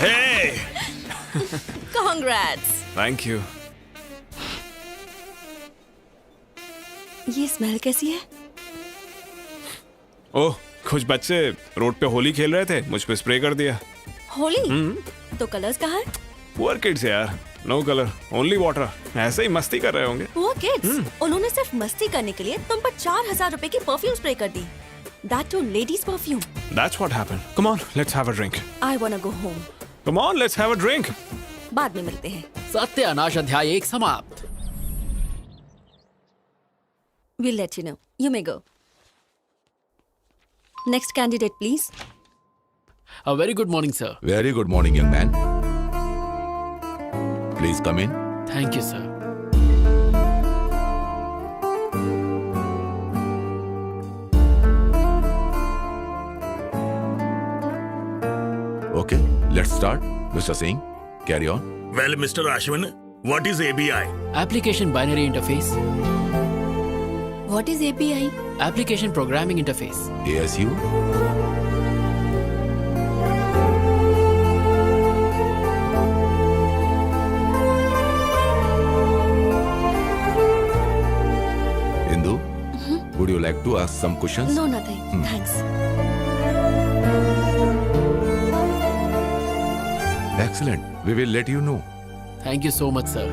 Hey!
Congrats.
Thank you.
ये स्मेल कैसी है?
ओह, कुछ बच्चे रोड पे होली खेल रहे थे, मुझ पे स्प्रे कर दिया।
होली? तो कलर्स कहाँ हैं?
पुअर किड्स यार, नो कलर, ओनली वाटर। ऐसे ही मस्ती कर रहे होंगे।
वो किड्स, उन्होंने सिर्फ मस्ती करने के लिए तुम पर 4000 रुपए की परफ्यूम स्प्रे कर दी। That too ladies perfume.
That's what happened. Come on, let's have a drink.
I wanna go home.
Come on, let's have a drink.
बाद में मिलते हैं।
सत्यानाश अध्याय 1 समाप्त।
We'll let you know. You may go. Next candidate, please.
A very good morning, sir.
Very good morning, young man. Please come in.
Thank you, sir.
Okay, let's start. Mr. Singh, carry on.
Well, Mr. Ashwin, what is ABI?
Application Binary Interface.
What is API?
Application Programming Interface.
ASU. Indu, would you like to ask some questions?
No, nothing. Thanks.
Excellent. We will let you know.
Thank you so much, sir.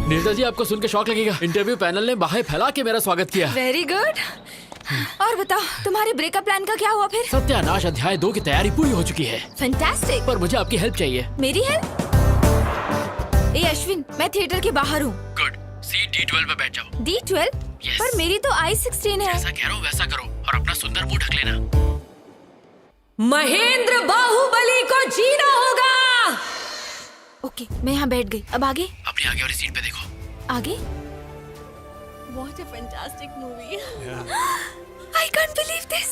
Neerja जी, आपको सुन के शौक लगेगा। Interview panel ने बाहें फैला के मेरा स्वागत किया।
Very good. और बताओ, तुम्हारे ब्रेकअप प्लान का क्या हुआ फिर?
सत्यानाश अध्याय 2 की तैयारी पूरी हो चुकी है।
फैंटास्टिक।
पर मुझे आपकी हेल्प चाहिए।
मेरी हेल्प? ए अश्विन, मैं थिएटर के बाहर हूँ।
गुड। सीट D12 पे बैठ जाओ।
D12?
Yes.
पर मेरी तो I16 है।
जैसा कह रहा हूँ वैसा करो और अपना सुंदर मुंह ढक लेना।
महेंद्र बाहुबली को जीना होगा। ओके, मैं यहाँ बैठ गई। अब आगे?
अपनी आगे वाली सीट पे देखो।
आगे?
What a fantastic movie.
I can't believe this.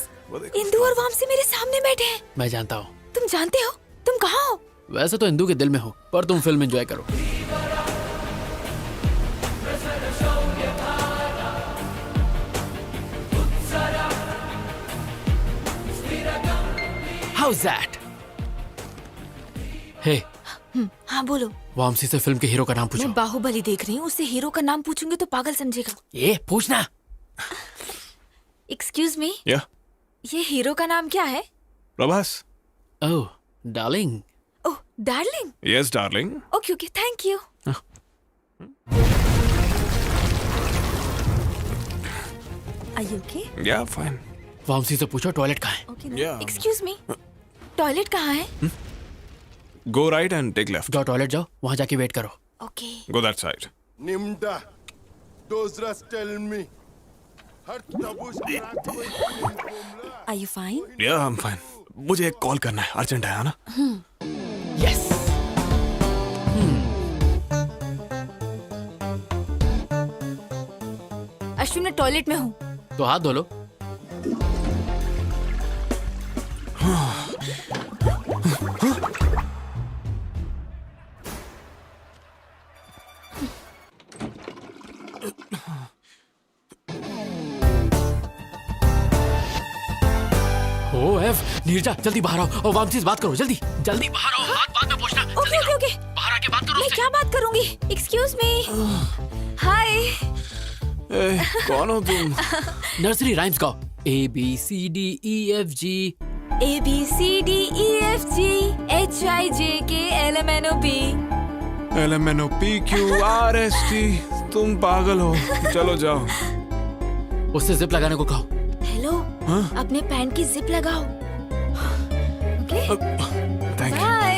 Indu और वामसी मेरे सामने बैठे हैं।
मैं जानता हूँ।
तुम जानते हो? तुम कहाँ हो?
वैसे तो इंदू के दिल में हो, पर तुम फिल्म एंजॉय करो। How's that? Hey,
हाँ बोलो।
वामसी से फिल्म के हीरो का नाम पूछो।
मैं बाहुबली देख रही हूँ, उससे हीरो का नाम पूछूंगी तो पागल समझेगा।
ये पूछना।
एक्सक्यूज मी,
Yeah,
ये हीरो का नाम क्या है?
Prabhas.
Oh, darling.
Oh, darling.
Yes, darling.
Okay okay, thank you.
Are you okay?
Yeah, fine.
Vamsi से पूछो टॉयलेट कहाँ है।
Okay.
Yeah.
Excuse me, toilet कहाँ है?
Go right and take left.
जाओ टॉयलेट जाओ, वहाँ जाके वेट करो।
Okay.
Go that side.
Nimda, those rest tell me.
Are you fine?
Yeah, I'm fine. मुझे एक कॉल करना है, अर्जेंट है ना?
यस।
अश्विन, मैं टॉयलेट में हूँ।
तो हाथ धो लो। ओ एफ, नीरजा जल्दी बाहर आओ और वामसी से बात करो, जल्दी जल्दी बाहर आओ, बात बाद में पूछना।
ओके ओके ओके,
बाहर आके बात करो
मैं
उससे।
क्या बात करूंगी? Excuse me. हाय।
कौन हो तुम?
नर्सरी राइम्स गाओ। ABCDEFG
ABCDEFG HIJKLMNOP।
LMNOPQRST। तुम पागल हो, चलो जाओ।
उससे जिप लगाने को कहो।
हेलो, अपने पैंट की जिप लगाओ। Okay,
thank you.
बाय।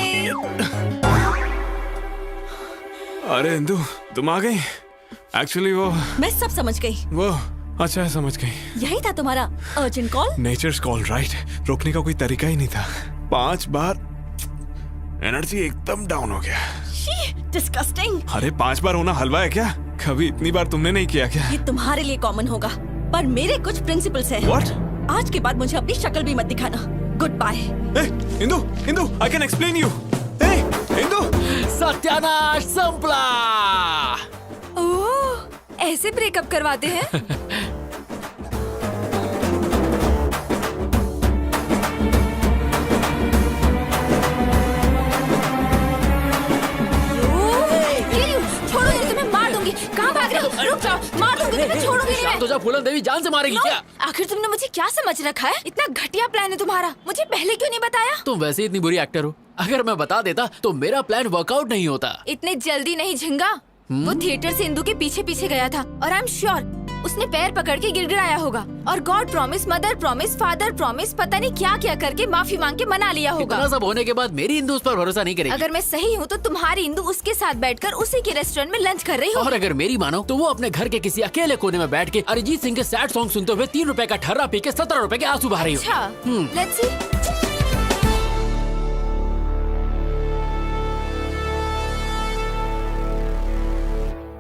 अरे इंदु, तुम आ गई? एक्चुअली
मैं सब समझ गई।
वो अच्छा है, समझ गई।
यही था तुम्हारा urgent call?
Nature's call, right. रोकने का कोई तरीका ही नहीं था। 5 बार एनर्जी एकदम डाउन हो गया।
डिस्गस्टिंग।
अरे 5 बार होना हलवा है क्या? कभी इतनी बार तुमने नहीं किया क्या?
ये तुम्हारे लिए कॉमन होगा, पर मेरे कुछ प्रिंसिपल्स हैं।
What?
आज के बाद मुझे अपनी शक्ल भी मत दिखाना। Good bye.
Indu, Indu, I can explain you. Indu,
सत्यानाश संपला।
ओह, ऐसे ब्रेकअप करवाते हैं? छोड़ो नहीं, तुम्हें मार दूंगी। कहाँ भाग रहे हो? रुक जाओ, मार दूंगी तुम्हें, छोड़ूंगी नहीं मैं।
तो जा, फूलन देवी जान से मारेगी क्या?
आखिर तुमने मुझे क्या समझ रखा है? इतना घटिया प्लान है तुम्हारा, मुझे पहले क्यों नहीं बताया?
तुम वैसे ही इतनी बुरी एक्टर हो, अगर मैं बता देता तो मेरा प्लान वर्कआउट नहीं होता।
इतने जल्दी नहीं झिंगा। वो थिएटर से इंदु के पीछे पीछे गया था और आई एम श्योर उसने पैर पकड़ के गिड़गिड़ाया होगा और God promise, mother promise, father promise, पता नहीं क्या क्या करके माफी मांग के मना लिया होगा।
इतना सब होने के बाद मेरी इंदु उस पर भरोसा नहीं करेगी।
अगर मैं सही हूँ तो तुम्हारी इंदु उसके साथ बैठकर उसी के रेस्टोरेंट में लंच कर रही हो।
और अगर मेरी मानो तो वो अपने घर के किसी अकेले कोने में बैठ के अरिजीत सिंह के सैड सॉन्ग सुनते हुए 3 रुपए का ठर्रा पी के 17 रुपए के आंसू बहा रही हो।
अच्छा, लेट्स सी।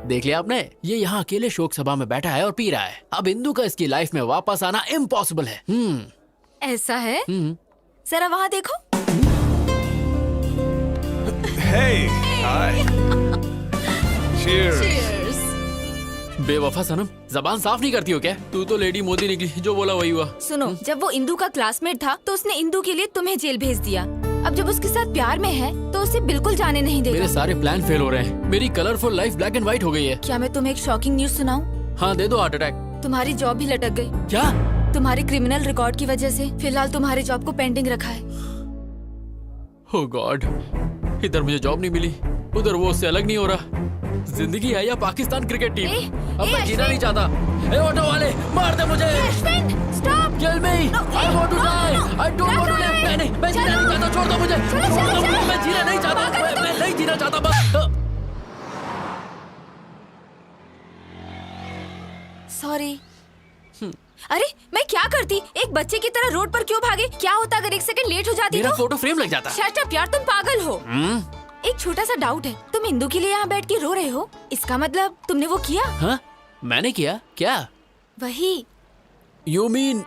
देख लिया आपने, ये यहाँ अकेले शोक सभा में बैठा है और पी रहा है। अब इंदु का इसकी लाइफ में वापस आना इम्पॉसिबल है।
ऐसा है? जरा वहाँ देखो।
Hey, hi. Cheers.
बेवफा सनम, जबान साफ नहीं करती हो क्या? तू तो लेडी मोदी निकली, जो बोला वही हुआ।
सुनो, जब वो इंदु का क्लासमेट था तो उसने इंदु के लिए तुम्हें जेल भेज दिया। अब जब उसके साथ प्यार में है तो उसे बिल्कुल जाने नहीं देगा।
मेरे सारे प्लान फेल हो रहे हैं। मेरी colourful life black and white हो गई है।
क्या मैं तुम्हें एक शॉकिंग न्यूज सुनाऊं?
हाँ दे दो, हार्ट अटैक।
तुम्हारी जॉब भी लटक गई।
क्या?
तुम्हारे क्रिमिनल रिकॉर्ड की वजह से फिलहाल तुम्हारे जॉब को पेंडिंग रखा है।
ओह गॉड, इधर मुझे जॉब नहीं मिली, उधर वो उससे अलग नहीं हो रहा। जिंदगी है या पाकिस्तान क्रिकेट टीम? अब मैं जीना नहीं चाहता। ए ऑटो वाले, मार दे मुझे।
Stop.
Kill me. I want to die. I don't want to live. नहीं, मैं जीना नहीं चाहता। छोड़ दो मुझे। छोड़ दो मुझे, मैं जीना नहीं चाहता। मैं नहीं जीना चाहता बस।
सॉरी। अरे मैं क्या करती? एक बच्चे की तरह रोड पर क्यों भागे? क्या होता अगर 1 सेकंड लेट हो जाती?
मेरा
तो
फोटो फ्रेम लग जाता।
शट अप यार, तुम पागल हो। एक छोटा सा डाउट है, तुम इंदु के लिए यहाँ बैठ के रो रहे हो, इसका मतलब तुमने वो किया?
हाँ, मैंने किया क्या?
वही।
You mean?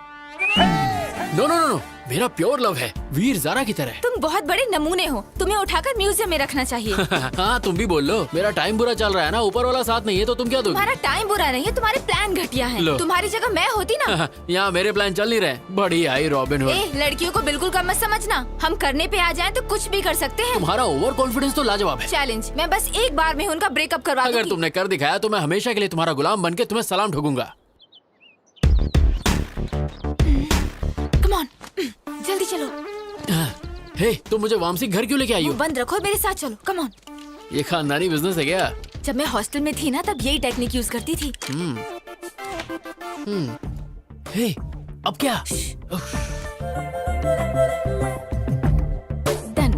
No no no no, मेरा प्योर लव है, वीर ज़ारा की तरह।
तुम बहुत बड़े नमूने हो, तुम्हें उठाकर म्यूजियम में रखना चाहिए।
हाँ तुम भी बोल लो, मेरा टाइम बुरा चल रहा है ना, ऊपर वाला साथ नहीं है तो तुम क्या दोगे?
तुम्हारा टाइम बुरा नहीं है, तुम्हारे प्लान घटिया हैं। तुम्हारी जगह मैं होती ना।
यहाँ मेरे प्लान चल नहीं रहे। बड़ी आई रॉबिन हुड।
लड़कियों को बिल्कुल कम मत समझना, हम करने पे आ जाएं तो कुछ भी कर सकते हैं।
तुम्हारा ओवर कॉन्फिडेंस तो लाजवाब है।
चैलेंज, मैं बस एक बार में उनका ब्रेकअप करवा दूंगी।
अगर तुमने कर दिखाया तो मैं हमेशा के लिए तुम्हारा गुलाम बन के तुम्हें सलाम ठोकूंगा।
कम ऑन, जल्दी चलो।
हे, तुम मुझे वामसी घर क्यों लेके आई हो?
बंद रखो, मेरे साथ चलो। Come on.
ये खानदानी बिजनेस है क्या?
जब मैं हॉस्टल में थी ना तब यही टेक्निक यूज करती थी।
हे, अब क्या?
डन।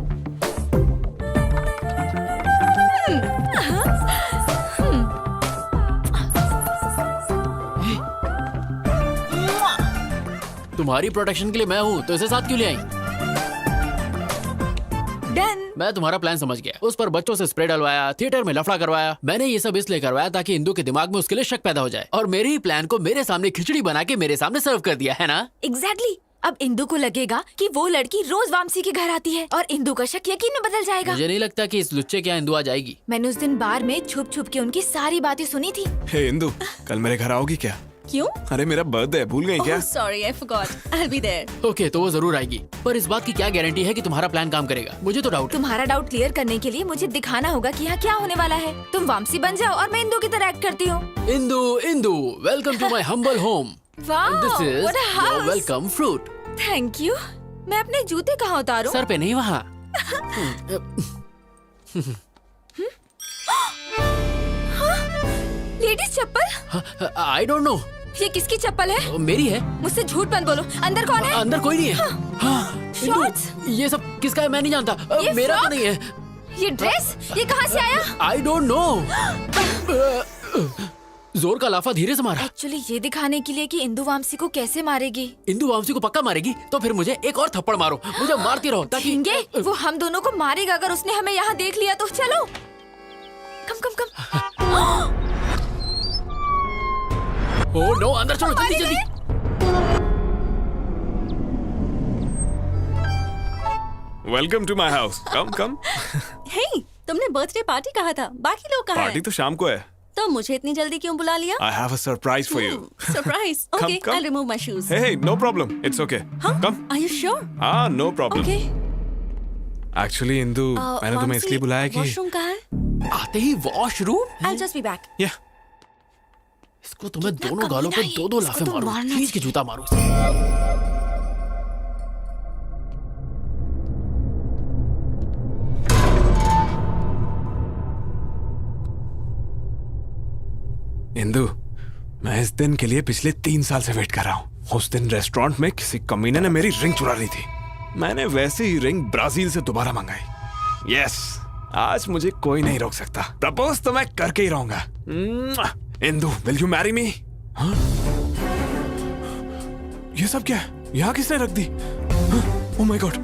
तुम्हारी प्रोटेक्शन के लिए मैं हूँ तो इसे साथ क्यों ले आई?
डन।
मैं तुम्हारा प्लान समझ गया। उस पर बच्चों से स्प्रे डलवाया, थिएटर में लफड़ा करवाया। मैंने ये सब इसलिए करवाया ताकि इंदु के दिमाग में उसके लिए शक पैदा हो जाए और मेरे ही प्लान को मेरे सामने खिचड़ी बना के मेरे सामने सर्व कर दिया है ना?
एग्जैक्टली। अब इंदु को लगेगा कि वो लड़की रोज वामसी के घर आती है और इंदु का शक यकीन में बदल जाएगा।
मुझे नहीं लगता कि इस लुच्चे के यहाँ इंदु आ जाएगी।
मैंने उस दिन बार में छुप छुप के उनकी सारी बातें सुनी थी।
हे इंदु, कल मेरे घर आओगी क्या?
क्यों?
अरे मेरा बर्थडे है, भूल गई क्या?
Sorry I forgot, I will be there.
Okay तो वो जरूर आएगी, पर इस बात की क्या गारंटी है कि तुम्हारा प्लान काम करेगा? मुझे तो डाउट है।
तुम्हारा डाउट क्लियर करने के लिए मुझे दिखाना होगा कि यहाँ क्या होने वाला है। तुम वामसी बन जाओ और मैं इंदू की तरह एक्ट करती हूँ।
Indu, welcome to my humble home.
Wow,
this is
what a house.
Welcome fruit.
Thank you. मैं अपने जूते कहाँ उतारूं?
सर पे नहीं, वहाँ।
लेडीज चप्पल?
I don't know.
ये किसकी चप्पल है?
मेरी है।
मुझसे झूठ मत बोलो। अंदर कौन है?
अंदर कोई नहीं है। हाँ,
शॉर्ट्स?
ये सब किसका है मैं नहीं जानता।
ये
मेरा तो
फ्रॉक?
नहीं है।
ये ड्रेस? ये कहाँ से आया?
आई डोंट नो। जोर का लाफा धीरे से मारा।
एक्चुअली ये दिखाने के लिए कि इंदू वामसी को कैसे मारेगी।
इंदू वामसी को पक्का मारेगी तो फिर मुझे एक और थप्पड़ मारो, मुझे मारती रहो ताकि
झिंगे, वो हम दोनों को मारेगा अगर उसने हमें यहाँ देख लिया तो। चलो कम कम कम।
ओह नो, अंदर चलो जल्दी जल्दी।
वेलकम टू माई हाउस, कम कम।
हे, तुमने बर्थडे पार्टी कहा था, बाकी लोग कहाँ
पार्टी
हैं?
तो शाम को है।
तो मुझे इतनी जल्दी क्यों बुला लिया?
I have a surprise for you.
Surprise. Okay,
come.
I'll remove my shoes.
Hey, no problem. It's okay. Come.
Are you sure?
Ah, no problem.
Okay.
Actually, Indu, मैंने तुम्हें इसलिए बुलाया कि
वॉशरूम कहाँ है?
आते ही washroom.
I'll just be back.
Yeah.
इसको तो मैं
कितना
दोनों गालों पे
कमीना है,
दो
इसको
लाफे
तो
मारूं,
मारना
खींच के जूता मारूं इसे।
इंदू, मैं इस दिन के लिए पिछले 3 साल से वेट कर रहा हूँ। उस दिन रेस्टोरेंट में किसी कमीने ने मेरी रिंग चुरा ली थी। मैंने वैसे ही रिंग ब्राजील से दोबारा मंगाई। यस, आज मुझे कोई नहीं रोक सकता। प्रपोज तो मैं करके ही रहूंगा। Indu, will you marry me? ये सब क्या है? यहाँ किसने रख दी? Oh my god,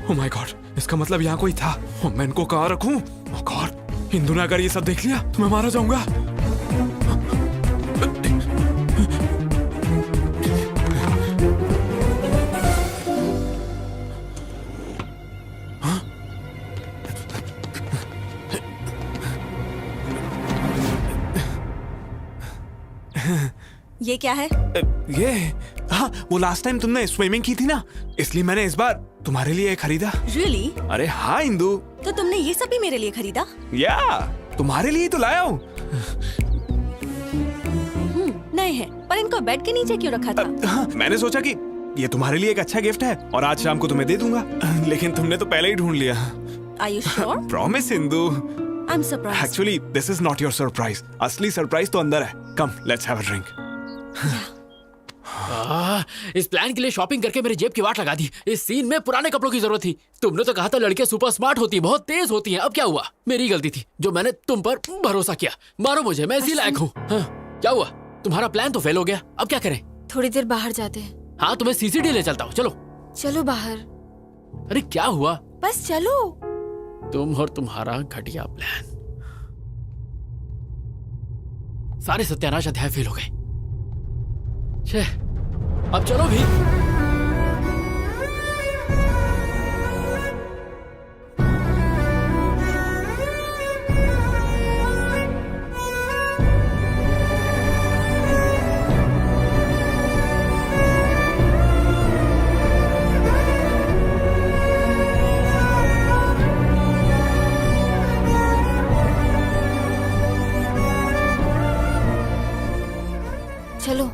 oh my god, इसका मतलब यहाँ कोई था। मैं इनको कहाँ रखूं? ओह गॉड, इंदू ने अगर ये सब देख लिया तो मैं मारा जाऊंगा।
ये क्या है?
ये हाँ, वो लास्ट टाइम तुमने स्विमिंग की थी ना, इसलिए मैंने इस बार तुम्हारे लिए खरीदा।
Really?
अरे हाँ इंदू,
तो तुमने ये सब भी मेरे लिए खरीदा?
या तुम्हारे लिए तो लाया हूँ।
नए हैं, पर इनको बेड के नीचे क्यों रखा था?
हाँ, मैंने सोचा कि ये तुम्हारे लिए एक अच्छा गिफ्ट है और आज शाम को तुम्हें दे दूंगा। लेकिन तुमने तो पहले ही ढूंढ लिया।
Are you sure?
Promise Indu.
I'm surprised.
Actually this is not your surprise. असली सरप्राइज तो अंदर है। कम, लेट्स हैव अ ड्रिंक।
इस प्लान के लिए शॉपिंग करके मेरी जेब की वाट लगा दी। इस सीन में पुराने कपड़ों की जरूरत थी। तुमने तो कहा था लड़कियां सुपर स्मार्ट होती हैं, बहुत तेज होती हैं। अब क्या हुआ? मेरी गलती थी जो मैंने तुम पर भरोसा किया। मारो मुझे, मैं इसी लायक हूँ। हाँ, क्या हुआ? तुम्हारा प्लान तो फेल हो गया, अब क्या करें?
थोड़ी देर बाहर जाते हैं।
हाँ, तुम्हें सीसीडी ले चलता हूँ, चलो।
चलो बाहर।
अरे क्या हुआ?
बस चलो।
तुम और तुम्हारा घटिया प्लान। सारे सत्यानाश अध्याय फेल हो गए। छे, अब चलो भी।
चलो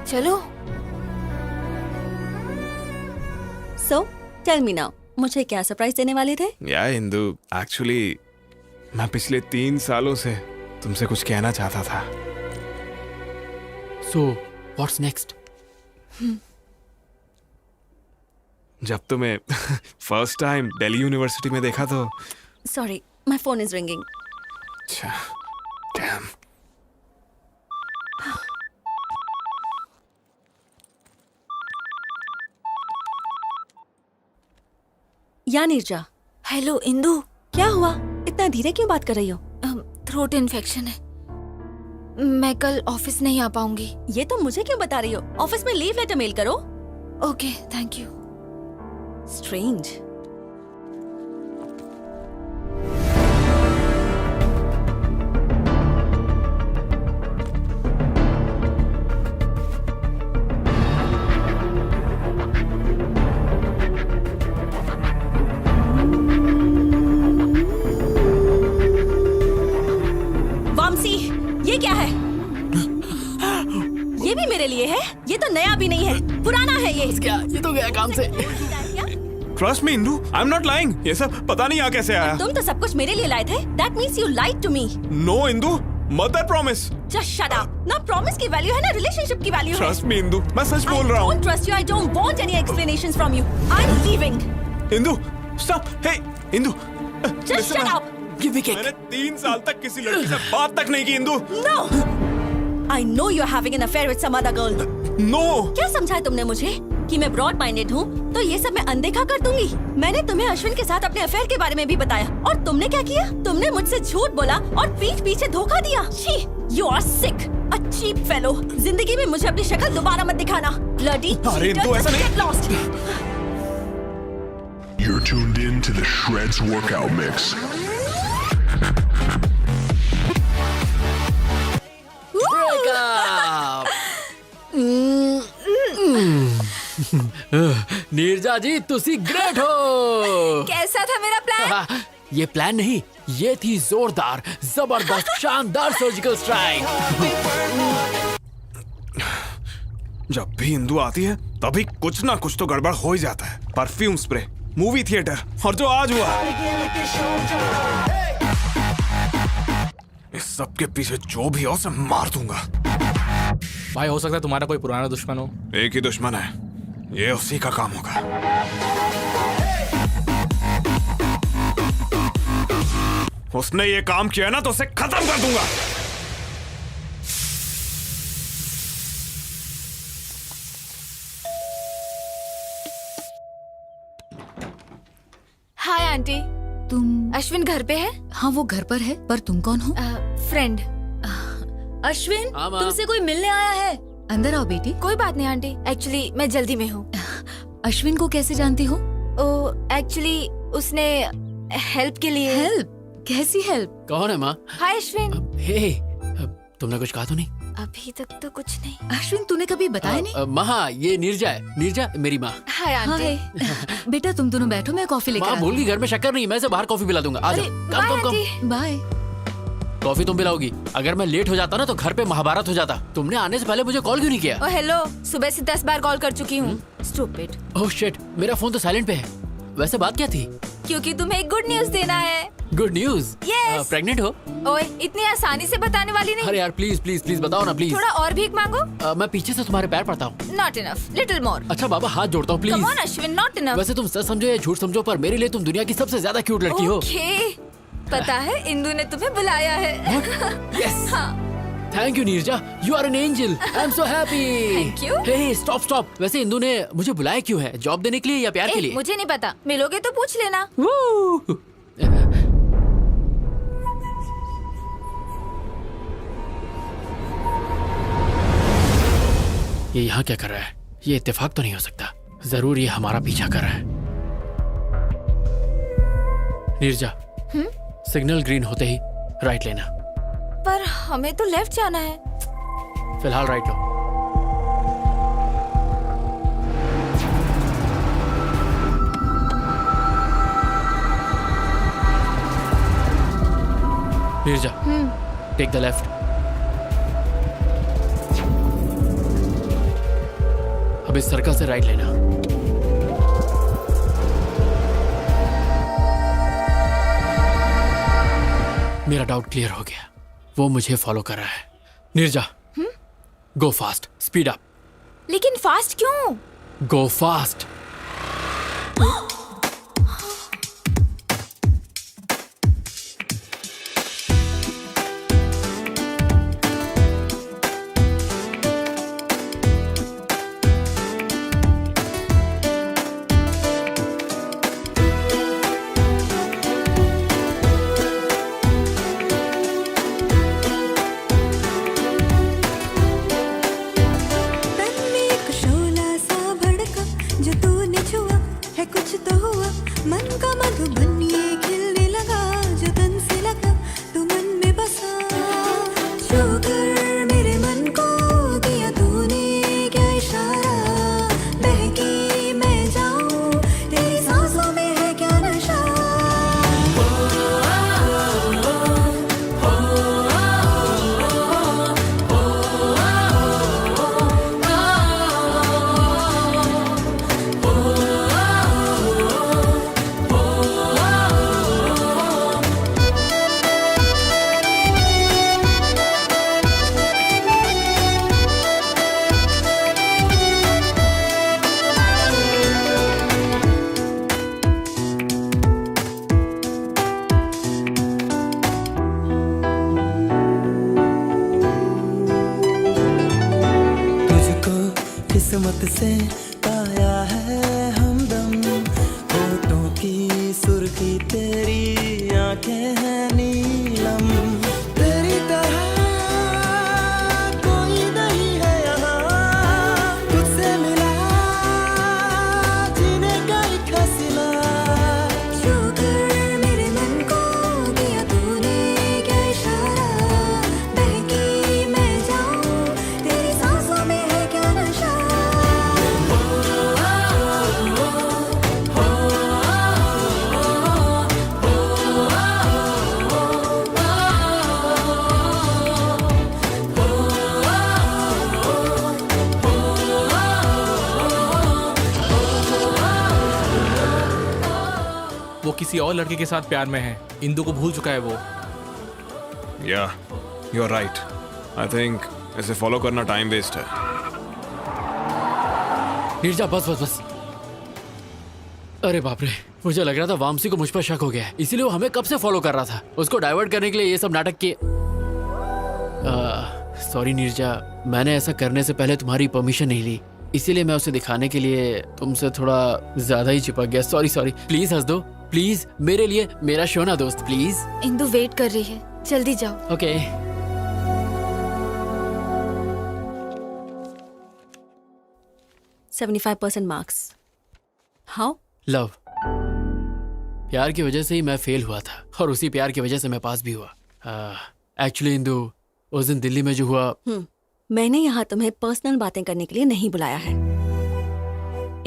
चलो।
So, tell me now, मुझे क्या सरप्राइज देने वाले थे?
या इंदू, एक्चुअली मैं पिछले 3 सालों से तुमसे कुछ कहना चाहता था।
So, what's next?
जब तुम्हें फर्स्ट टाइम दिल्ली यूनिवर्सिटी में देखा तो
Sorry, my phone is ringing.
अच्छा, damn.
या नीरजा।
हेलो इंदू।
क्या हुआ? इतना धीरे क्यों बात कर रही हो?
थ्रोट इन्फेक्शन है, मैं कल ऑफिस नहीं आ पाऊंगी।
ये तो मुझे क्यों बता रही हो? ऑफिस में लीव लेटर मेल करो।
Okay, thank you.
स्ट्रेंज। ये भी मेरे लिए है। ये तो नया भी नहीं है, पुराना है ये।
क्या ये तो गया काम से।
Trust me Indu, I am not lying. ये सब पता नहीं यहाँ कैसे आया।
तुम तो सब कुछ मेरे लिए लाए थे। That means you lied to me.
No Indu, mother promise.
Just shut up. ना प्रॉमिस की वैल्यू है ना रिलेशनशिप की वैल्यू है।
ट्रस्ट मी इंदू, मैं सच बोल रहा हूँ।
I don't trust you. I don't want any explanations from you. I'm leaving.
Indu, stop. Hey, Indu.
Just shut up.
मैंने 3 साल तक किसी लड़की से बात तक नहीं की Indu.
No. I know you're having an affair with some other girl.
No.
क्या समझा तुमने मुझे कि मैं ब्रॉड माइंडेड हूँ, तो ये सब मैं अनदेखा कर दूंगी। मैंने तुम्हें अश्विन के साथ अपने अफेयर के बारे में भी बताया, और तुमने क्या किया? तुमने मुझसे झूठ बोला और पीठ पीछे धोखा दिया। छी, you are sick, a cheap fellow. जिंदगी में मुझे अपनी शक्ल दोबारा मत दिखाना। Bloody
अरे
cheater,
तो ऐसा
just
नहीं।
get lost.
You're tuned in to the Shreds Workout Mix.
Neerja जी तुसी ग्रेट हो।
कैसा था मेरा प्लान?
ये प्लान नहीं, ये थी जोरदार, जबरदस्त, शानदार सर्जिकल स्ट्राइक।
जब भी इंदू आती है तभी कुछ ना कुछ तो गड़बड़ हो ही जाता है। परफ्यूम स्प्रे, मूवी थिएटर, और जो आज हुआ, इस सब के पीछे जो भी हो उसे मार दूंगा।
भाई हो सकता है तुम्हारा कोई पुराना दुश्मन हो।
एक ही दुश्मन है, ये उसी का काम होगा। उसने ये काम किया ना तो उसे खत्म कर दूंगा।
Hi aunty.
तुम?
अश्विन घर पे है?
हाँ वो घर पर है, पर तुम कौन हो?
फ्रेंड।
अश्विन,
हाँ, माँ।
तुमसे कोई मिलने आया है। अंदर आओ बेटी।
कोई बात नहीं आंटी, एक्चुअली मैं जल्दी में हूँ।
अश्विन को कैसे जानती हो?
एक्चुअली उसने हेल्प के लिए।
हेल्प? कैसी हेल्प?
कौन है माँ?
हाय अश्विन।
हे, तुमने कुछ कहा तो नहीं?
अभी तक तो कुछ नहीं।
अश्विन तूने कभी बताया नहीं?
माँ, ये नीरजा है। नीरजा मेरी माँ।
Hi aunty.
बेटा तुम दोनों बैठो, मैं कॉफी लेकर
माँ
आती
भूल गई, घर में शक्कर नहीं, मैं इसे बाहर कॉफी पिला दूंगा। आ जाओ। कम।
बाय।
कॉफी तुम पिलाओगी? अगर मैं लेट हो जाता ना तो घर पे महाभारत हो जाता। तुमने आने से पहले मुझे कॉल क्यों नहीं किया?
ओह हेलो, सुबह से 10 बार कॉल कर चुकी हूँ। स्टूपिड।
ओह शिट, मेरा फोन तो साइलेंट पे है। वैसे बात क्या थी?
क्योंकि तुम्हें एक गुड न्यूज देना है।
Good news?
Yes.
प्रेग्नेंट हो?
ओए, इतनी आसानी से बताने वाली नहीं।
अरे यार प्लीज प्लीज प्लीज बताओ ना प्लीज।
थोड़ा और भीख मांगो।
मैं पीछे से तुम्हारे पैर पड़ता हूँ।
Not enough, little more.
अच्छा बाबा हाथ जोड़ता हूँ please.
Come on Ashwin, not enough.
वैसे तुम सच समझो या झूठ समझो, पर मेरे लिए तुम दुनिया की सबसे ज्यादा क्यूट लड़की हो।
ओके, पता है इंदु ने तुम्हें बुलाया है।
यस।
हाँ।
Thank you Neerja, you are an angel. I am so happy.
Thank you.
Hey stop stop. वैसे इंदु ने मुझे बुलाया क्यों है? जॉब देने के लिए या प्यार के लिए?
मुझे नहीं पता, मिलोगे तो पूछ लेना।
ये यहाँ क्या कर रहा है? ये इत्तेफाक तो नहीं हो सकता। जरूर ये हमारा पीछा कर रहा है। नीरजा, सिग्नल ग्रीन होते ही राइट लेना।
पर हमें तो लेफ्ट जाना है।
फिलहाल राइट लो। Neerja, take the left. अब इस सर्कल से राइट लेना। मेरा डाउट क्लियर हो गया, वो मुझे फॉलो कर रहा है। नीरजा, गो फास्ट, स्पीड अप।
लेकिन फास्ट क्यों?
गो फास्ट।
तन में एक शोला सा भड़का, जो तूने छुआ है कुछ तो किस्मत से पाया है हमदम, होठों की सुर्खी तेरी आंखें हैं नीलम, तेरी तरह कोई नहीं है यहाँ, तुझसे मिला जीने का एक हसीना।
शुक्र मेरे मन को दिया तूने क्या इशारा, बहकी मैं जाऊं तेरी सांसों में है क्या नशा।
वो किसी और लड़के के साथ प्यार में है, इंदु को भूल चुका है वो।
Yeah, you're right. I think इसे फॉलो करना टाइम वेस्ट है।
नीरजा बस बस बस। अरे बाप रे, मुझे लग रहा था वामसी को मुझ पर शक हो गया है, इसीलिए वो हमें कब से फॉलो कर रहा था। उसको डाइवर्ट करने के लिए ये सब नाटक किए। सॉरी नीरजा, मैंने ऐसा करने से पहले तुम्हारी परमिशन नहीं ली, इसीलिए मैं उसे दिखाने के लिए तुमसे थोड़ा ज्यादा ही चिपक गया। सॉरी सॉरी, प्लीज हंस दो प्लीज, मेरे लिए, मेरा शो ना दोस्त प्लीज।
इंदु वेट कर रही है, जल्दी जाओ।
Okay
75% marks. हाउ?
लव, प्यार की वजह से ही मैं फेल हुआ था और उसी प्यार की वजह से मैं पास भी हुआ। एक्चुअली इंदु, उस दिन दिल्ली में जो हुआ,
मैंने यहाँ तुम्हें पर्सनल बातें करने के लिए नहीं बुलाया है।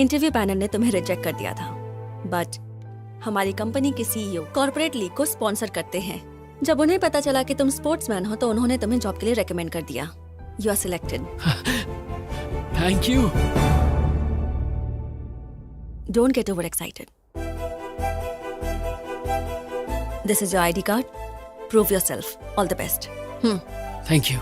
इंटरव्यू पैनल ने तुम्हें रिजेक्ट कर दिया था, बट हमारी कंपनी के सीईओ कॉर्पोरेट लीग को स्पॉन्सर करते हैं। जब उन्हें पता चला कि तुम स्पोर्ट्समैन हो तो उन्होंने तुम्हें जॉब के लिए रेकमेंड कर दिया। You are selected.
Thank you.
Don't get over excited. This is your ID card, prove yourself. All the best.
Thank you.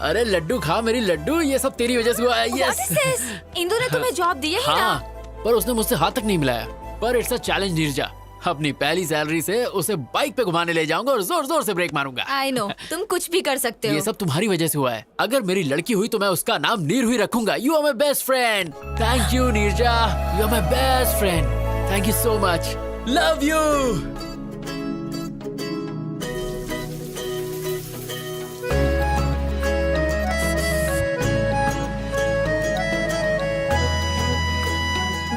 अरे लड्डू खा मेरी लड्डू, ये सब तेरी वजह से हुआ है।
What is this? इंदु ने तुम्हें जॉब दी है ही
हाँ,
ना?
पर उसने मुझसे हाथ तक नहीं मिलाया। पर इट्स अ चैलेंज नीरजा, अपनी पहली सैलरी से उसे बाइक पे घुमाने ले जाऊंगा और जोर जोर से ब्रेक मारूंगा।
I know, तुम कुछ भी कर सकते हो।
ये सब तुम्हारी वजह से हुआ है। अगर मेरी लड़की हुई तो मैं उसका नाम नीर ही रखूंगा। You are my best friend. Thank you Neerja, you are my best friend. Thank you so much. Love you.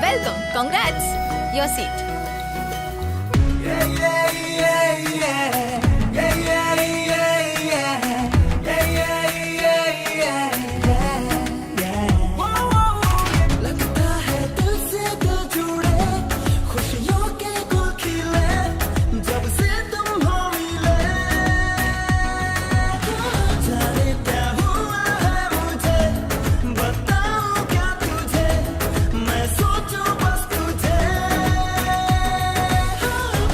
Welcome, congrats, your seat.
लगता है दिल से दिल जुड़े, खुशियों के गुल खिले, जब से तुम हो मिले। जाने क्या हुआ है मुझे, बताऊं क्या तुझे, मैं सोचूं बस तुझे।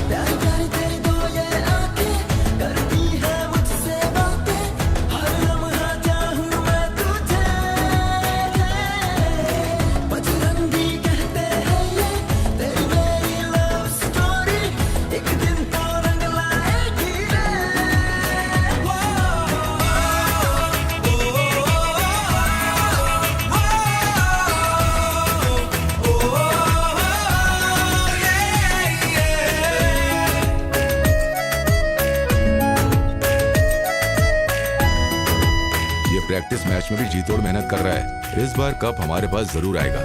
प्यारी प्यारी तेरी दो ये आंखें करती है मुझसे बातें, हर लम्हा चाहूं मैं तुझे। बजरंगी कहते हैं ये तेरी मेरी लव स्टोरी, एक दिन तो रंग लाएगी रे।
ये प्रैक्टिस मैच में भी जी तोड़ मेहनत कर रहा है। इस बार कप हमारे पास जरूर आएगा।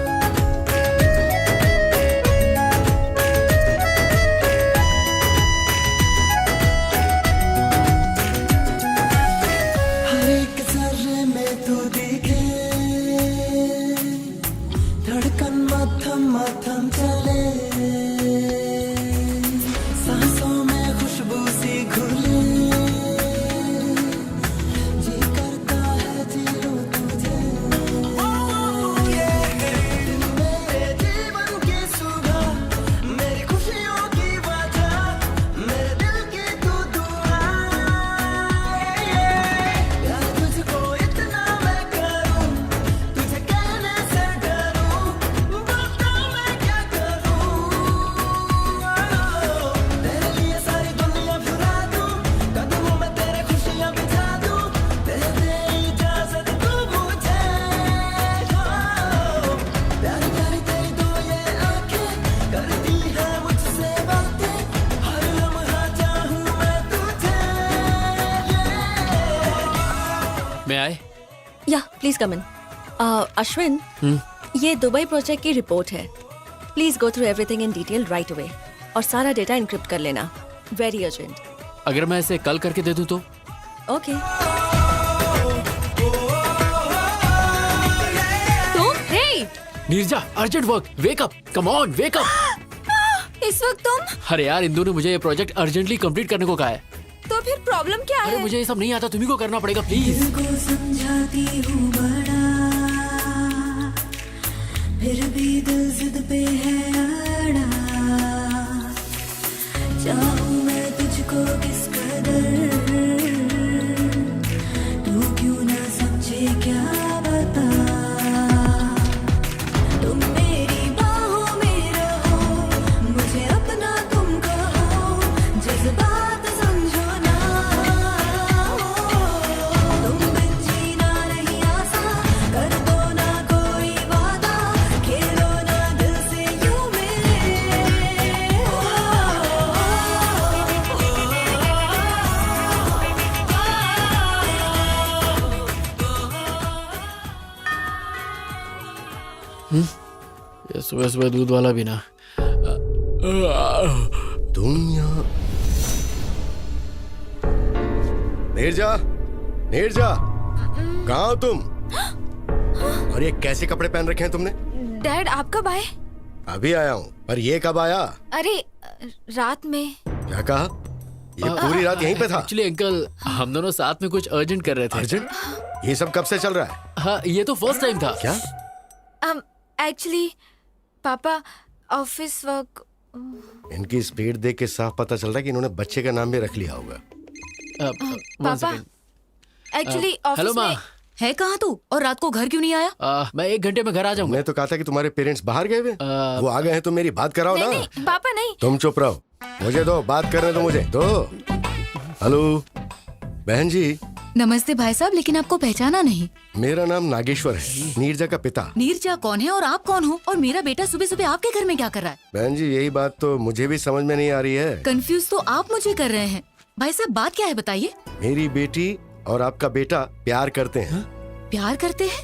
हर एक जर्रे में तू दिखे, धड़कन मथम मथम चले, सांसों में खुशबू सी घुले, जी करता है जी लूं तुझे।
प्लीज कम इन। अश्विन, ये दुबई प्रोजेक्ट की रिपोर्ट है। Please go through everything in detail right away और सारा डेटा इनक्रिप्ट कर लेना। Very urgent.
अगर मैं इसे कल करके दे दूं तो?
Okay.
Neerja, urgent work, wake up, come on, wake up.
इस वक्त तुम?
अरे यार, इंदु ने मुझे ये प्रोजेक्ट अर्जेंटली कंप्लीट करने को कहा है।
तो फिर प्रॉब्लम क्या है?
अरे मुझे ये सब नहीं आता, तुम्ही को करना पड़ेगा प्लीज।
समझाती हूँ बड़ा, फिर भी दिल जिद पे है अड़ा। चाहूँ मैं तुझको किस कदर, तू क्यों ना समझे क्या बता।
ये सुबह सुबह दूध वाला भी ना।
तुम यहाँ? नीरजा, नीरजा, कहाँ हो तुम? और ये कैसे कपड़े पहन रखे हैं तुमने?
डैड, आप कब आए?
अभी आया हूँ, पर ये कब आया?
अरे रात में।
क्या कहा? ये पूरी रात यहीं पे था?
एक्चुअली अंकल, हम दोनों साथ में कुछ अर्जेंट कर रहे थे।
अर्जेंट? ये सब कब से चल रहा है?
हाँ, ये तो फर्स्ट टाइम था।
क्या?
एक्चुअली पापा ऑफिस वर्क।
इनकी स्पीड देख के साफ पता चल रहा है कि इन्होंने बच्चे का नाम भी रख लिया होगा।
पापा एक्चुअली
हेलो माँ,
है कहाँ तू? और रात को घर क्यों नहीं आया?
मैं 1 घंटे में घर आ जाऊंगा।
मैं तो कहा था कि तुम्हारे पेरेंट्स बाहर गए हुए। वो आ गए हैं तो मेरी बात कराओ ना।
नहीं, पापा नहीं।
तुम चुप रहो, मुझे दो बात करने दो मुझे दो। हेलो बहन जी।
नमस्ते भाई साहब, लेकिन आपको पहचाना नहीं।
मेरा नाम नागेश्वर है, नीरजा का पिता।
नीरजा कौन है और आप कौन हो? और मेरा बेटा सुबह सुबह आपके घर में क्या कर रहा है?
बहन जी, यही बात तो मुझे भी समझ में नहीं आ रही है।
कंफ्यूज तो आप मुझे कर रहे हैं। भाई साहब, बात क्या है बताइए।
मेरी बेटी और आपका बेटा प्यार करते हैं।
प्यार करते हैं?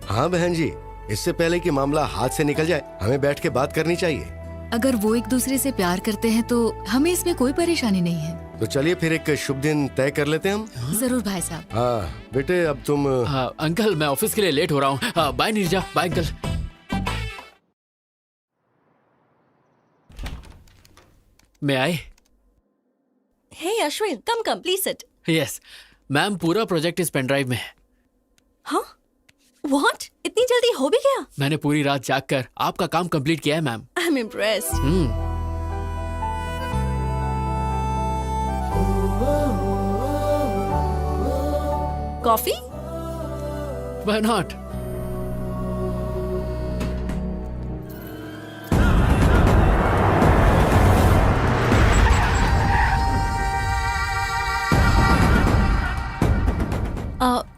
हाँ बहन जी, इससे पहले कि मामला हाथ से निकल जाए, हमें बैठ के बात करनी चाहिए।
अगर वो एक दूसरे से प्यार करते हैं तो हमें इसमें कोई परेशानी नहीं है।
तो चलिए फिर एक शुभ दिन तय कर लेते हैं हम।
जरूर भाई साहब।
हाँ बेटे, अब तुम।
हाँ अंकल, मैं ऑफिस के लिए लेट हो रहा हूँ। Bye Neerja, bye uncle. मैं आए?
Hey Ashwin, come please sit.
Yes ma'am, पूरा प्रोजेक्ट इस पेन ड्राइव में है।
हाँ? व्हाट? इतनी जल्दी हो भी गया?
मैंने पूरी रात जागकर आपका काम कंप्लीट किया है ma'am.
I am impressed. Coffee?
Why not?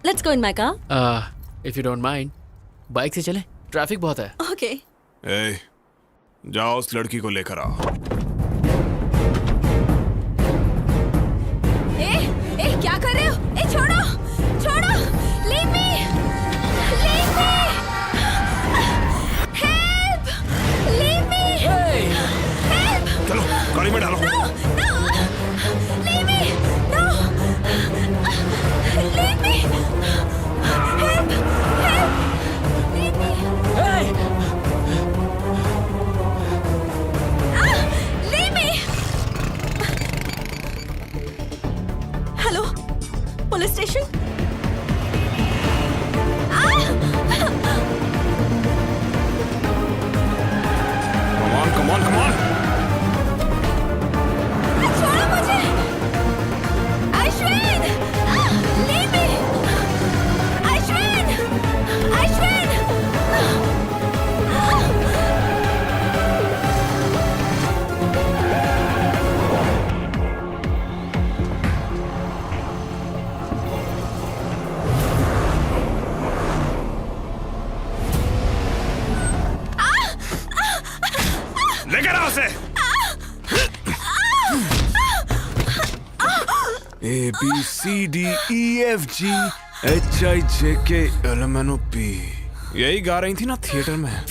Let's go in my car.
If you don't mind, bike से चलें? ट्रैफिक बहुत है।
Okay.
ए, जाओ उस लड़की को लेकर आओ।
ए, क्या कर रहे हो? ए, छोड़ो, छोड़ो, leave me, leave me, help, leave me, help,
चलो गाड़ी में डालो।
no, leave me, no, leave me, help, leave me, leave me.
Hello, police station?
Come on, come on.
छोड़ो मुझे, अश्विन, leave me, अश्विन, अश्विन.
लेकर आओ उसे। A B C D E F G HIJKLMNOP यही गा रही थी ना थिएटर में।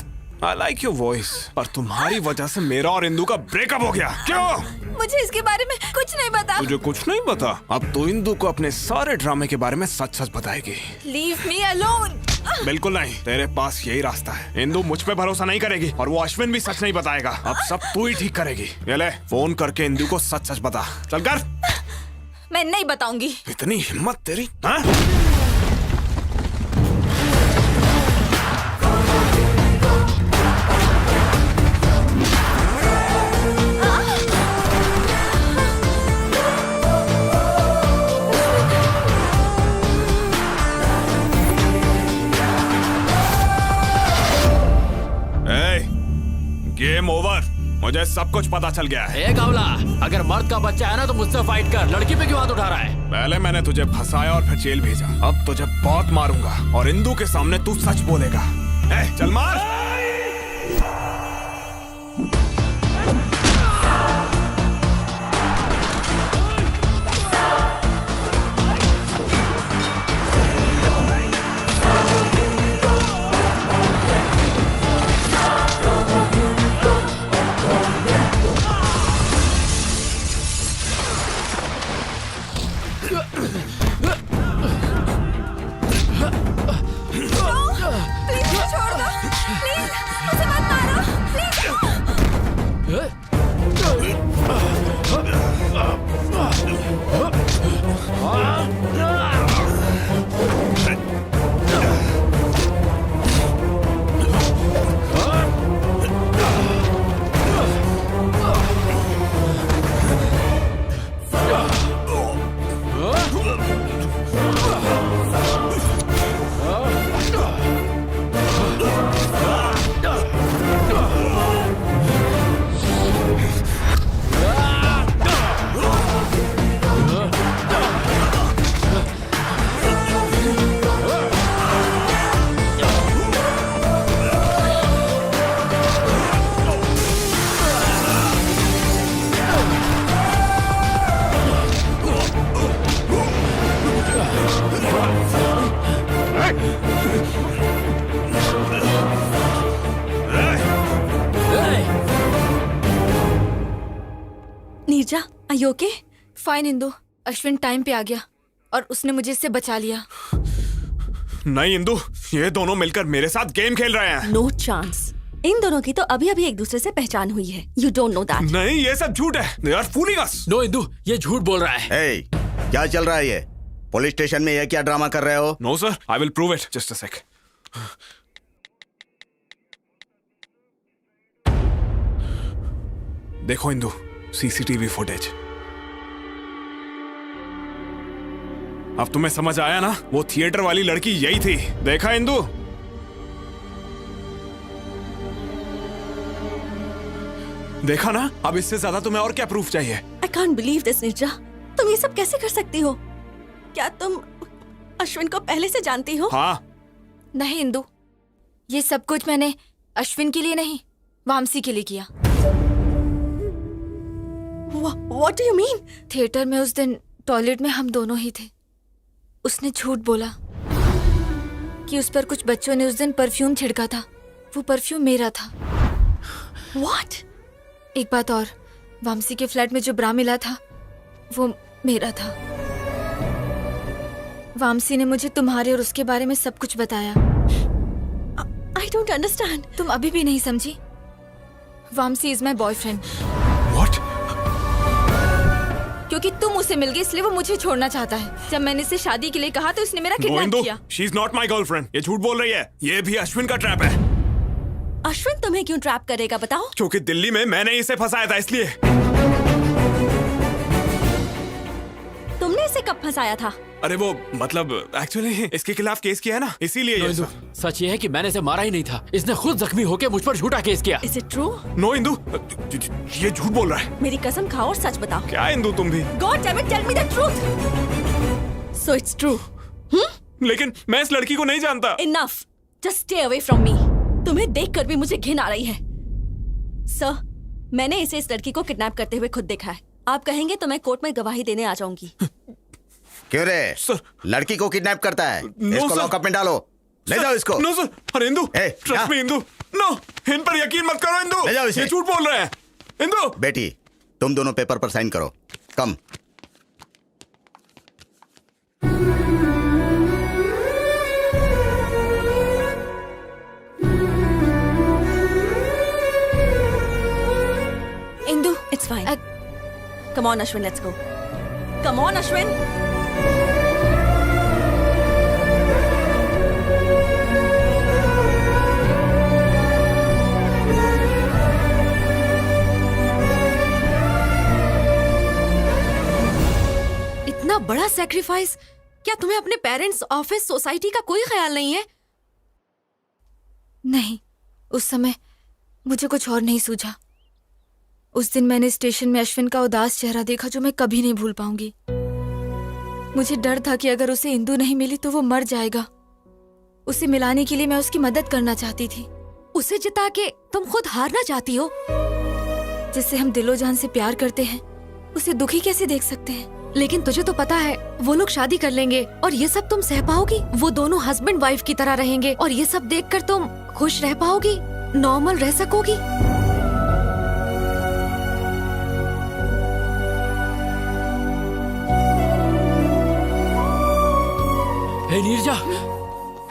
I like your voice. और तुम्हारी वजह से मेरा और इंदू का ब्रेकअप हो गया। क्यों?
मुझे इसके बारे में कुछ नहीं पता।
तुझे कुछ नहीं पता? अब तो इंदू को अपने सारे ड्रामे के बारे में सच सच बताएगी।
Leave me alone.
बिल्कुल नहीं, तेरे पास यही रास्ता है। इंदू मुझ पे भरोसा नहीं करेगी और वो अश्विन भी सच नहीं बताएगा। अब सब तू ही ठीक करेगी। ये ले, फोन करके इंदू को सच सच बता। चल कर।
मैं नहीं बताऊंगी।
इतनी हिम्मत तेरी, हाँ? Game over. मुझे सब कुछ पता चल गया है।
कावला, अगर मर्द का बच्चा है ना तो मुझसे फाइट कर। लड़की पे क्यों हाथ उठा रहा है?
पहले मैंने तुझे फंसाया और फिर जेल भेजा। अब तुझे बहुत मारूंगा और इंदू के सामने तू सच बोलेगा। चल मार।
Neerja, are you okay? Fine Indu, Ashwin time पे आ गया और उसने मुझे इससे बचा लिया।
नहीं इंदू, ये दोनों मिलकर मेरे साथ गेम खेल रहे हैं।
No chance. इन दोनों की तो अभी अभी एक दूसरे से पहचान हुई है। You don't know that.
नहीं, ये सब झूठ है। They are fooling us.
No Indu, ये झूठ बोल रहा है।
Hey, क्या चल रहा है ये? पुलिस स्टेशन में ये क्या ड्रामा कर रहे हो?
No sir, I will prove it. Just a sec. देखो इंदू, CCTV फुटेज। अब तुम्हें समझ आया ना? वो थिएटर वाली लड़की यही थी। देखा इंदू? देखा ना? अब इससे ज्यादा तुम्हें और क्या प्रूफ चाहिए?
I can't believe this, Neerja. तुम ये सब कैसे कर सकती हो? क्या तुम अश्विन को पहले से जानती हो?
हाँ।
नहीं इंदू, ये सब कुछ मैंने अश्विन के लिए नहीं, वामसी के लिए किया।
What do you mean?
Theatre में उस दिन टॉयलेट में हम दोनों ही थे। उसने झूठ बोला कि उस पर कुछ बच्चों ने उस दिन परफ्यूम छिड़का था। वो परफ्यूम मेरा था।
What?
एक बात और, वामसी के फ्लैट में जो ब्रा मिला था वो मेरा था। वामसी ने मुझे तुम्हारे और उसके बारे में सब कुछ बताया।
I don't understand.
तुम अभी भी नहीं समझी? Vamsi is my boyfriend.
What?
क्योंकि तुम उससे मिल गए इसलिए वो मुझे छोड़ना चाहता है। जब मैंने इसे शादी के लिए कहा तो उसने मेरा किडनैप किया।
She is not my girlfriend. ये झूठ बोल रही है। ये भी अश्विन का ट्रैप है।
अश्विन तुम्हें क्यों ट्रैप करेगा बताओ?
क्योंकि दिल्ली में मैंने इसे फंसाया था इसलिए।
तुमने इसे कब फंसाया था?
अरे वो मतलब एक्चुअली इसके खिलाफ केस किया है ना, इसीलिए ये सब।
सच ये है कि मैंने इसे मारा ही नहीं था। इसने खुद जख्मी होकर मुझ पर झूठा केस किया।
Is it true?
No Indu, ये झूठ बोल रहा है।
मेरी कसम खाओ और सच बताओ।
क्या इंदू तुम भी?
God damn it, tell me the truth. So it's true.
लेकिन मैं इस लड़की को नहीं जानता।
Enough. Just stay away from me. तुम्हें देखकर भी मुझे घिन आ रही है। सर, मैंने इसे इस लड़की को किडनैप करते हुए खुद देखा है। आप कहेंगे तो मैं कोर्ट में गवाही देने आ जाऊंगी।
क्यों रे?
सर,
लड़की को किडनैप करता है? इसको
सर।
लॉकअप में डालो। ले जाओ इसको।
No sir. अरे इंदु,
ए,
ट्रस्ट मी इंदु। नो, इन पर यकीन मत करो इंदु।
ले जाओ इसे।
ये झूठ बोल रहे हैं। इंदु।
बेटी, तुम दोनों पेपर पर साइन करो। Come.
Indu, it's fine. Come on Ashwin, let's go. Come on Ashwin.
इतना बड़ा सैक्रिफाइस, क्या तुम्हें अपने पेरेंट्स, ऑफिस, सोसाइटी का कोई ख्याल नहीं है? नहीं, उस समय मुझे कुछ और नहीं सूझा। उस दिन मैंने स्टेशन में अश्विन का उदास चेहरा देखा जो मैं कभी नहीं भूल पाऊंगी। मुझे डर था कि अगर उसे इंदु नहीं मिली तो वो मर जाएगा। उसे मिलाने के लिए मैं उसकी मदद करना चाहती थी। उसे जिता के तुम खुद हारना चाहती हो? जिससे हम दिलो जान से प्यार करते हैं, उसे दुखी कैसे देख सकते हैं? लेकिन तुझे तो पता है वो लोग शादी कर लेंगे और ये सब तुम सह पाओगी? वो दोनों हस्बैंड वाइफ की तरह रहेंगे और ये सब देखकर तुम खुश रह पाओगी, नॉर्मल रह सकोगी?
हे नीरजा,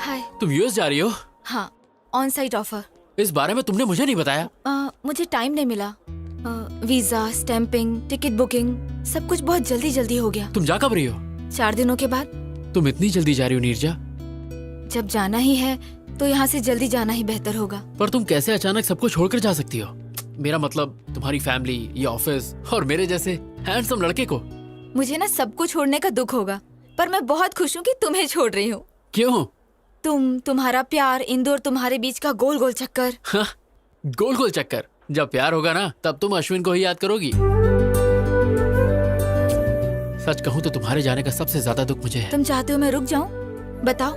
हाय।
तुम यूएस जा रही हो?
हाँ, ऑन साइट ऑफर।
इस बारे में तुमने मुझे नहीं बताया।
मुझे टाइम नहीं मिला। वीजा, स्टैंपिंग, टिकट बुकिंग, सब कुछ बहुत जल्दी जल्दी हो गया।
तुम जा कब रही हो?
4 दिनों के बाद।
तुम इतनी जल्दी जा रही हो नीरजा?
जब जाना ही है तो यहाँ से जल्दी जाना ही बेहतर होगा।
पर तुम कैसे अचानक सबको छोड़कर जा सकती हो? मेरा मतलब तुम्हारी फैमिली, ये ऑफिस और मेरे जैसे हैंडसम लड़के को।
मुझे ना सबको छोड़ने का दुख होगा, पर मैं बहुत खुश हूँ कि तुम्हें छोड़ रही हूँ।
क्यों?
तुम्हारा प्यार, इंदु और तुम्हारे बीच का गोल गोल चक्कर।
हाँ, गोल गोल चक्कर। जब प्यार होगा ना तब तुम अश्विन को ही याद करोगी। सच कहूँ तो तुम्हारे जाने का सबसे ज्यादा दुख मुझे है।
तुम चाहते हो मैं रुक जाऊँ? बताओ,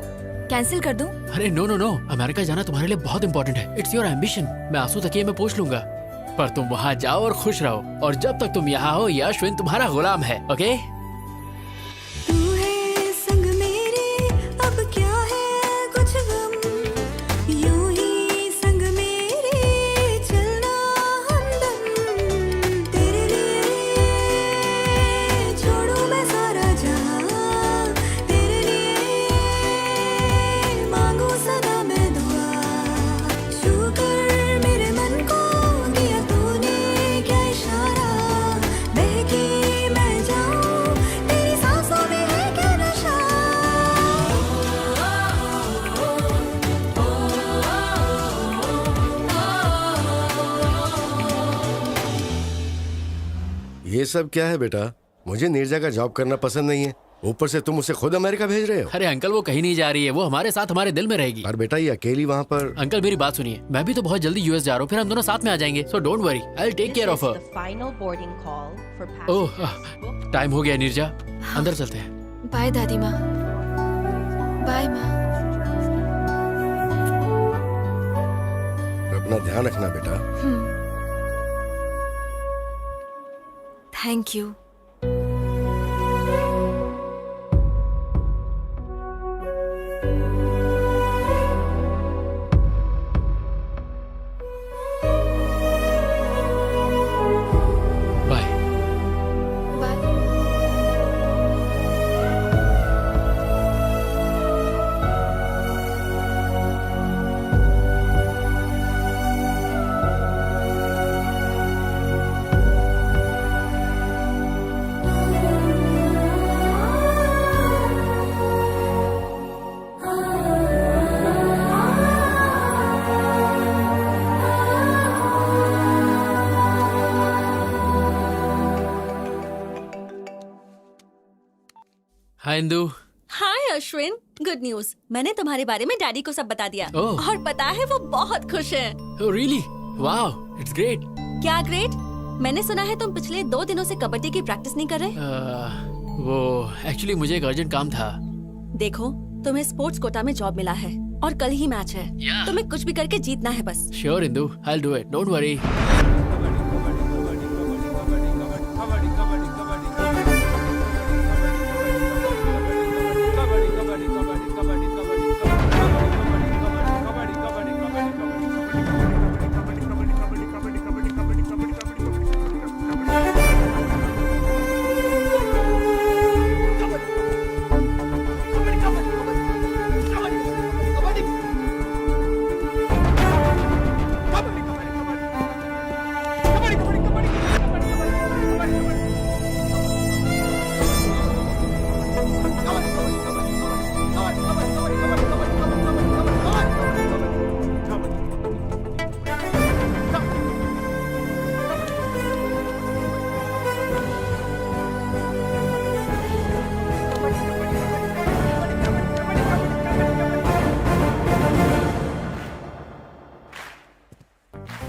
कैंसिल कर दूं?
अरे नो नो नो, अमेरिका जाना तुम्हारे लिए बहुत इंपॉर्टेंट है। It's your ambition. मैं आंसू तकिए में पोंछ लूंगा, पर तुम वहाँ जाओ और खुश रहो। और जब तक तुम यहाँ हो, ये अश्विन तुम्हारा गुलाम है। ओके?
ये सब क्या है बेटा? मुझे नीरजा का जॉब करना पसंद नहीं है, ऊपर से तुम उसे खुद अमेरिका भेज रहे हो।
अरे अंकल, वो कहीं नहीं जा रही है, वो हमारे साथ हमारे दिल में रहेगी।
और बेटा ये अकेली वहाँ पर।
अंकल मेरी बात सुनिए, मैं भी तो बहुत जल्दी यूएस जा रहा हूँ, फिर हम दोनों साथ में आ जाएंगे। So don't worry, I will take care of her. Oh, time हो गया नीरजा, अंदर चलते हैं।
बाय दादी माँ। बाय माँ।
अपना ध्यान रखना बेटा।
Thank you.
Hi Indu. Hi Ashwin, good news, मैंने तुम्हारे बारे में डैडी को सब बता दिया। और पता है वो बहुत खुश है।
रियली? Wow, it's great.
क्या ग्रेट? मैंने सुना है तुम पिछले 2 दिनों से कबड्डी की प्रैक्टिस नहीं कर रहे।
वो एक्चुअली मुझे एक अर्जेंट काम था।
देखो, तुम्हें स्पोर्ट्स कोटा में जॉब मिला है और कल ही मैच है। तुम्हें कुछ भी करके जीतना है बस।
Sure Indu, I will do it, don't worry.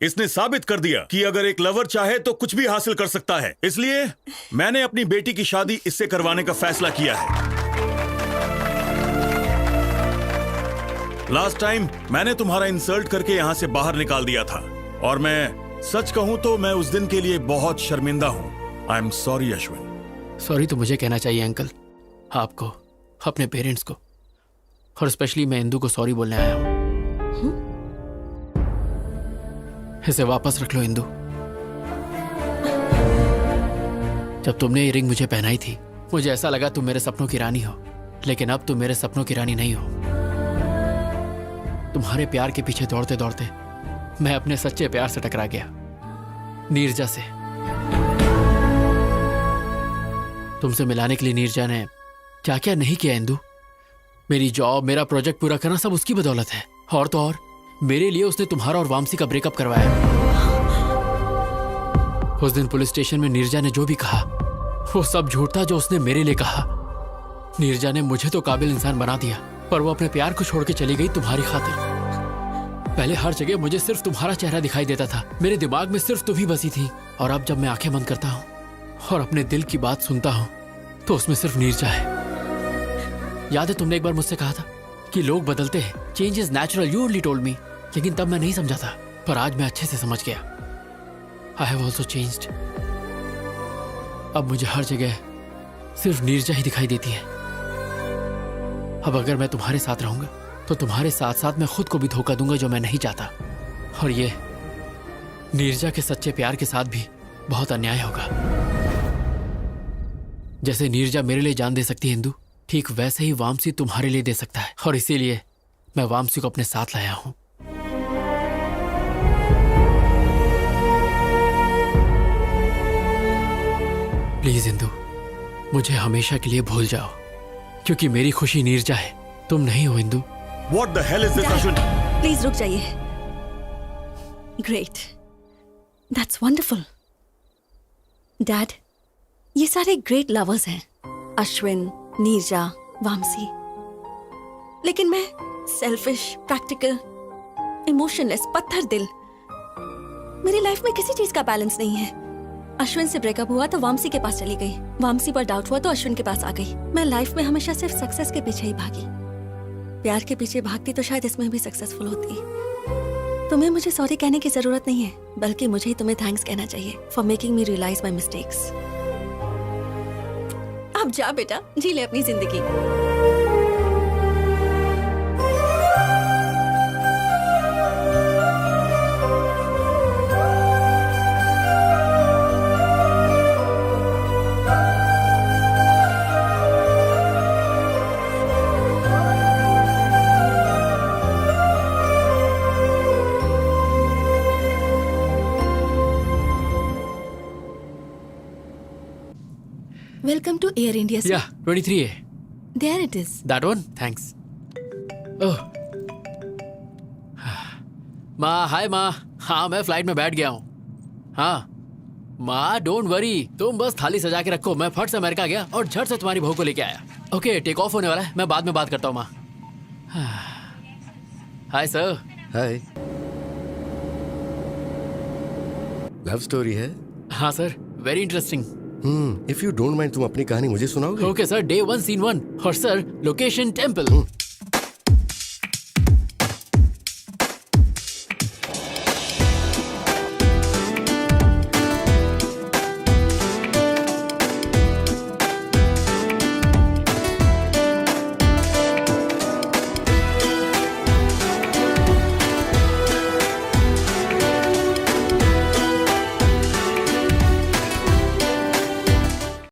इसने साबित कर दिया कि अगर एक लवर चाहे तो कुछ भी हासिल कर सकता है। इसलिए मैंने अपनी बेटी की शादी इससे करवाने का फैसला किया है। लास्ट टाइम मैंने तुम्हारा इंसल्ट करके यहां से बाहर निकाल दिया था, और मैं सच कहूं तो मैं उस दिन के लिए बहुत शर्मिंदा हूं। I am sorry Ashwin.
Sorry तो मुझे कहना चाहिए अंकल, आपको, अपने पेरेंट्स को, और स्पेशली मैं इंदू को सॉरी बोलने आया हूं। इसे वापस रख लो इंदू। जब तुमने ये रिंग मुझे पहनाई थी, मुझे ऐसा लगा तुम मेरे सपनों की रानी हो, लेकिन अब तुम मेरे सपनों की रानी नहीं हो। तुम्हारे प्यार के पीछे दौड़ते दौड़ते मैं अपने सच्चे प्यार से टकरा गया, नीरजा से। तुमसे मिलाने के लिए नीरजा ने क्या क्या नहीं किया इंदू। मेरी जॉब, मेरा प्रोजेक्ट पूरा करना सब उसकी बदौलत है। और तो और मेरे लिए उसने तुम्हारा और वामसी का ब्रेकअप करवाया। उस दिन पुलिस स्टेशन में नीरजा ने जो भी कहा वो सब झूठ था जो उसने मेरे लिए कहा। नीरजा ने मुझे तो काबिल इंसान बना दिया, पर वो अपने प्यार को छोड़ के चली गई तुम्हारी खातिर। पहले हर जगह मुझे सिर्फ तुम्हारा चेहरा दिखाई देता था, मेरे दिमाग में सिर्फ तुम ही बसी थी। और अब जब मैं आंखें बंद करता हूँ और अपने दिल की बात सुनता हूँ तो उसमें सिर्फ नीरजा है। याद है तुमने एक बार मुझसे कहा था कि लोग बदलते हैं, change is natural, you only told me. लेकिन तब मैं नहीं समझा था, पर आज मैं अच्छे से समझ गया। I have also changed. अब मुझे हर जगह सिर्फ नीरजा ही दिखाई देती है। अब अगर मैं तुम्हारे साथ रहूंगा तो तुम्हारे साथ साथ मैं खुद को भी धोखा दूंगा, जो मैं नहीं चाहता। और ये नीरजा के सच्चे प्यार के साथ भी बहुत अन्याय होगा। जैसे नीरजा मेरे लिए जान दे सकती है इंदू, ठीक वैसे ही वामसी तुम्हारे लिए दे सकता है। और इसीलिए मैं वामसी को अपने साथ लाया हूं। प्लीज इंदू, मुझे हमेशा के लिए भूल जाओ, क्योंकि मेरी खुशी नीरजा है, तुम नहीं हो Indu.
What the hell is this, Ashwin?
Please रुक जाइए। Great, that's wonderful. डैड, ये सारे ग्रेट लवर्स हैं, अश्विन, नीरजा, वामसी। लेकिन मैं सेल्फिश, प्रैक्टिकल, इमोशनलेस, पत्थर दिल। मेरी लाइफ में किसी चीज का बैलेंस नहीं है। अश्विन से ब्रेकअप हुआ तो वामसी के पास चली गई, वामसी पर डाउट हुआ तो अश्विन के पास आ गई। मैं लाइफ में हमेशा सिर्फ सक्सेस के पीछे ही भागी। प्यार के पीछे भागती तो शायद इसमें भी सक्सेसफुल होती। तुम्हें मुझे सॉरी कहने की जरूरत नहीं है, बल्कि मुझे ही तुम्हें थैंक्स कहना चाहिए for making me realise my mistakes. अब जा बेटा, जी ले अपनी जिंदगी। Welcome to Air India, sir.
Yeah, 23A.
There it is.
That one? Thanks. Oh. माँ, हाय माँ। हाँ, मैं फ्लाइट में बैठ गया हूँ। हाँ माँ, डोंट वरी, तुम बस थाली सजा के रखो। मैं फट से अमेरिका गया और झट से तुम्हारी बहू को लेके आया। ओके, टेक ऑफ होने वाला है, मैं बाद में बात करता हूँ माँ। Hi sir.
Hi. Love story है?
हाँ sir, very interesting.
If you don't mind, तुम अपनी कहानी मुझे सुनाओगे?
Okay sir, day 1 scene 1। और सर, लोकेशन टेम्पल।